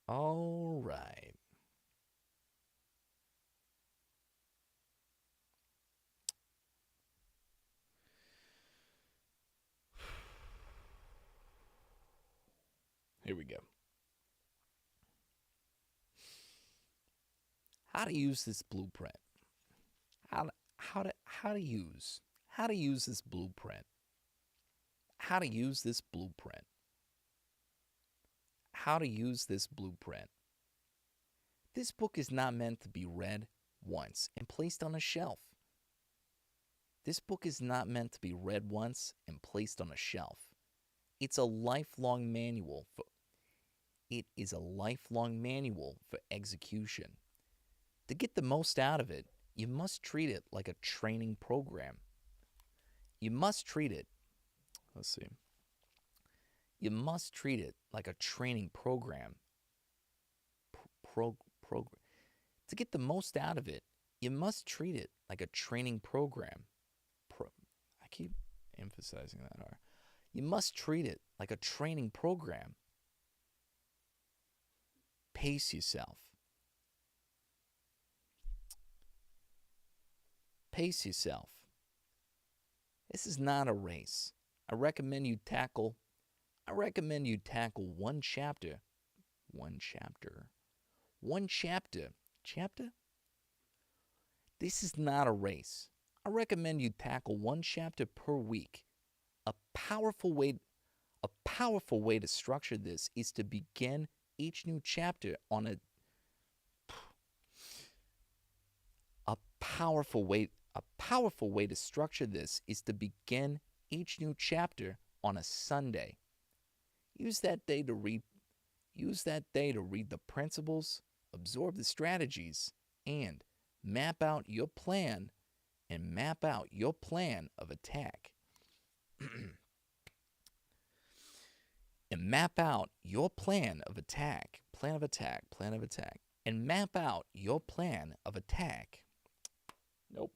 All right. Here we go. How to use this blueprint. How to use this blueprint. How to use this blueprint. How to use this blueprint. This book is not meant to be read once and placed on a shelf. This book is not meant to be read once and placed on a shelf. It's a lifelong manual for execution. To get the most out of it, you must treat it like a training program. You must treat it like a training program. To get the most out of it, you must treat it like a training program. I keep emphasizing that R. You must treat it like a training program. Pace yourself. Pace yourself. This is not a race. I recommend you tackle one chapter. Chapter? This is not a race. I recommend you tackle one chapter per week. A powerful way to structure this is to begin each new chapter on a powerful way to structure this is to begin each new chapter on a Sunday. Use that day to read the principles, absorb the strategies, and map out your plan of attack. And map out your plan of attack. And map out your plan of attack. Nope.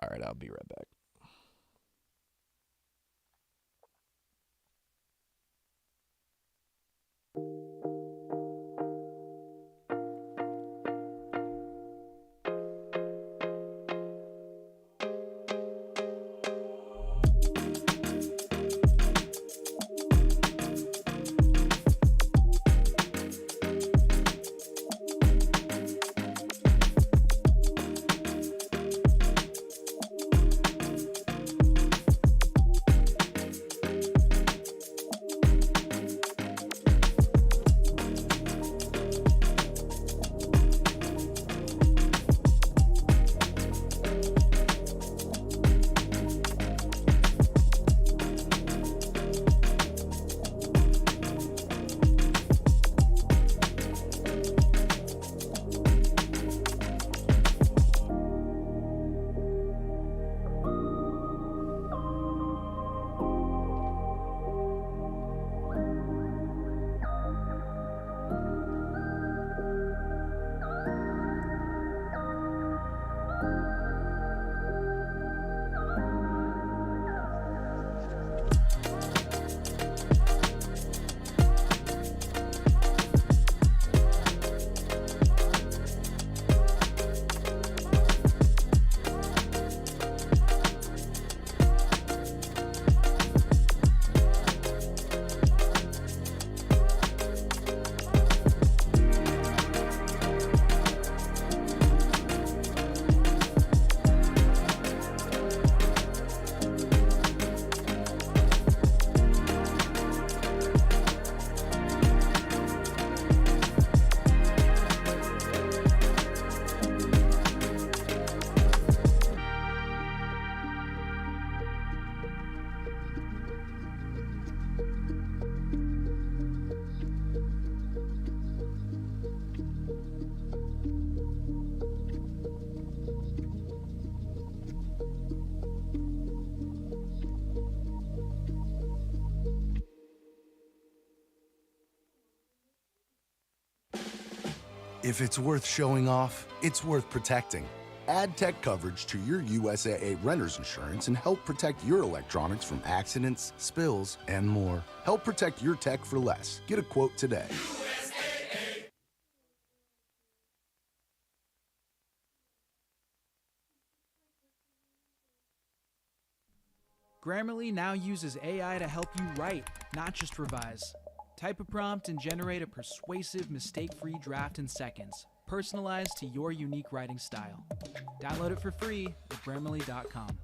All right, I'll be right back. If it's worth showing off, it's worth protecting. Add tech coverage to your USAA renter's insurance and help protect your electronics from accidents, spills, and more. Help protect your tech for less. Get a quote today. Grammarly now uses AI to help you write, not just revise. Type a prompt and generate a persuasive, mistake-free draft in seconds, personalized to your unique writing style. Download it for free at Grammarly.com.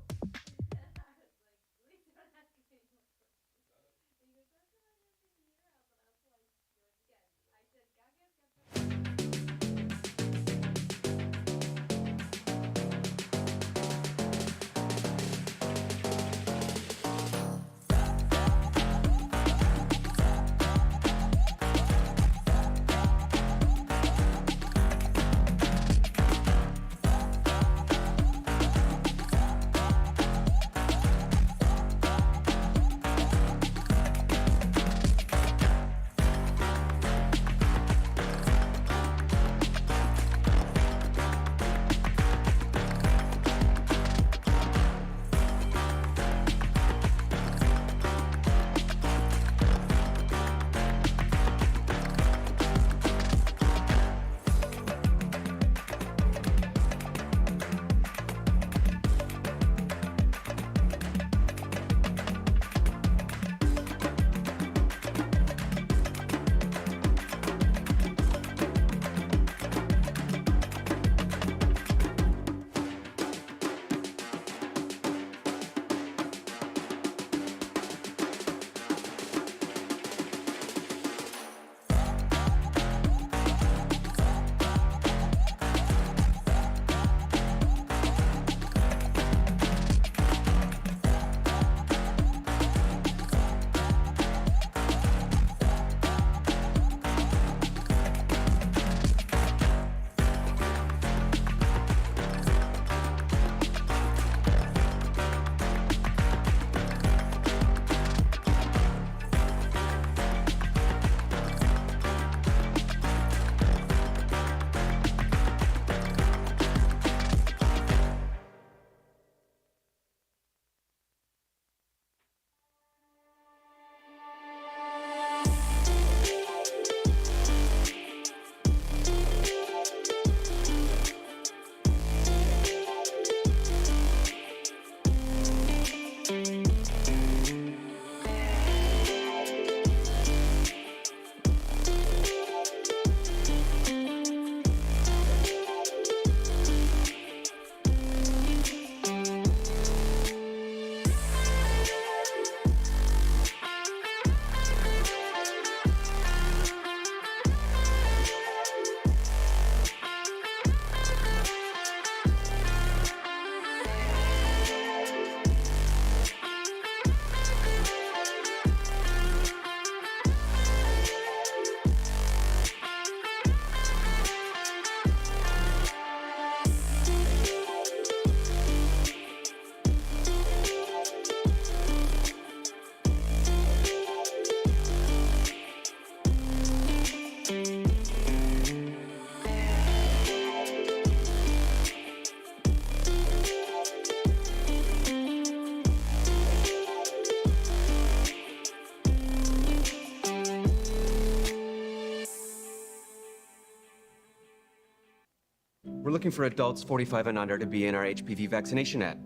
We're looking for adults 45 and under to be in our HPV vaccination ad.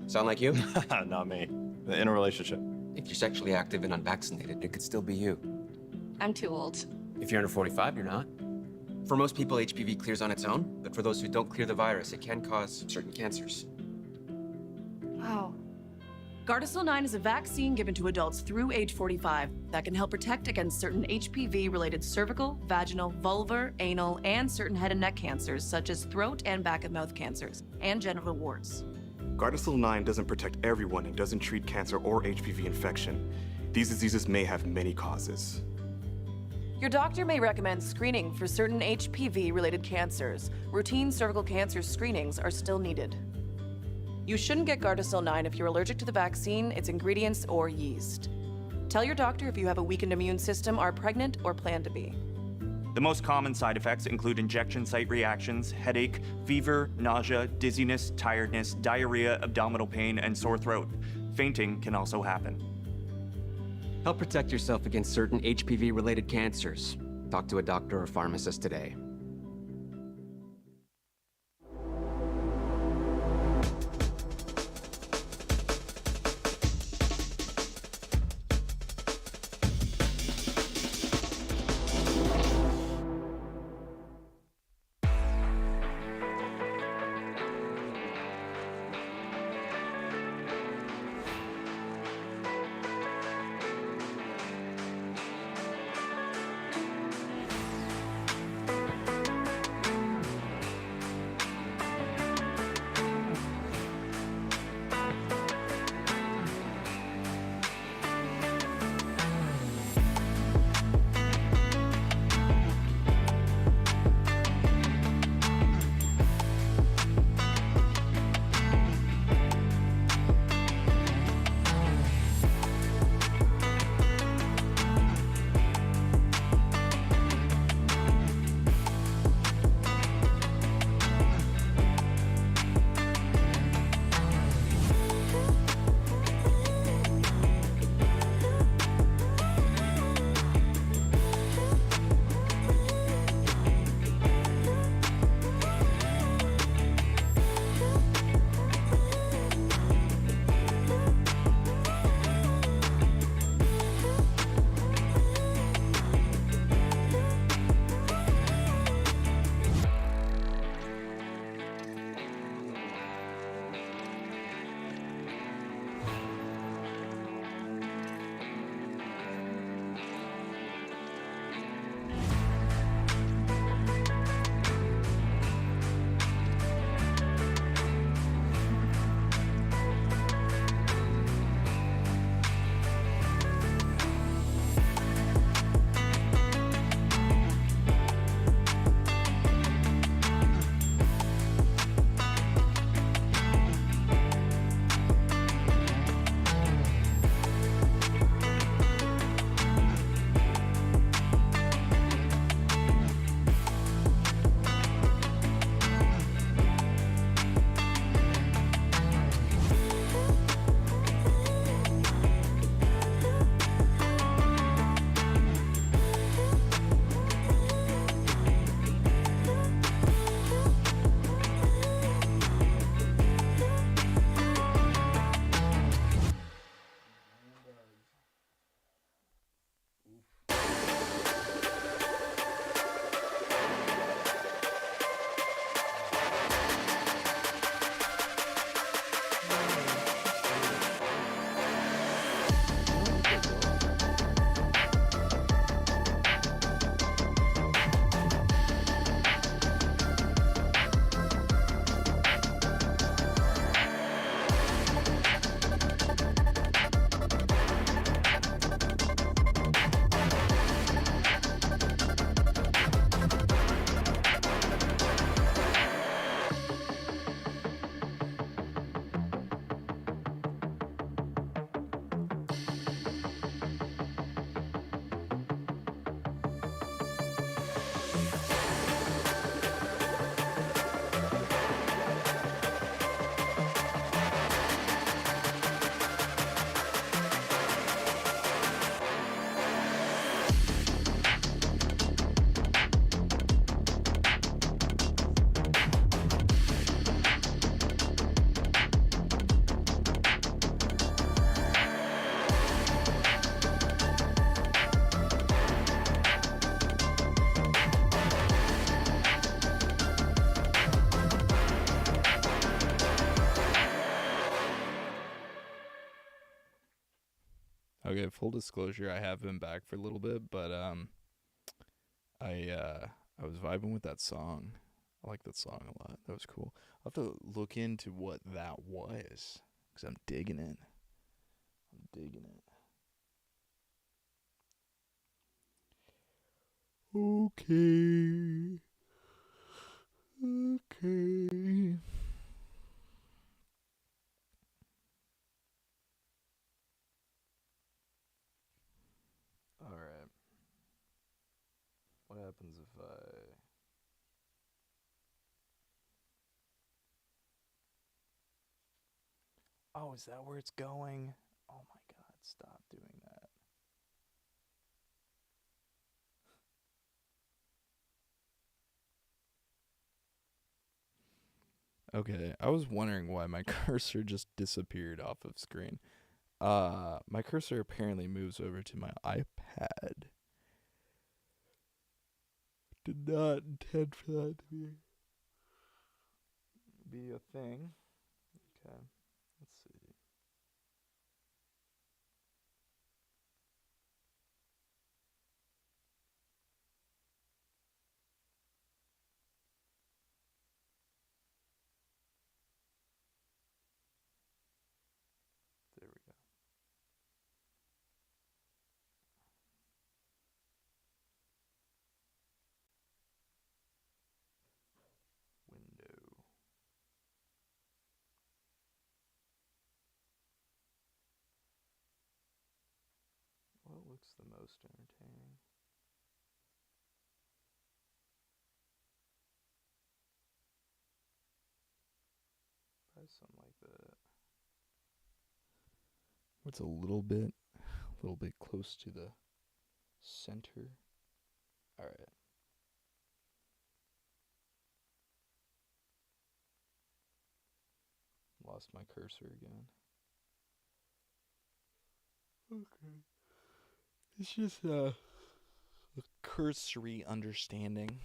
Sound like you? Not me. In a relationship. If you're sexually active and unvaccinated, it could still be you. I'm too old. If you're under 45, you're not. For most people, HPV clears on its own, but for those who don't clear the virus, it can cause certain cancers. Wow. Gardasil 9 is a vaccine given to adults through age 45 that can help protect against certain HPV-related cervical, vaginal, vulvar, anal, and certain head and neck cancers, such as throat and back of mouth cancers, and genital warts. Gardasil 9 doesn't protect everyone and doesn't treat cancer or HPV infection. These diseases may have many causes. Your doctor may recommend screening for certain HPV-related cancers. Routine cervical cancer screenings are still needed. You shouldn't get Gardasil 9 if you're allergic to the vaccine, its ingredients, or yeast. Tell your doctor if you have a weakened immune system, are pregnant, or plan to be. The most common side effects include injection site reactions, headache, fever, nausea, dizziness, tiredness, diarrhea, abdominal pain, and sore throat. Fainting can also happen. Help protect yourself against certain HPV-related cancers. Talk to a doctor or pharmacist today. Okay, full disclosure, I have been back for a little bit, but I was vibing with that song. I like that song a lot. That was cool. I'll have to look into what that was because I'm digging it. I'm digging it. Okay. Okay. All right. What happened? happens if I... Oh, is that where it's going? Oh my god, stop doing that. Okay, I was wondering why my cursor just disappeared off of screen. My cursor apparently moves over to my iPad. Did not intend for that to be a thing. Okay, let's see. There we go. Window. What looks the most entertaining? Probably something like that. What's a little bit close to the center. All right. Lost my cursor again. Okay. It's just a cursory understanding.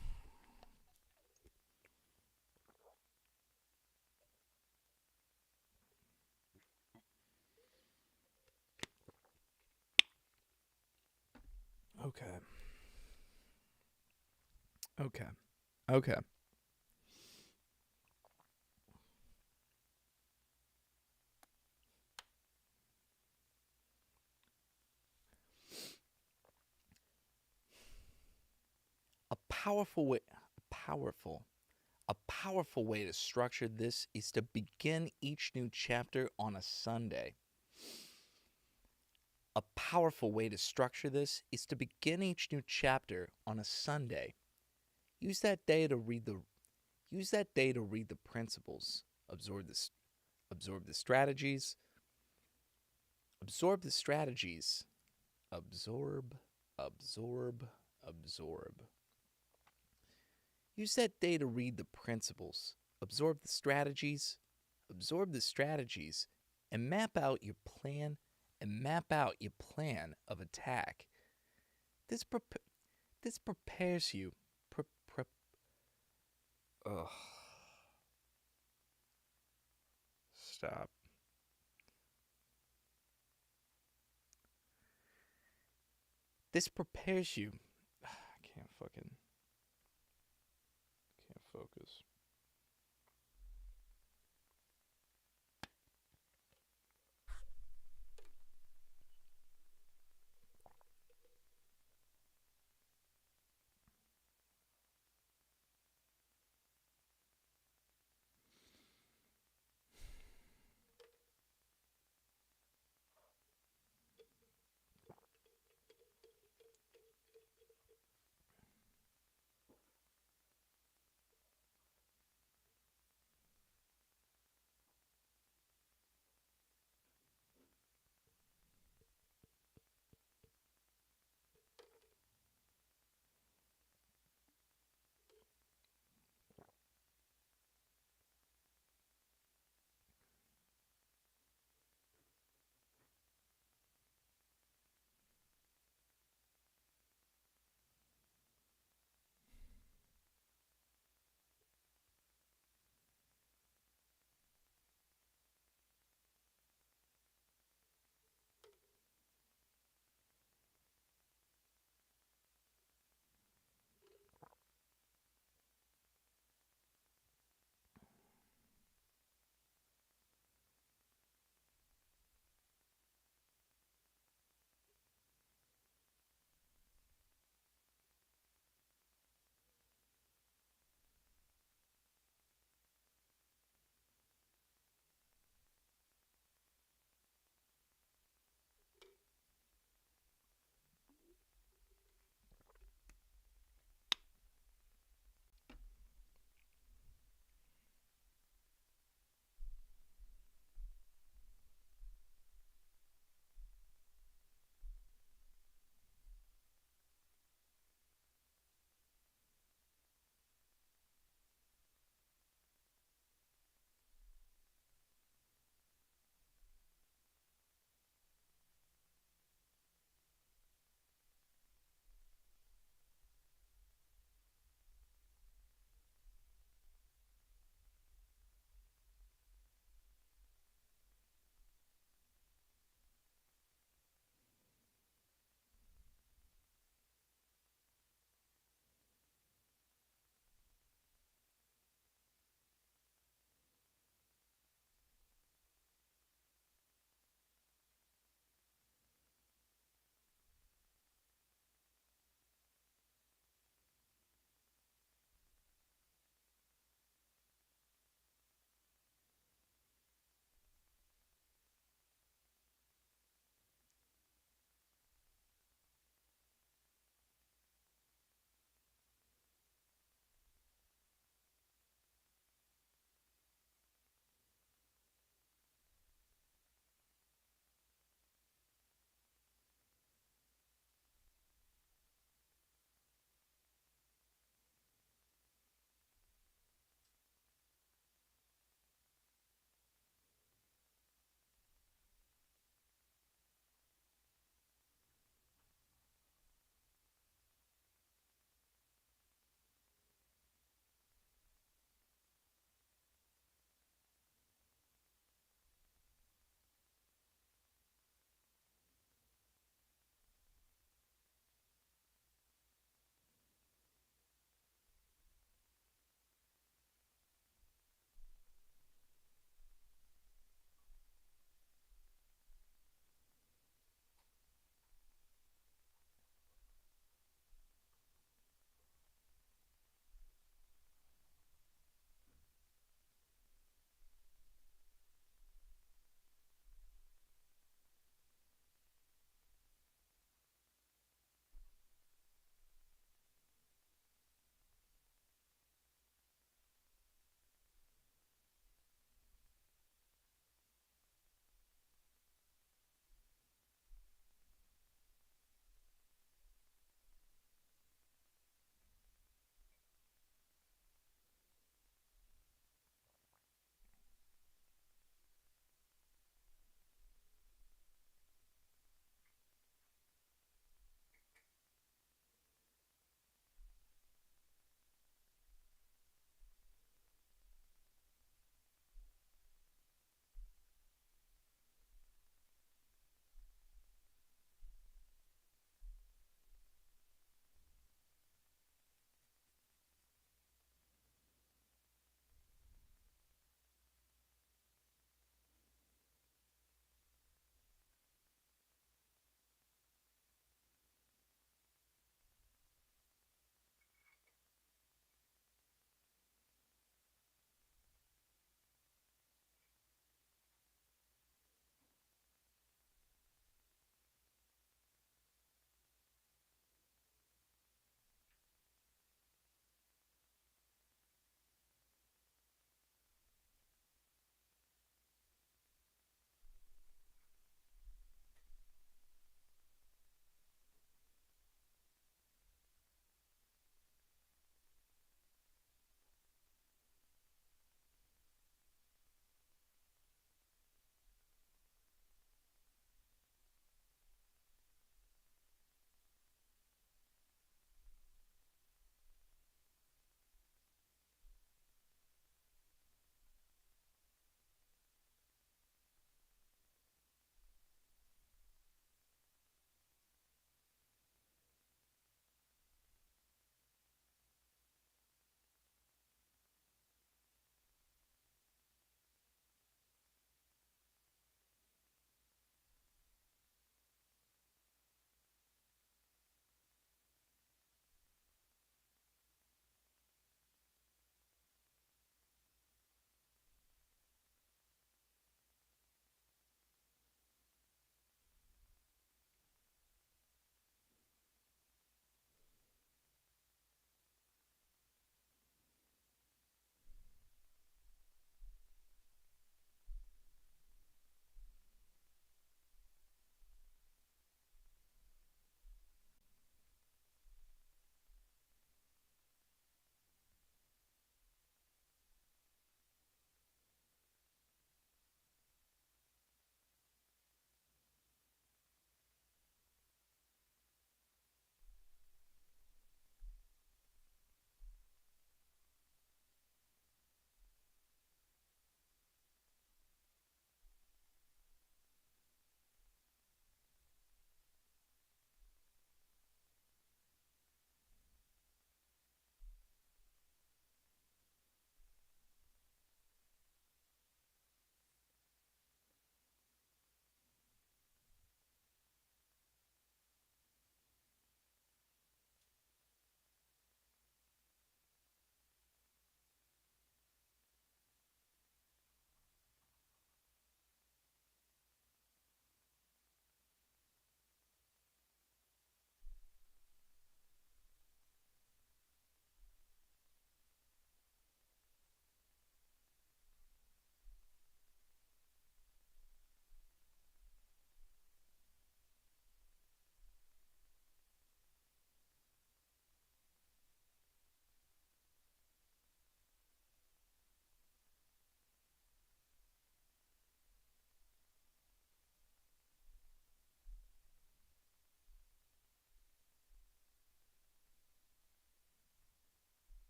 Okay. Okay. Okay. A powerful way to structure this is to begin each new chapter on a Sunday. A powerful way to structure this is to begin each new chapter on a Sunday. Use that day to read the principles, absorb the strategies, absorb, absorb. Use that day to read the principles, absorb the strategies, and map out your plan of attack. This prepares you. Ugh. Stop. This prepares you. I can't focus.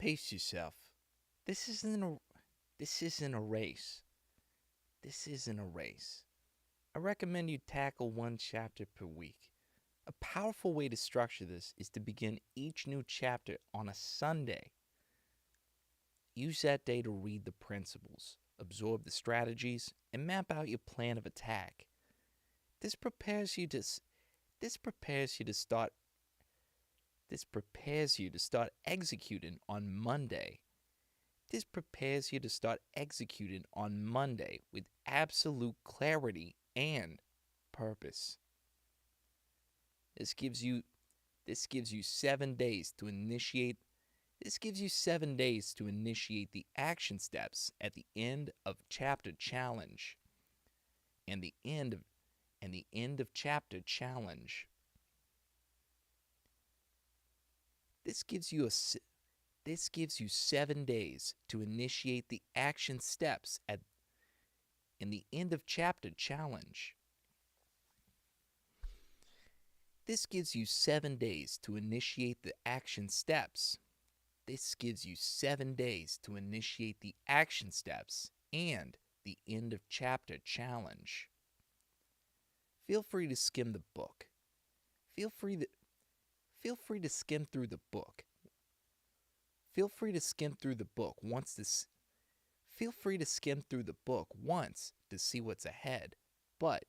Pace yourself. This isn't a this isn't a race. This isn't a race. I recommend you tackle one chapter per week. A powerful way to structure this is to begin each new chapter on a Sunday. Use that day to read the principles, absorb the strategies, and map out your plan of attack. This prepares you to this prepares you to start executing on Monday. This prepares you to start executing on Monday with absolute clarity and purpose. This gives you 7 days to initiate the action steps at the end of chapter challenge. And the end of chapter challenge. This gives you 7 days to initiate the action steps in the end of chapter challenge. This gives you 7 days to initiate the action steps. This gives you 7 days to initiate the action steps and the end of chapter challenge. Feel free to skim the book. Feel free to skim through the book. Feel free to skim through the book once to see what's ahead, but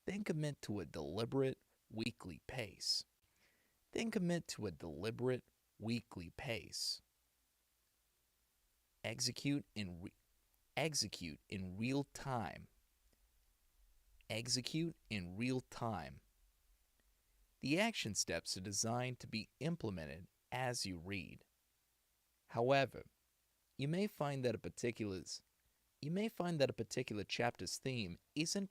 then commit to a deliberate weekly pace. Execute in real time. Execute in real time. The action steps are designed to be implemented as you read. However, you may find that a particular chapter's theme isn't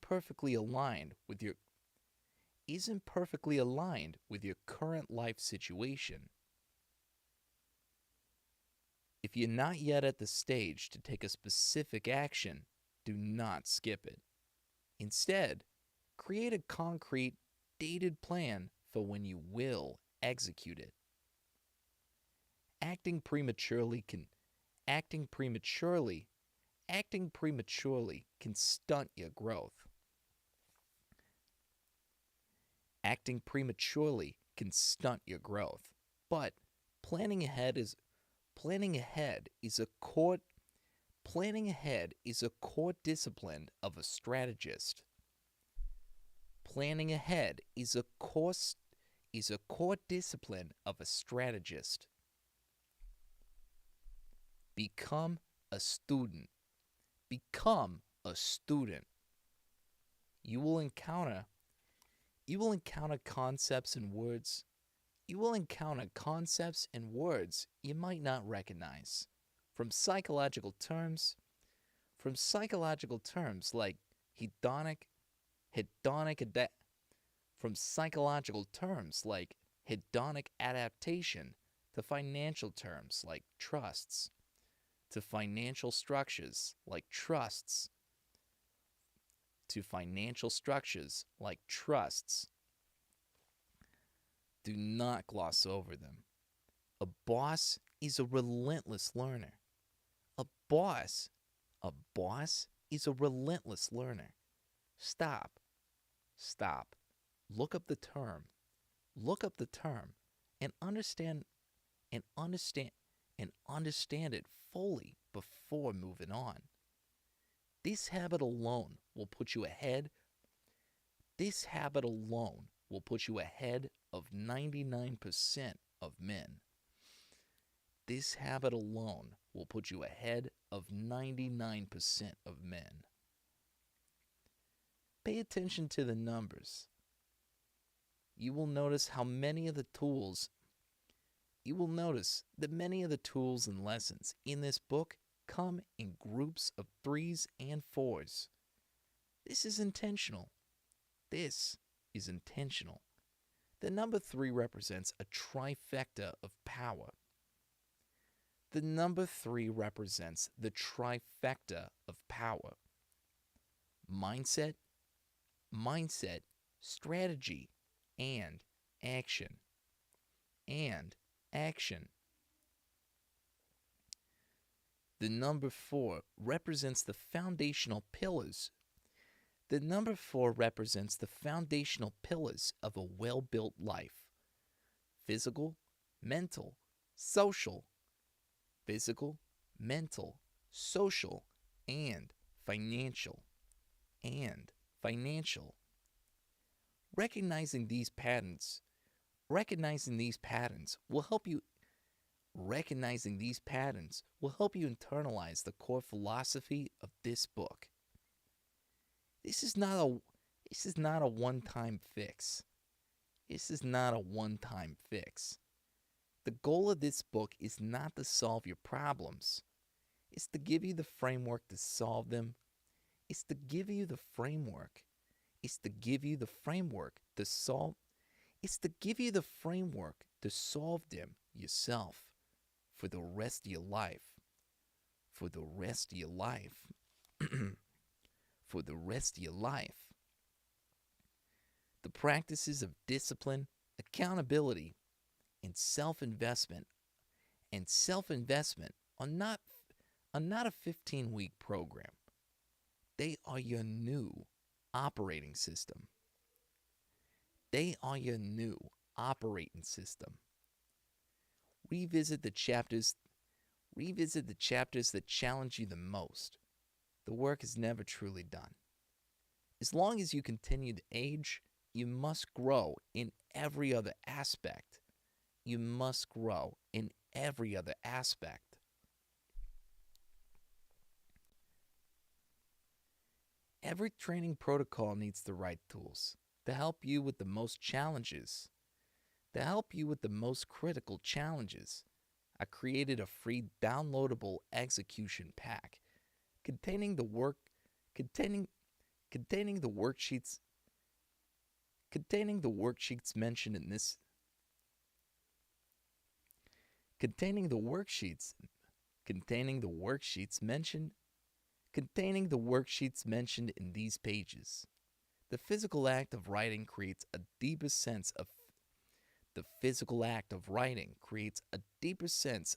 perfectly aligned with your current life situation. If you're not yet at the stage to take a specific action, do not skip it. Instead, create a concrete, dated plan for when you will execute it. Acting prematurely can stunt your growth. Acting prematurely can stunt your growth, but planning ahead is a core discipline of a strategist. Planning ahead is a core discipline of a strategist. Become a student. Become a student. You will encounter concepts and words. You will encounter concepts and words you might not recognize from psychological terms like hedonic adaptation to financial terms like trusts, to financial structures like trusts. Do not gloss over them. A boss is a relentless learner. A boss is a relentless learner. Stop. Look up the term and understand it fully before moving on. This habit alone will put you ahead of 99% of men. This habit alone will put you ahead of 99% of men. Pay attention to the numbers. You will notice that many of the tools and lessons in this book come in groups of 3s and 4s. This is intentional. The number 3 represents a trifecta of power. The number 3 represents the trifecta of power. Mindset, strategy, and action. action. The number 4 represents the foundational pillars. The number 4 represents the foundational pillars of a well-built life. Physical, mental, social. Physical, mental, social, and financial. And financial. Recognizing these patterns will help you internalize the core philosophy of this book. This is not a one-time fix. This is not a one-time fix. The goal of this book is not to solve your problems. It's to give you the framework to solve them. It's to give you the framework. It's to give you the framework to solve. It's to give you the framework to solve them yourself for the rest of your life. For the rest of your life. For the rest of your life. The practices of discipline, accountability, and self-investment are not a 15-week program. They are your new operating system. They are your new operating system. Revisit the chapters that challenge you the most. The work is never truly done. As long as you continue to age, you must grow in every other aspect. You must grow in every other aspect. Every training protocol needs the right tools to help you with the most challenges. To help you with the most critical challenges, I created a free downloadable execution pack containing the worksheets mentioned in this containing the worksheets mentioned in these pages. The physical act of writing creates a deeper sense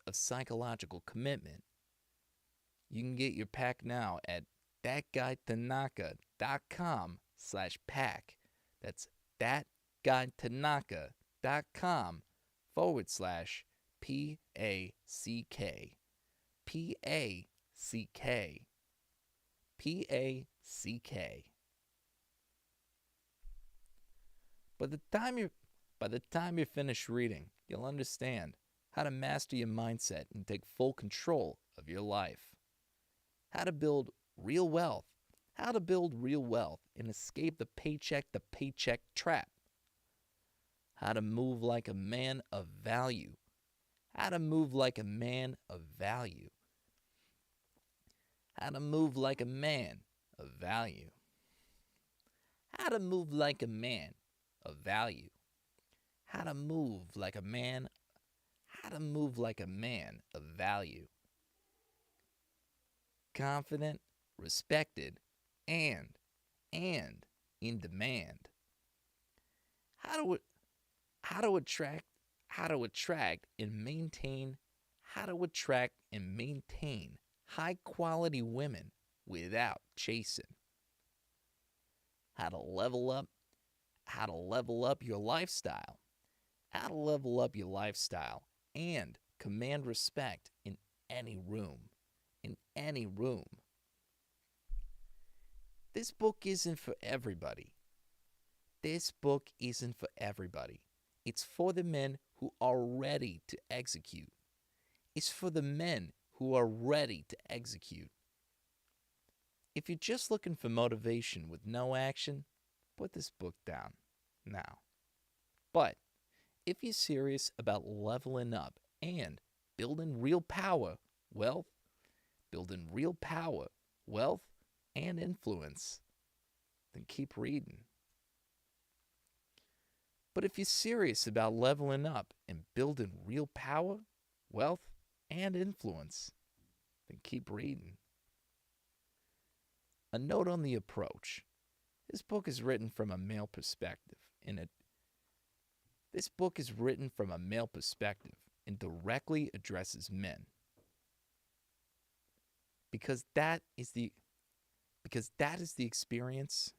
of psychological commitment. You can get your pack now at thatguytanaka.com/pack. That's thatguytanaka.com/PACK. PACK. By the time you're finished reading, you'll understand how to master your mindset and take full control of your life. How to build real wealth and escape the paycheck trap. How to move like a man of value. How to move like a man of value. How to move like a man of value. How to move like a man of value. How to move like a man of value. Confident, respected, and in demand. How to attract and maintain high quality women without chasing. How to level up your lifestyle. How to level up your lifestyle and command respect in any room. This book isn't for everybody. It's for the men who are ready to execute. It's for the men who are ready to execute. If you're just looking for motivation with no action, put this book down now. But if you're serious about leveling up and building real power, wealth, and influence, then keep reading. But if you're serious about leveling up and building real power, wealth, and influence, then keep reading. A note on the approach. This book is written from a male perspective. and directly addresses men. Because that is the experience.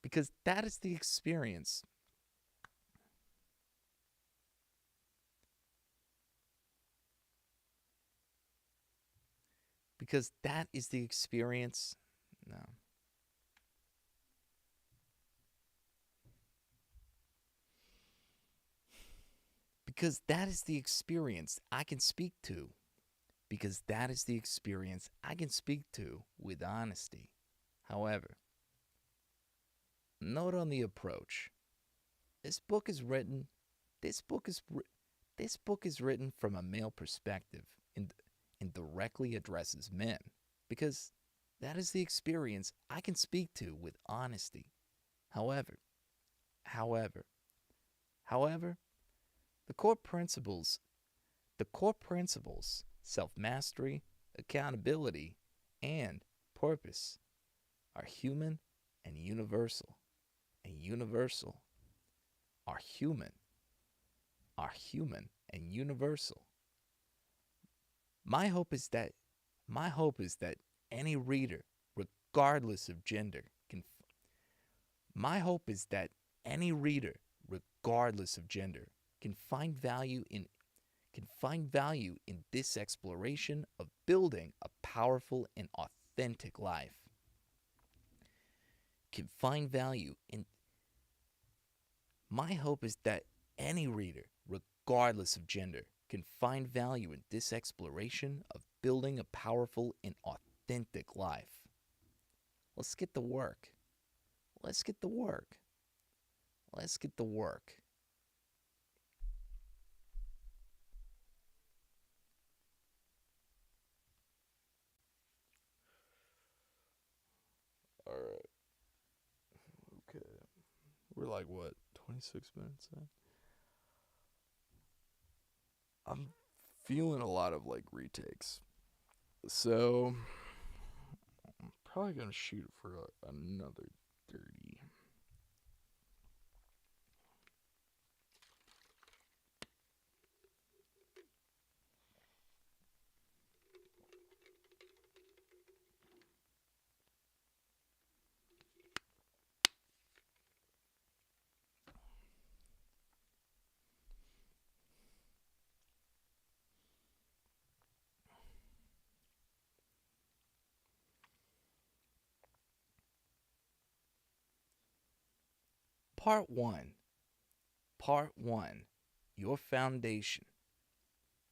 Because that is the experience. Because that is the experience. No. Because that is the experience I can speak to. Because that is the experience I can speak to with honesty. However, note on the approach. This book is written. This book is written from a male perspective and directly addresses men because that is the experience I can speak to with honesty. However, however, however, the core principles, self-mastery, accountability, and purpose are human and universal. Are human and universal. My hope is that any reader, regardless of gender, can find value in this exploration of building a powerful and authentic life. My hope is that any reader, regardless of gender, can find value in this exploration of building a powerful and authentic life. Let's get to work. Let's get to work. Let's get to work. All right. Okay. We're like, what, 26 minutes in? I'm feeling a lot of like retakes. So I'm probably going to shoot for another 30. Part 1. Your foundation.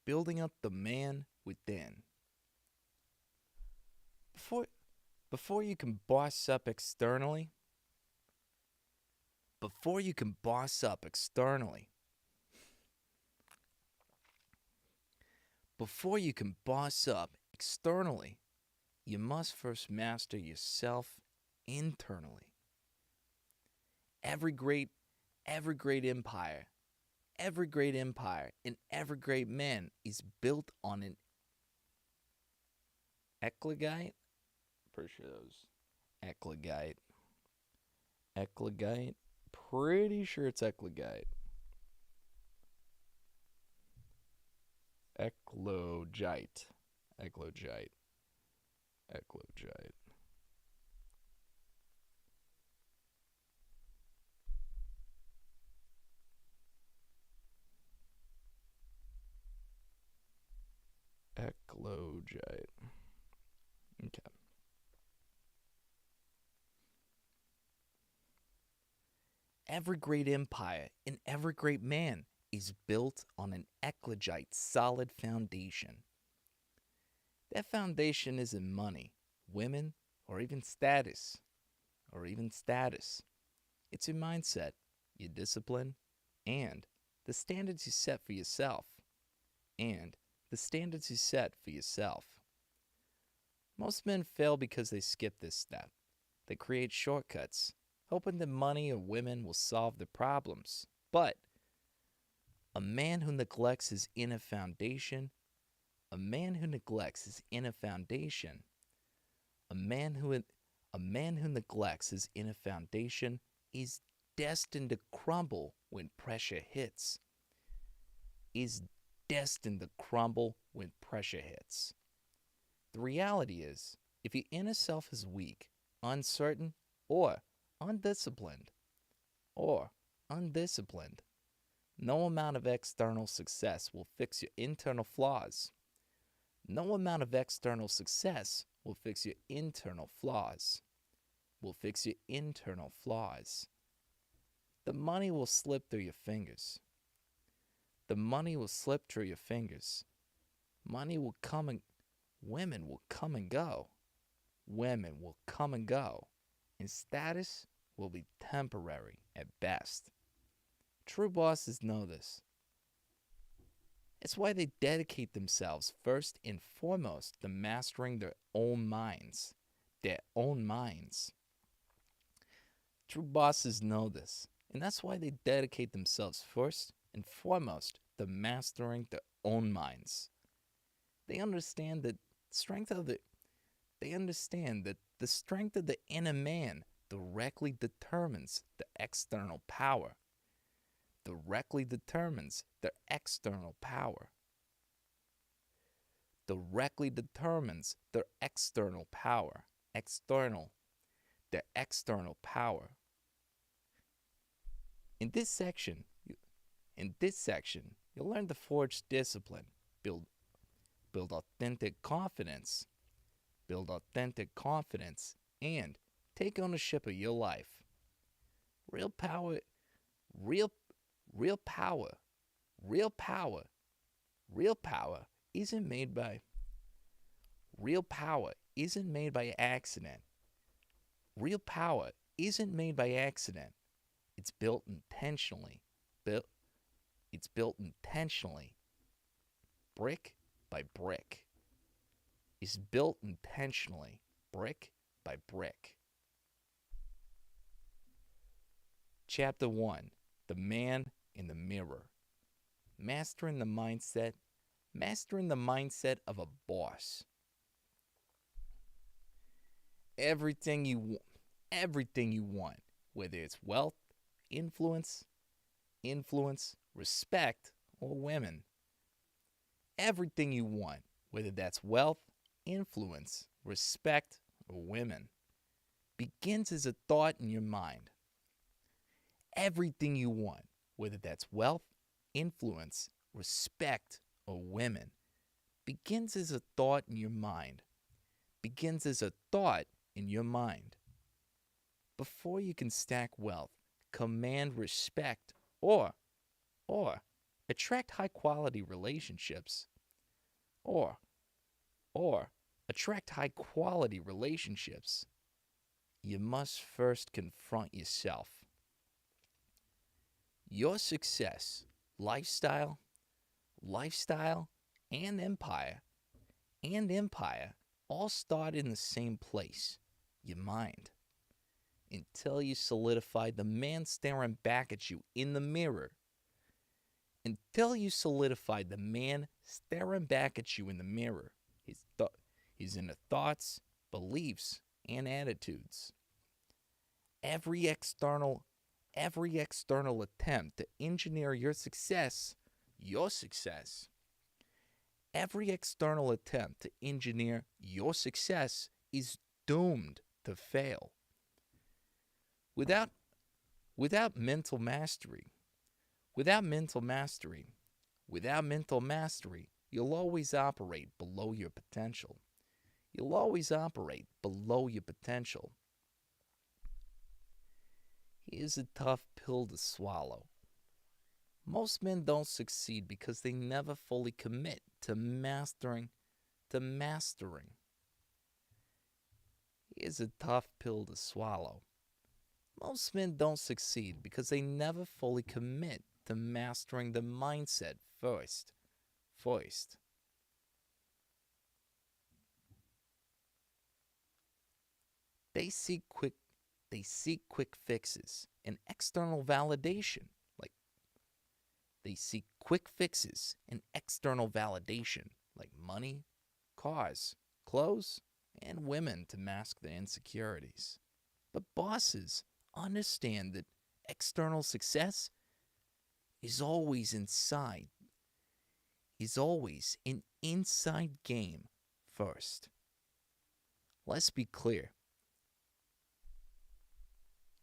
Building up the man within. Before you can boss up externally, you must first master yourself internally. Every great empire, and every great man is built on an eclogite. Pretty sure that was eclogite. Pretty sure it's eclogite. Eclogite. Okay. Every great empire and every great man is built on an eclogite solid foundation. That foundation isn't money, women, or even status. It's your mindset, your discipline, and the standards you set for yourself. Most men fail because they skip this step. They create shortcuts, hoping that money or women will solve their problems. But a man who neglects his inner foundation, a man who neglects his inner foundation is destined to crumble when pressure hits. is destined to crumble when pressure hits. The reality is, if your inner self is weak, uncertain, or undisciplined, or undisciplined, no amount of external success will fix your internal flaws. No amount of external success will fix your internal flaws. Will fix your internal flaws. The money will slip through your fingers. The money will slip through your fingers. Money will come and women will come and go. Women will come and go. And status will be temporary at best. True bosses know this. It's why they dedicate themselves first and foremost to mastering their own minds. Their own minds. True bosses know this. And that's why they dedicate themselves first and foremost to mastering their own minds. They understand that the strength of the inner man directly determines the external power. Directly determines their external power. Directly determines their external power. Their external power. In this section, you'll learn to forge discipline, build authentic confidence, and take ownership of your life. Real power isn't made by accident. Real power isn't made by accident. It's built intentionally. It's built intentionally. Brick by brick. It's built intentionally. Brick by brick. Chapter 1. The Man in the Mirror. Mastering the mindset of a boss. Everything you want, whether it's wealth, influence, respect, or women. Everything you want, whether that's wealth, influence, respect, or women, begins as a thought in your mind. Everything you want, whether that's wealth, influence, respect, or women, begins as a thought in your mind. Begins as a thought in your mind. Before you can stack wealth, command respect, or attract high-quality relationships, or attract high-quality relationships, you must first confront yourself. Your success, lifestyle, and empire all start in the same place, your mind. Until you solidify the man staring back at you in the mirror. Until you solidify the man staring back at you in the mirror, his inner thoughts, beliefs, and attitudes. Every external attempt to engineer your success, every external attempt to engineer your success is doomed to fail. Without mental mastery, you'll always operate below your potential. Here's a tough pill to swallow. Most men don't succeed because they never fully commit to mastering. Here's a tough pill to swallow. Most men don't succeed because they never fully commit to mastering the mindset first. They seek quick fixes and external validation. They seek quick fixes and external validation, like money, cars, clothes, and women to mask their insecurities. But bosses understand that external success is always inside. is always an inside game first. Let's be clear.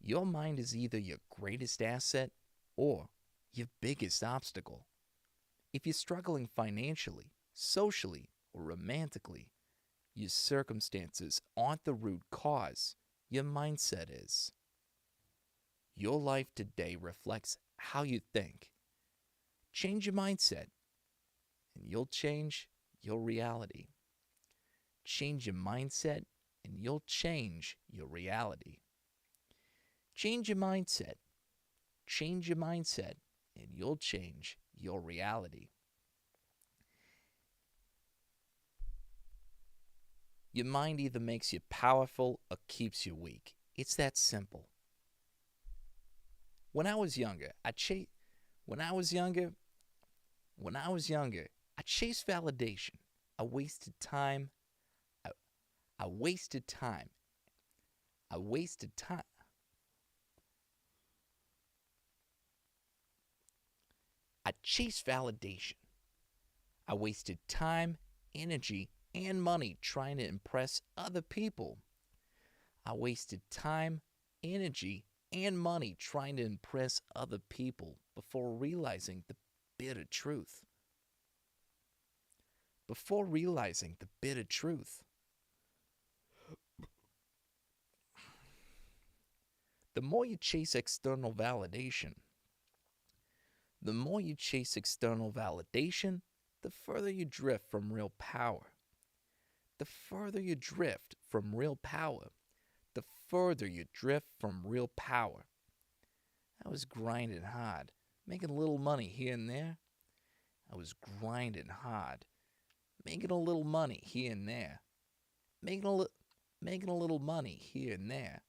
Your mind is either your greatest asset or your biggest obstacle. If you're struggling financially, socially, or romantically, your circumstances aren't the root cause. Your mindset is. Your life today reflects how you think. Change your mindset, and you'll change your reality. Change your mindset, and you'll change your reality. Change your mindset. Change your mindset, and you'll change your reality. Your mind either makes you powerful or keeps you weak. It's that simple. When I was younger, I chased validation. I wasted time. I wasted time. I wasted time. I chased validation. I wasted time, energy, and money trying to impress other people. I wasted time, energy, and money trying to impress other people before realizing the bitter truth. Before realizing the bitter truth. The more you chase external validation, the further you drift from real power. The further you drift from real power, the further you drift from real power. I was grinding hard, making a little money here and there. I was grinding hard, making a little money here and there. Making a little money here and there.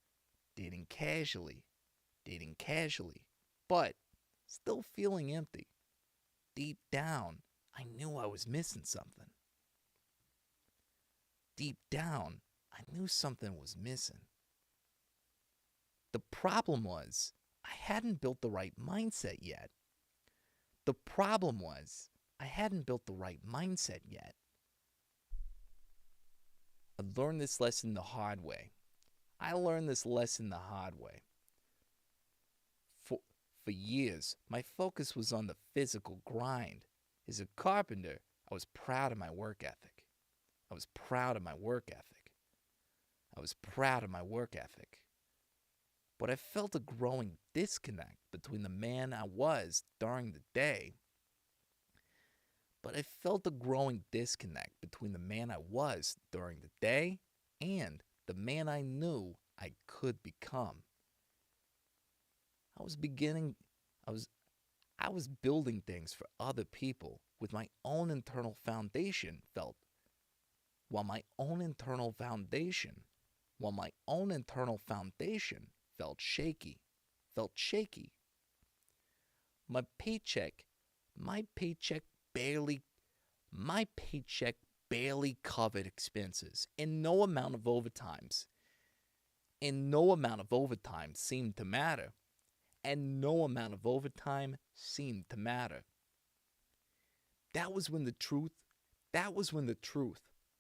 Dating casually, but still feeling empty. Deep down, I knew I was missing something. Deep down, I knew something was missing. The problem was, I hadn't built the right mindset yet. The problem was, I hadn't built the right mindset yet. I learned this lesson the hard way. For years, my focus was on the physical grind. As a carpenter, I was proud of my work ethic. But I felt a growing disconnect between the man I was during the day. And the man I knew I could become. I was building things for other people with my own internal foundation felt shaky. My paycheck barely covered expenses, and no amount of overtime seemed to matter. That was when the truth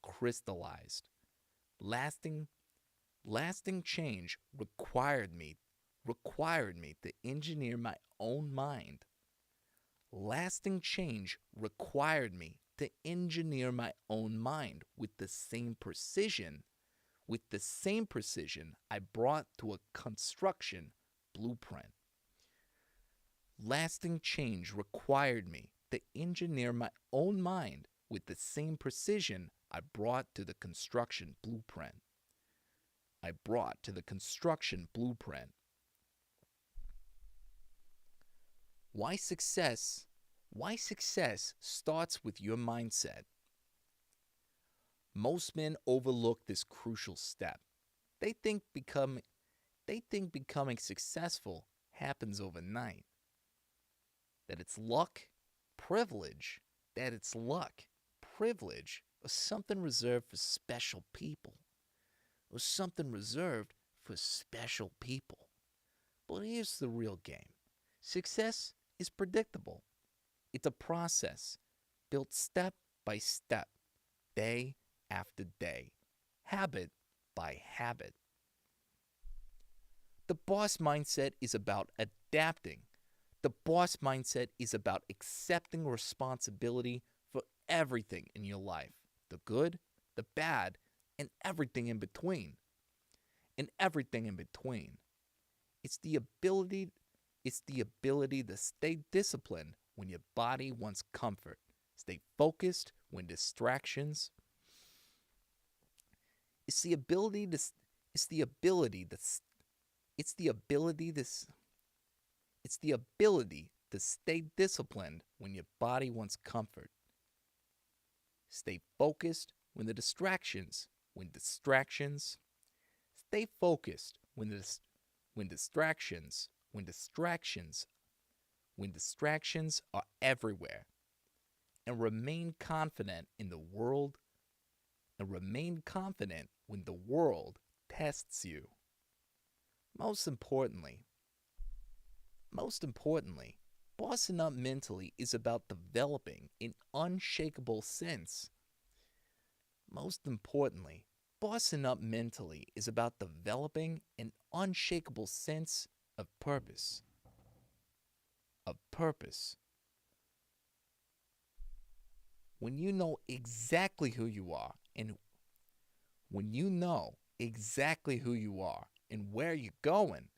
crystallized. Lasting change required me to engineer my own mind. Lasting change required me to engineer my own mind with the same precision I brought to a construction blueprint. Lasting change required me to engineer my own mind with the same precision I brought to the construction blueprint. Why success starts with your mindset. Most men overlook this crucial step. They think becoming successful happens overnight. That it's luck, privilege, or something reserved for special people. But here's the real game. Success is predictable. It's a process. built step by step, day after day, habit by habit. The boss mindset is about adapting. The boss mindset is about accepting responsibility for everything in your life, the good, the bad, and everything in between. And everything in between. It's the ability to stay disciplined when your body wants comfort. Stay focused when distractions. It's the ability to it's the ability to it's the ability to it's the ability to stay disciplined when your body wants comfort. Stay focused when the distractions, stay focused when distractions are everywhere, and remain confident in the world and remain confident when the world tests you. Most importantly, bossing up mentally is about developing an unshakable sense. Most importantly, bossing up mentally is about developing an unshakable sense of purpose. Of purpose. When you know exactly who you are and when you know exactly who you are and where you're going,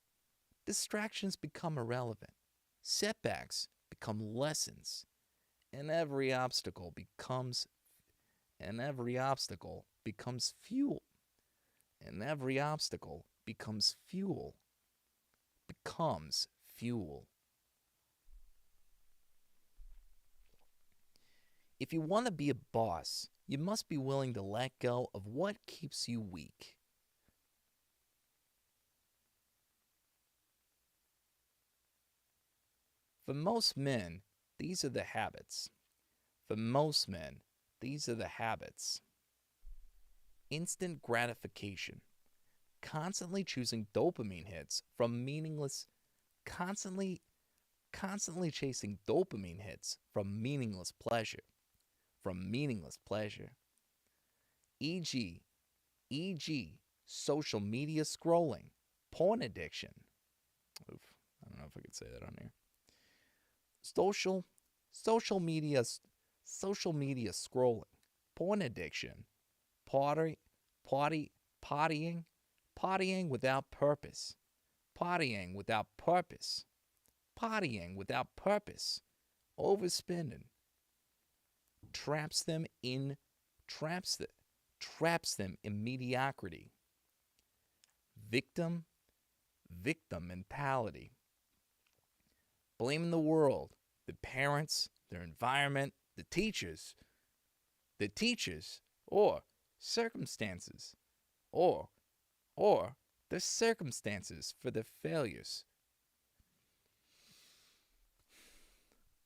distractions become irrelevant. Setbacks become lessons, and every obstacle becomes fuel. And every obstacle becomes fuel. Becomes fuel. If you want to be a boss, you must be willing to let go of what keeps you weak. For most men, these are the habits. For most men, these are the habits. Instant gratification. Constantly choosing dopamine hits from meaningless, constantly chasing dopamine hits from meaningless pleasure. E.g., social media scrolling, porn addiction. Oof, I don't know if I could say that on here. Social media scrolling, porn addiction, partying without purpose, overspending, traps them in mediocrity, victim mentality, blaming the world, the parents, their environment, the teachers, or circumstances, or the circumstances for their failures.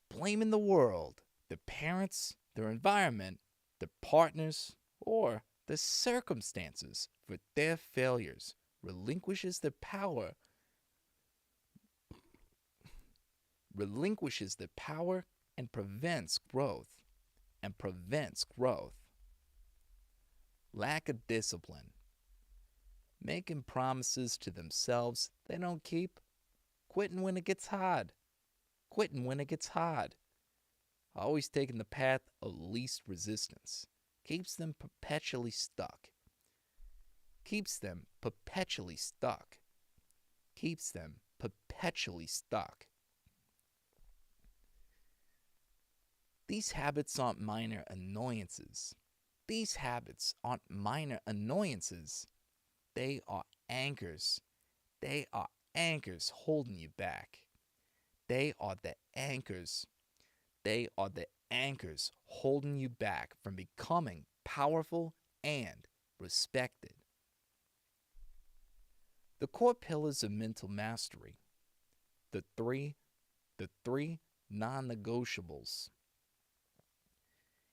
Blaming the world, the parents, their environment, their partners, or the circumstances for their failures relinquishes their power and prevents growth. Lack of discipline. Making promises to themselves they don't keep. Quitting when it gets hard. Always taking the path of least resistance. Keeps them perpetually stuck. These habits aren't minor annoyances. They are anchors. Holding you back. They are the anchors holding you back from becoming powerful and respected. The core pillars of mental mastery. The three non-negotiables.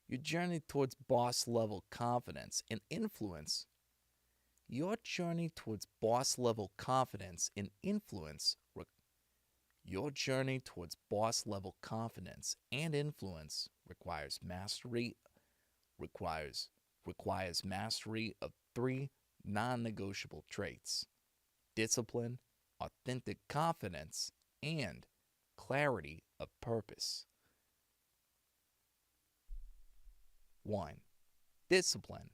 Your journey towards boss level confidence and influence. Your journey towards boss level confidence and influence requires mastery requires requires mastery of three non-negotiable traits: discipline, authentic confidence, and clarity of purpose. 1. Discipline.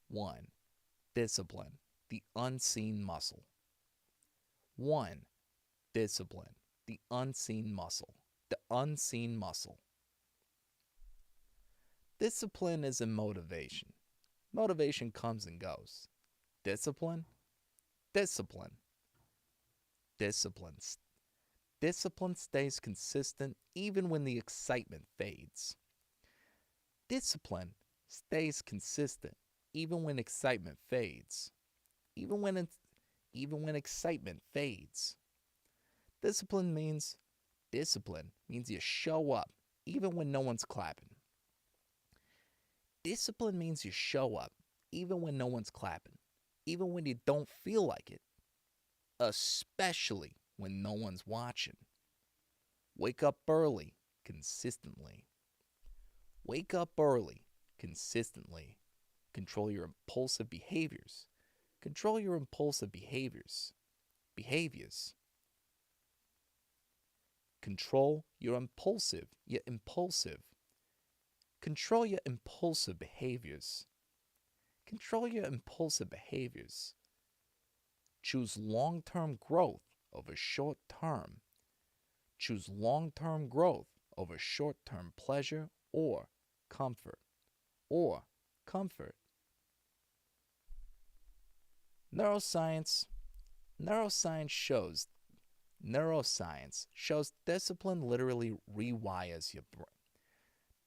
1. Discipline, the unseen muscle. 1. Discipline, the unseen muscle. The unseen muscle. Discipline isn't motivation. Motivation comes and goes. Discipline? Discipline. Discipline. Discipline stays consistent even when the excitement fades. Discipline stays consistent even when excitement fades. Even when excitement fades. Discipline means you show up even when no one's clapping. Discipline means you show up even when no one's clapping, even when you don't feel like it, especially when no one's watching. Wake up early consistently. Wake up early consistently. Control your impulsive behaviors. Control your impulsive behaviors. Behaviors. Control your impulsive. Control your impulsive behaviors. Control your impulsive behaviors. Choose long-term growth over short-term. Choose long-term growth over short-term pleasure or comfort. Or comfort. Neuroscience shows discipline literally rewires your brain.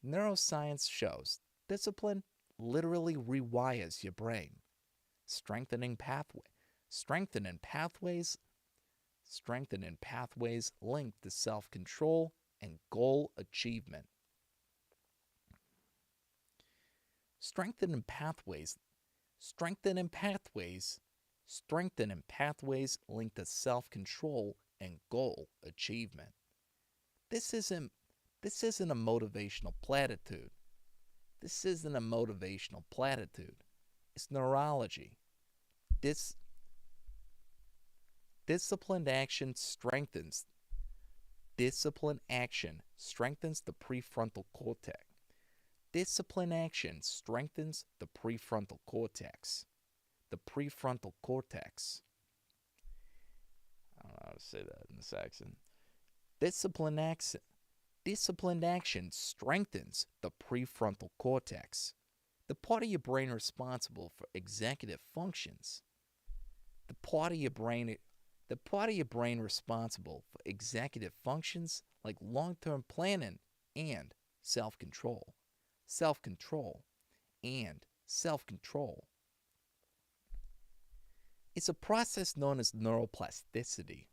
Neuroscience shows discipline literally rewires your brain, strengthening pathways linked to self-control and goal achievement. Strengthening pathways linked to self-control and goal achievement. This isn't a motivational platitude. It's neurology. Disciplined action strengthens the prefrontal cortex. Discipline action strengthens the prefrontal cortex. The prefrontal cortex. I don't know how to say that in this accent. Disciplined action strengthens the prefrontal cortex, the part of your brain responsible for executive functions. The part of your brain responsible for executive functions like long-term planning and self-control. Self-control and self-control. It's a process known as neuroplasticity.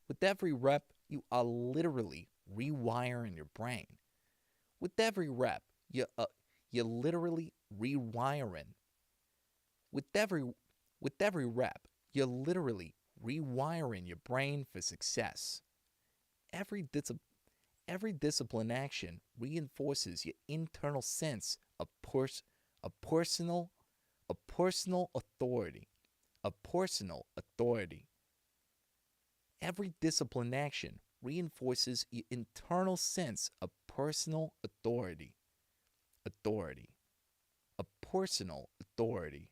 With every rep, you are literally rewiring your brain. With every rep, you're literally rewiring. With every rep, you're literally rewiring your brain for success. Every discipline action reinforces your internal sense of personal authority. Every discipline action reinforces your internal sense of personal authority. A personal authority.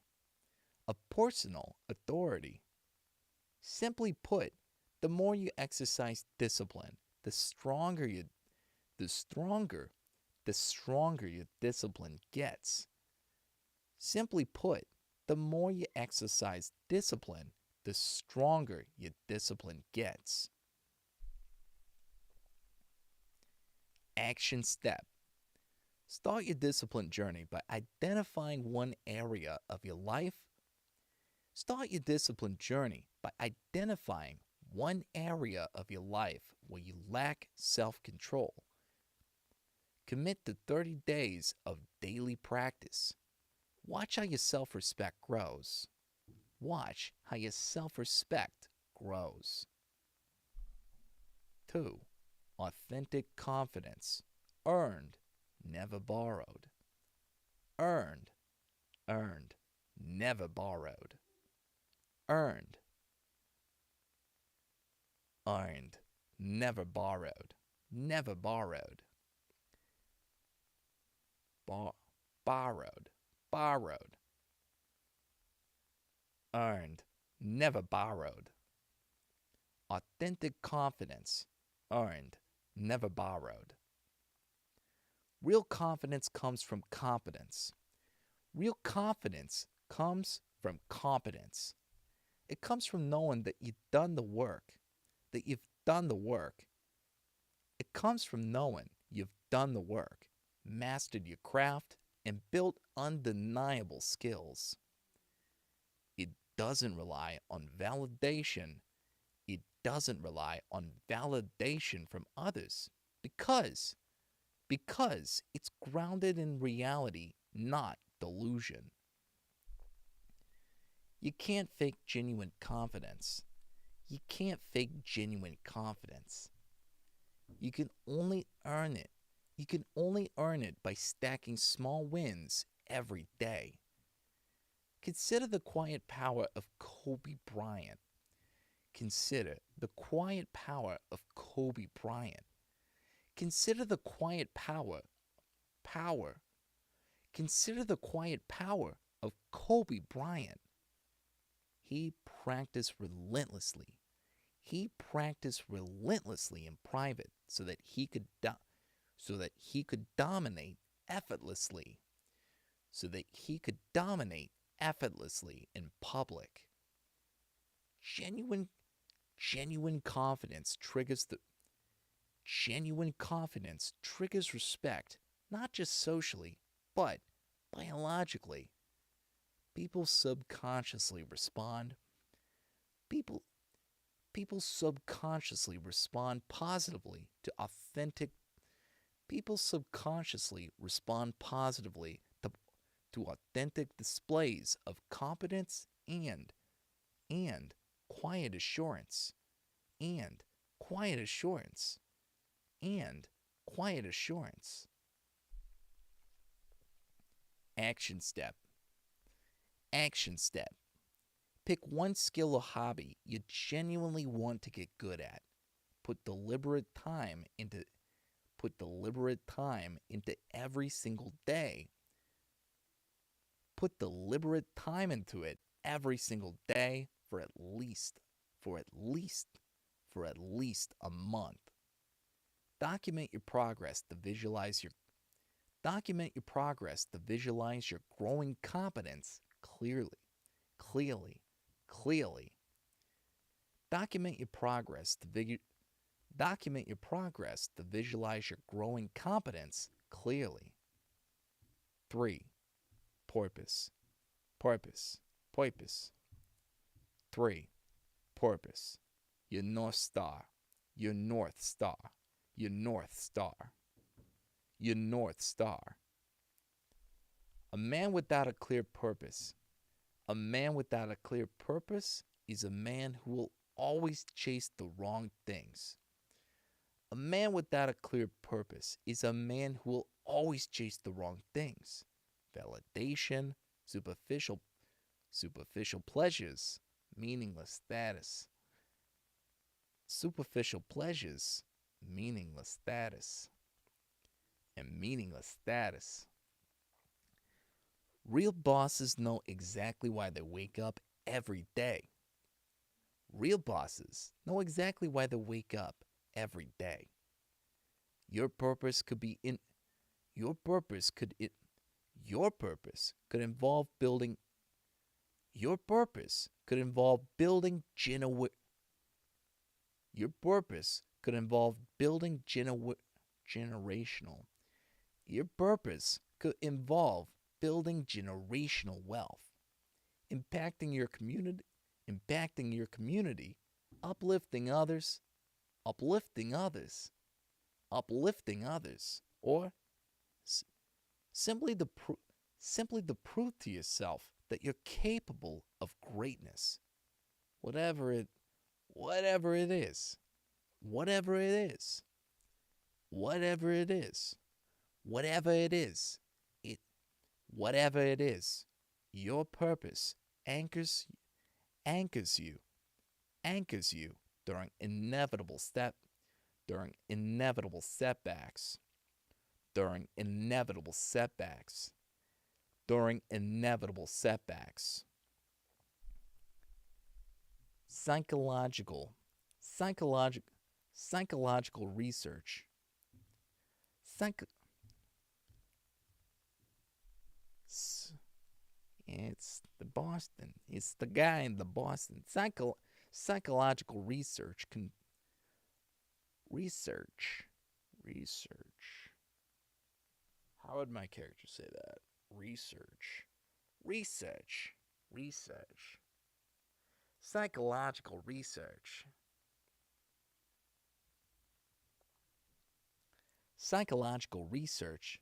Simply put, the more you exercise discipline, the stronger your discipline gets. Simply put, the more you exercise discipline, the stronger your discipline gets. Action step. Start your discipline journey by identifying one area of your life. Start your discipline journey by identifying one area of your life where you lack self-control. Commit to 30 days of daily practice. Watch how your self-respect grows. Watch how your self-respect grows. 2. Authentic confidence, earned never borrowed. Earned, earned, never borrowed. Earned, earned, never borrowed. Never borrowed. Borrowed, borrowed. Earned, never borrowed. Authentic confidence, earned, never borrowed. Real confidence comes from competence. Real confidence comes from competence. It comes from knowing that you've done the work. That you've done the work. It comes from knowing you've done the work, mastered your craft, and built undeniable skills. It doesn't rely on validation. It doesn't rely on validation from others because it's grounded in reality, not delusion. You can't fake genuine confidence. You can't fake genuine confidence. You can only earn it. You can only earn it by stacking small wins every day. Consider the quiet power of Kobe Bryant. Consider the quiet power of Kobe Bryant. Consider the quiet power. Consider the quiet power of Kobe Bryant. He practiced relentlessly. He practiced relentlessly in private so that he could dominate effortlessly. So that he could dominate effortlessly in public. Genuine confidence triggers respect, not just socially, but biologically. People subconsciously respond. People subconsciously respond positively to authentic. People subconsciously respond positively to authentic displays of competence and quiet assurance. And quiet assurance. And quiet assurance. Action step. Action step. Pick one skill or hobby you genuinely want to get good at. Put deliberate time into every single day. Put deliberate time into it every single day for at least a month. Document your progress to visualize your growing competence clearly. Document your progress to visualize your growing competence clearly. 3. Porpoise. 3. Porpoise. Your North Star. Your North Star. A man without a clear purpose. Is a man who will always chase the wrong things. A man without a clear purpose is a man who will always chase the wrong things. Validation, superficial pleasures, meaningless status. Superficial pleasures, meaningless status. And meaningless status. Real bosses know exactly why they wake up every day. Real bosses know exactly why they wake up every day. Your purpose could involve building generational wealth, impacting your community, uplifting others, or simply the proof to yourself that you're capable of greatness. Whatever it is. whatever it is, it whatever it is, your purpose anchors you anchors you during inevitable setbacks, during inevitable setbacks, during inevitable setbacks. Psychological, psychological, psychological research. Psych- it's the Boston. It's the guy in the Boston. Psychological research can research. How would my character say that? Research. Psychological research. Psychological research.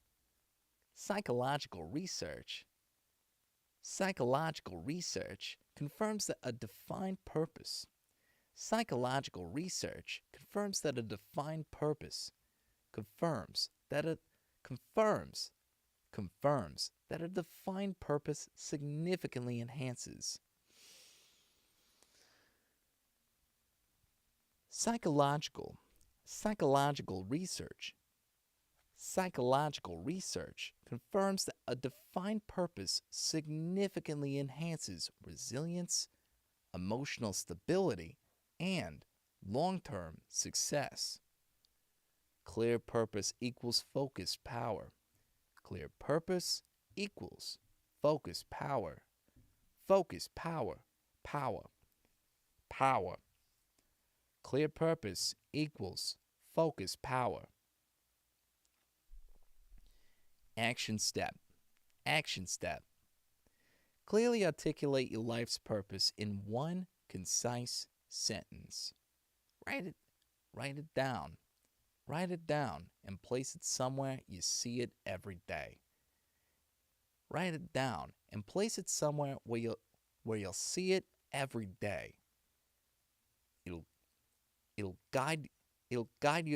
Psychological research. Psychological research confirms that a defined purpose. Psychological research confirms that a defined purpose confirms that a defined purpose significantly enhances psychological research confirms that a defined purpose significantly enhances resilience, emotional stability, and long-term success. Clear purpose equals focused power. Clear purpose equals focused power. Focused power. Power. Clear purpose equals focused power. Action step. Clearly articulate your life's purpose in one concise sentence. Write it down. Write it down and place it somewhere you see it every day. Write it down and place it somewhere where you'll see it every day. It'll guide your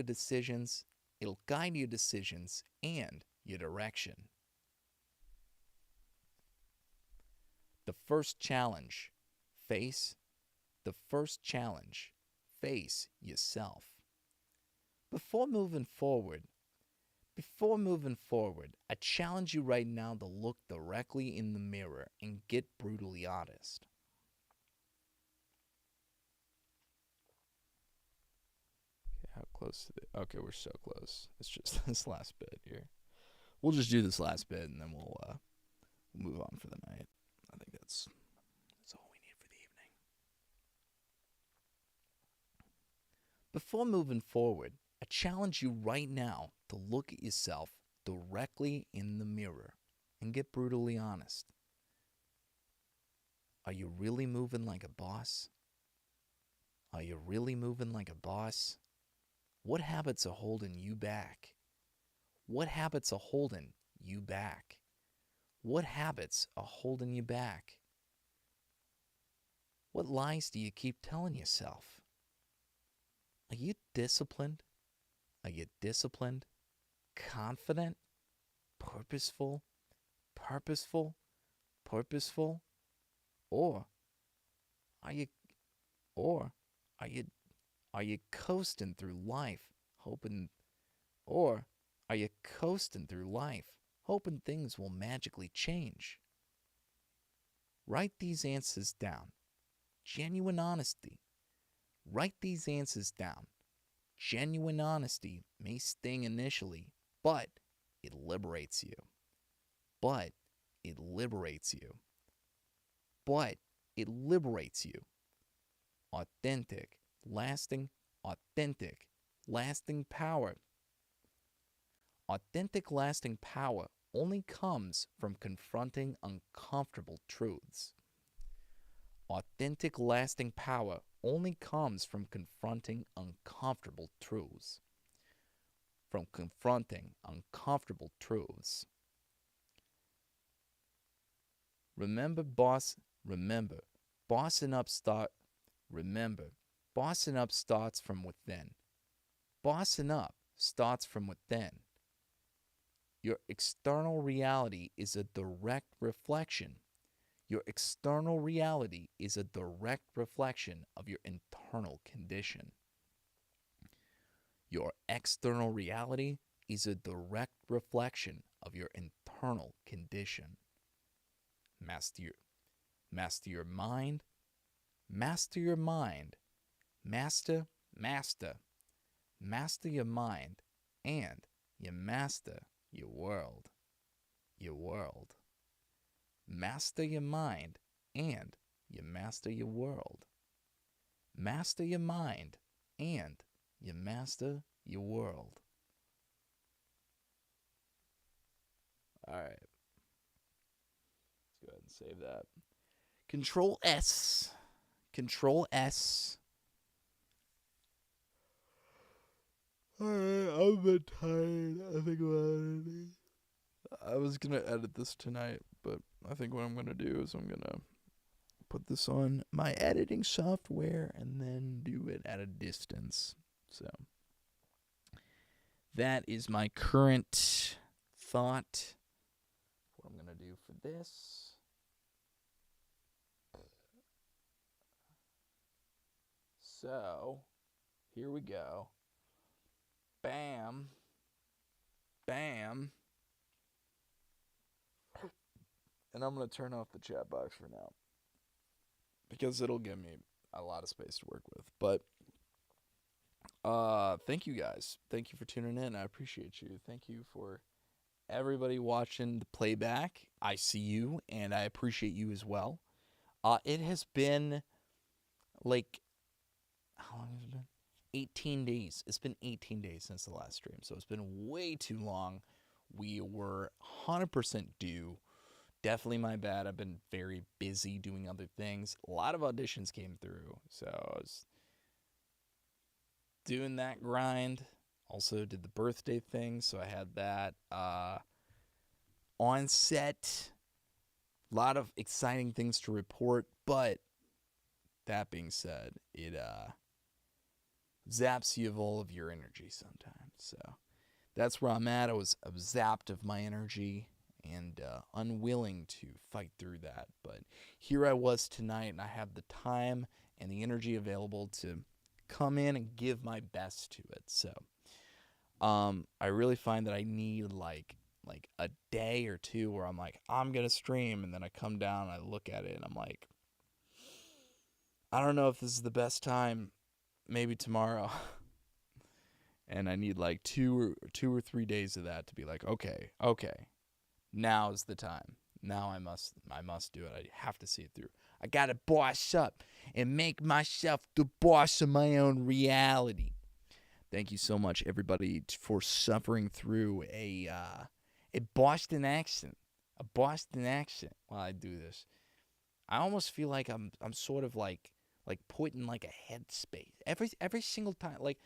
decisions. It'll guide your decisions and your direction. The first challenge. Face yourself. Before moving forward, I challenge you right now to look directly in the mirror and get brutally honest. Okay, how close to the... Okay, we're so close. It's just this last bit here. We'll just do this last bit and then we'll move on for the night. I think that's all we need for the evening. Before moving forward, I challenge you right now to look at yourself directly in the mirror and get brutally honest. Are you really moving like a boss? Are you really moving like a boss? What habits are holding you back? What habits are holding you back? What habits are holding you back? What lies do you keep telling yourself? Are you disciplined? Are you disciplined, confident, purposeful? Or are you coasting through life hoping things will magically change? Write these answers down. Genuine honesty. Write these answers down. Genuine honesty may sting initially, but it liberates you. Authentic, lasting power. Authentic, lasting power only comes from confronting uncomfortable truths. Authentic, lasting power only comes from confronting uncomfortable truths. Remember, bossing up starts from within. Bossing up starts from within. Your external reality is a direct reflection. Your external reality is a direct reflection of your internal condition. Your external reality is a direct reflection of your internal condition. Master your mind. Master your mind. Master. Master your mind, and you master your world. Your world. Master your mind, and you master your world. Master your mind, and you master your world. All right. Let's go ahead and save that. Control S. Control S. Alright, I'm a bit tired. I think about it. I was gonna edit this tonight, but I think what I'm gonna do is I'm gonna put this on my editing software and then do it at a distance. So that is my current thought. What I'm gonna do for this. So here we go. Bam. Bam. And I'm going to turn off the chat box for now, because it'll give me a lot of space to work with. But thank you guys. Thank you for tuning in. I appreciate you. Thank you for everybody watching the playback. I see you, and I appreciate you as well. It has been like, how long has it been? 18 days. It's been 18 days since the last stream, so it's been way too long. We were 100% due. Definitely my bad. I've been very busy doing other things. A lot of auditions came through, so I was doing that grind. Also did the birthday thing, so I had that. On set, a lot of exciting things to report, but that being said, it zaps you of all of your energy sometimes. So that's where I'm at. I was zapped of my energy and unwilling to fight through that. But here I was tonight, and I have the time and the energy available to come in and give my best to it. So I really find that I need like a day or two where I'm like, I'm going to stream, and then I come down and I look at it and I'm like, I don't know if this is the best time. Maybe tomorrow. And I need like two or 3 days of that to be like, okay, now's the time. Now I must do it. I have to see it through. I gotta boss up and make myself the boss of my own reality. Thank you so much, everybody, for suffering through a Boston accent. A Boston accent while I do this. I almost feel like I'm sort of like put in like a headspace every single time. Like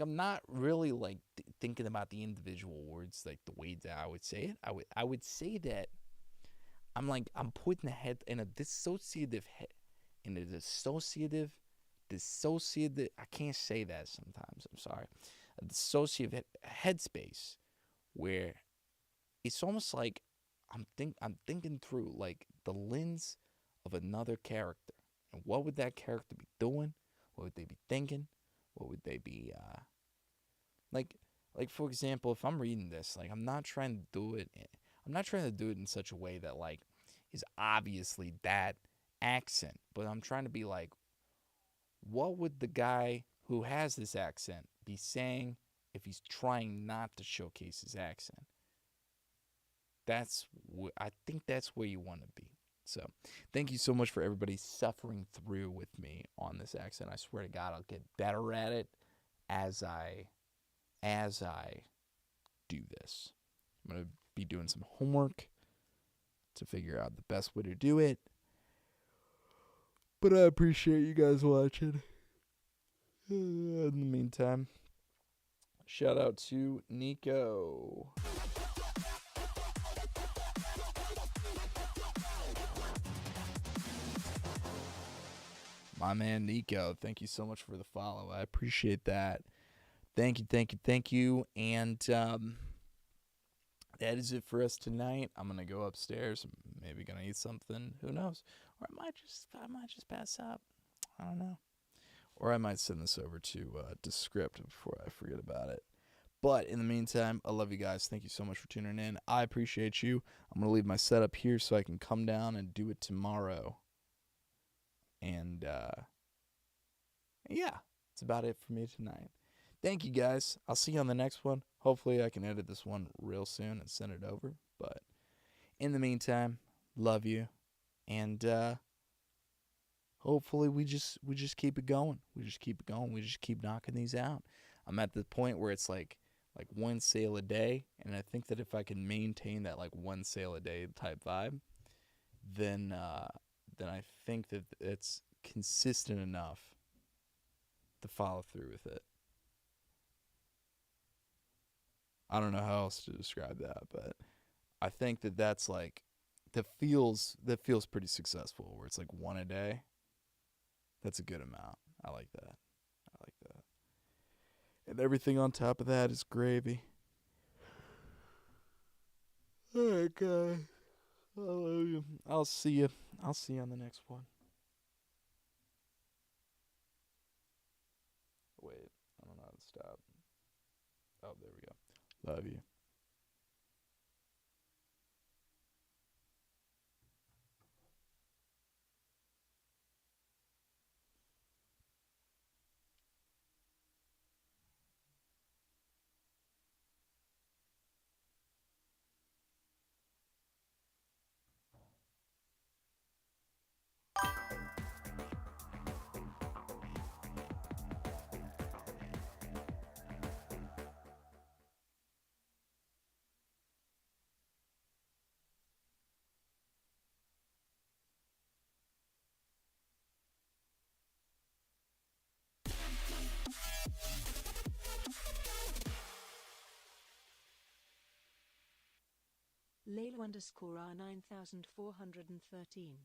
I'm not really like thinking about the individual words like the way that I would say it. I would say that I'm put in a head in a dissociative I can't say that sometimes. I'm sorry. A dissociative headspace where it's almost like I'm thinking through like the lens of another character. And what would that character be doing? What would they be thinking? What would they be like for example, if I'm reading this, like I'm not trying to do it in such a way that like is obviously that accent, but I'm trying to be like, what would the guy who has this accent be saying if he's trying not to showcase his accent? I think that's where you want to be. So, thank you so much for everybody suffering through with me on this accent. I swear to God, I'll get better at it as I do this. I'm going to be doing some homework to figure out the best way to do it. But I appreciate you guys watching. In the meantime, shout out to Nico. My man Nico, thank you so much for the follow. I appreciate that. Thank you. And that is it for us tonight. I'm gonna go upstairs. Maybe gonna eat something. Who knows? Or I might just pass out. I don't know. Or I might send this over to Script before I forget about it. But in the meantime, I love you guys. Thank you so much for tuning in. I appreciate you. I'm gonna leave my setup here so I can come down and do it tomorrow. And yeah, that's about it for me tonight. Thank you guys. I'll see you on the next one. Hopefully I can edit this one real soon and send it over. But in the meantime, love you. And hopefully we just keep it going. We just keep it going. We just keep knocking these out. I'm at the point where it's like one sale a day, and I think that if I can maintain that like one sale a day type vibe, then I think that it's consistent enough to follow through with it. I don't know how else to describe that, but I think that that's like that feels pretty successful. Where it's like one a day. That's a good amount. I like that. I like that. And everything on top of that is gravy. Alright, guys. I love you. I'll see you. I'll see you on the next one. Wait, I don't know how to stop. Oh, there we go. Love you. Layla_R 9413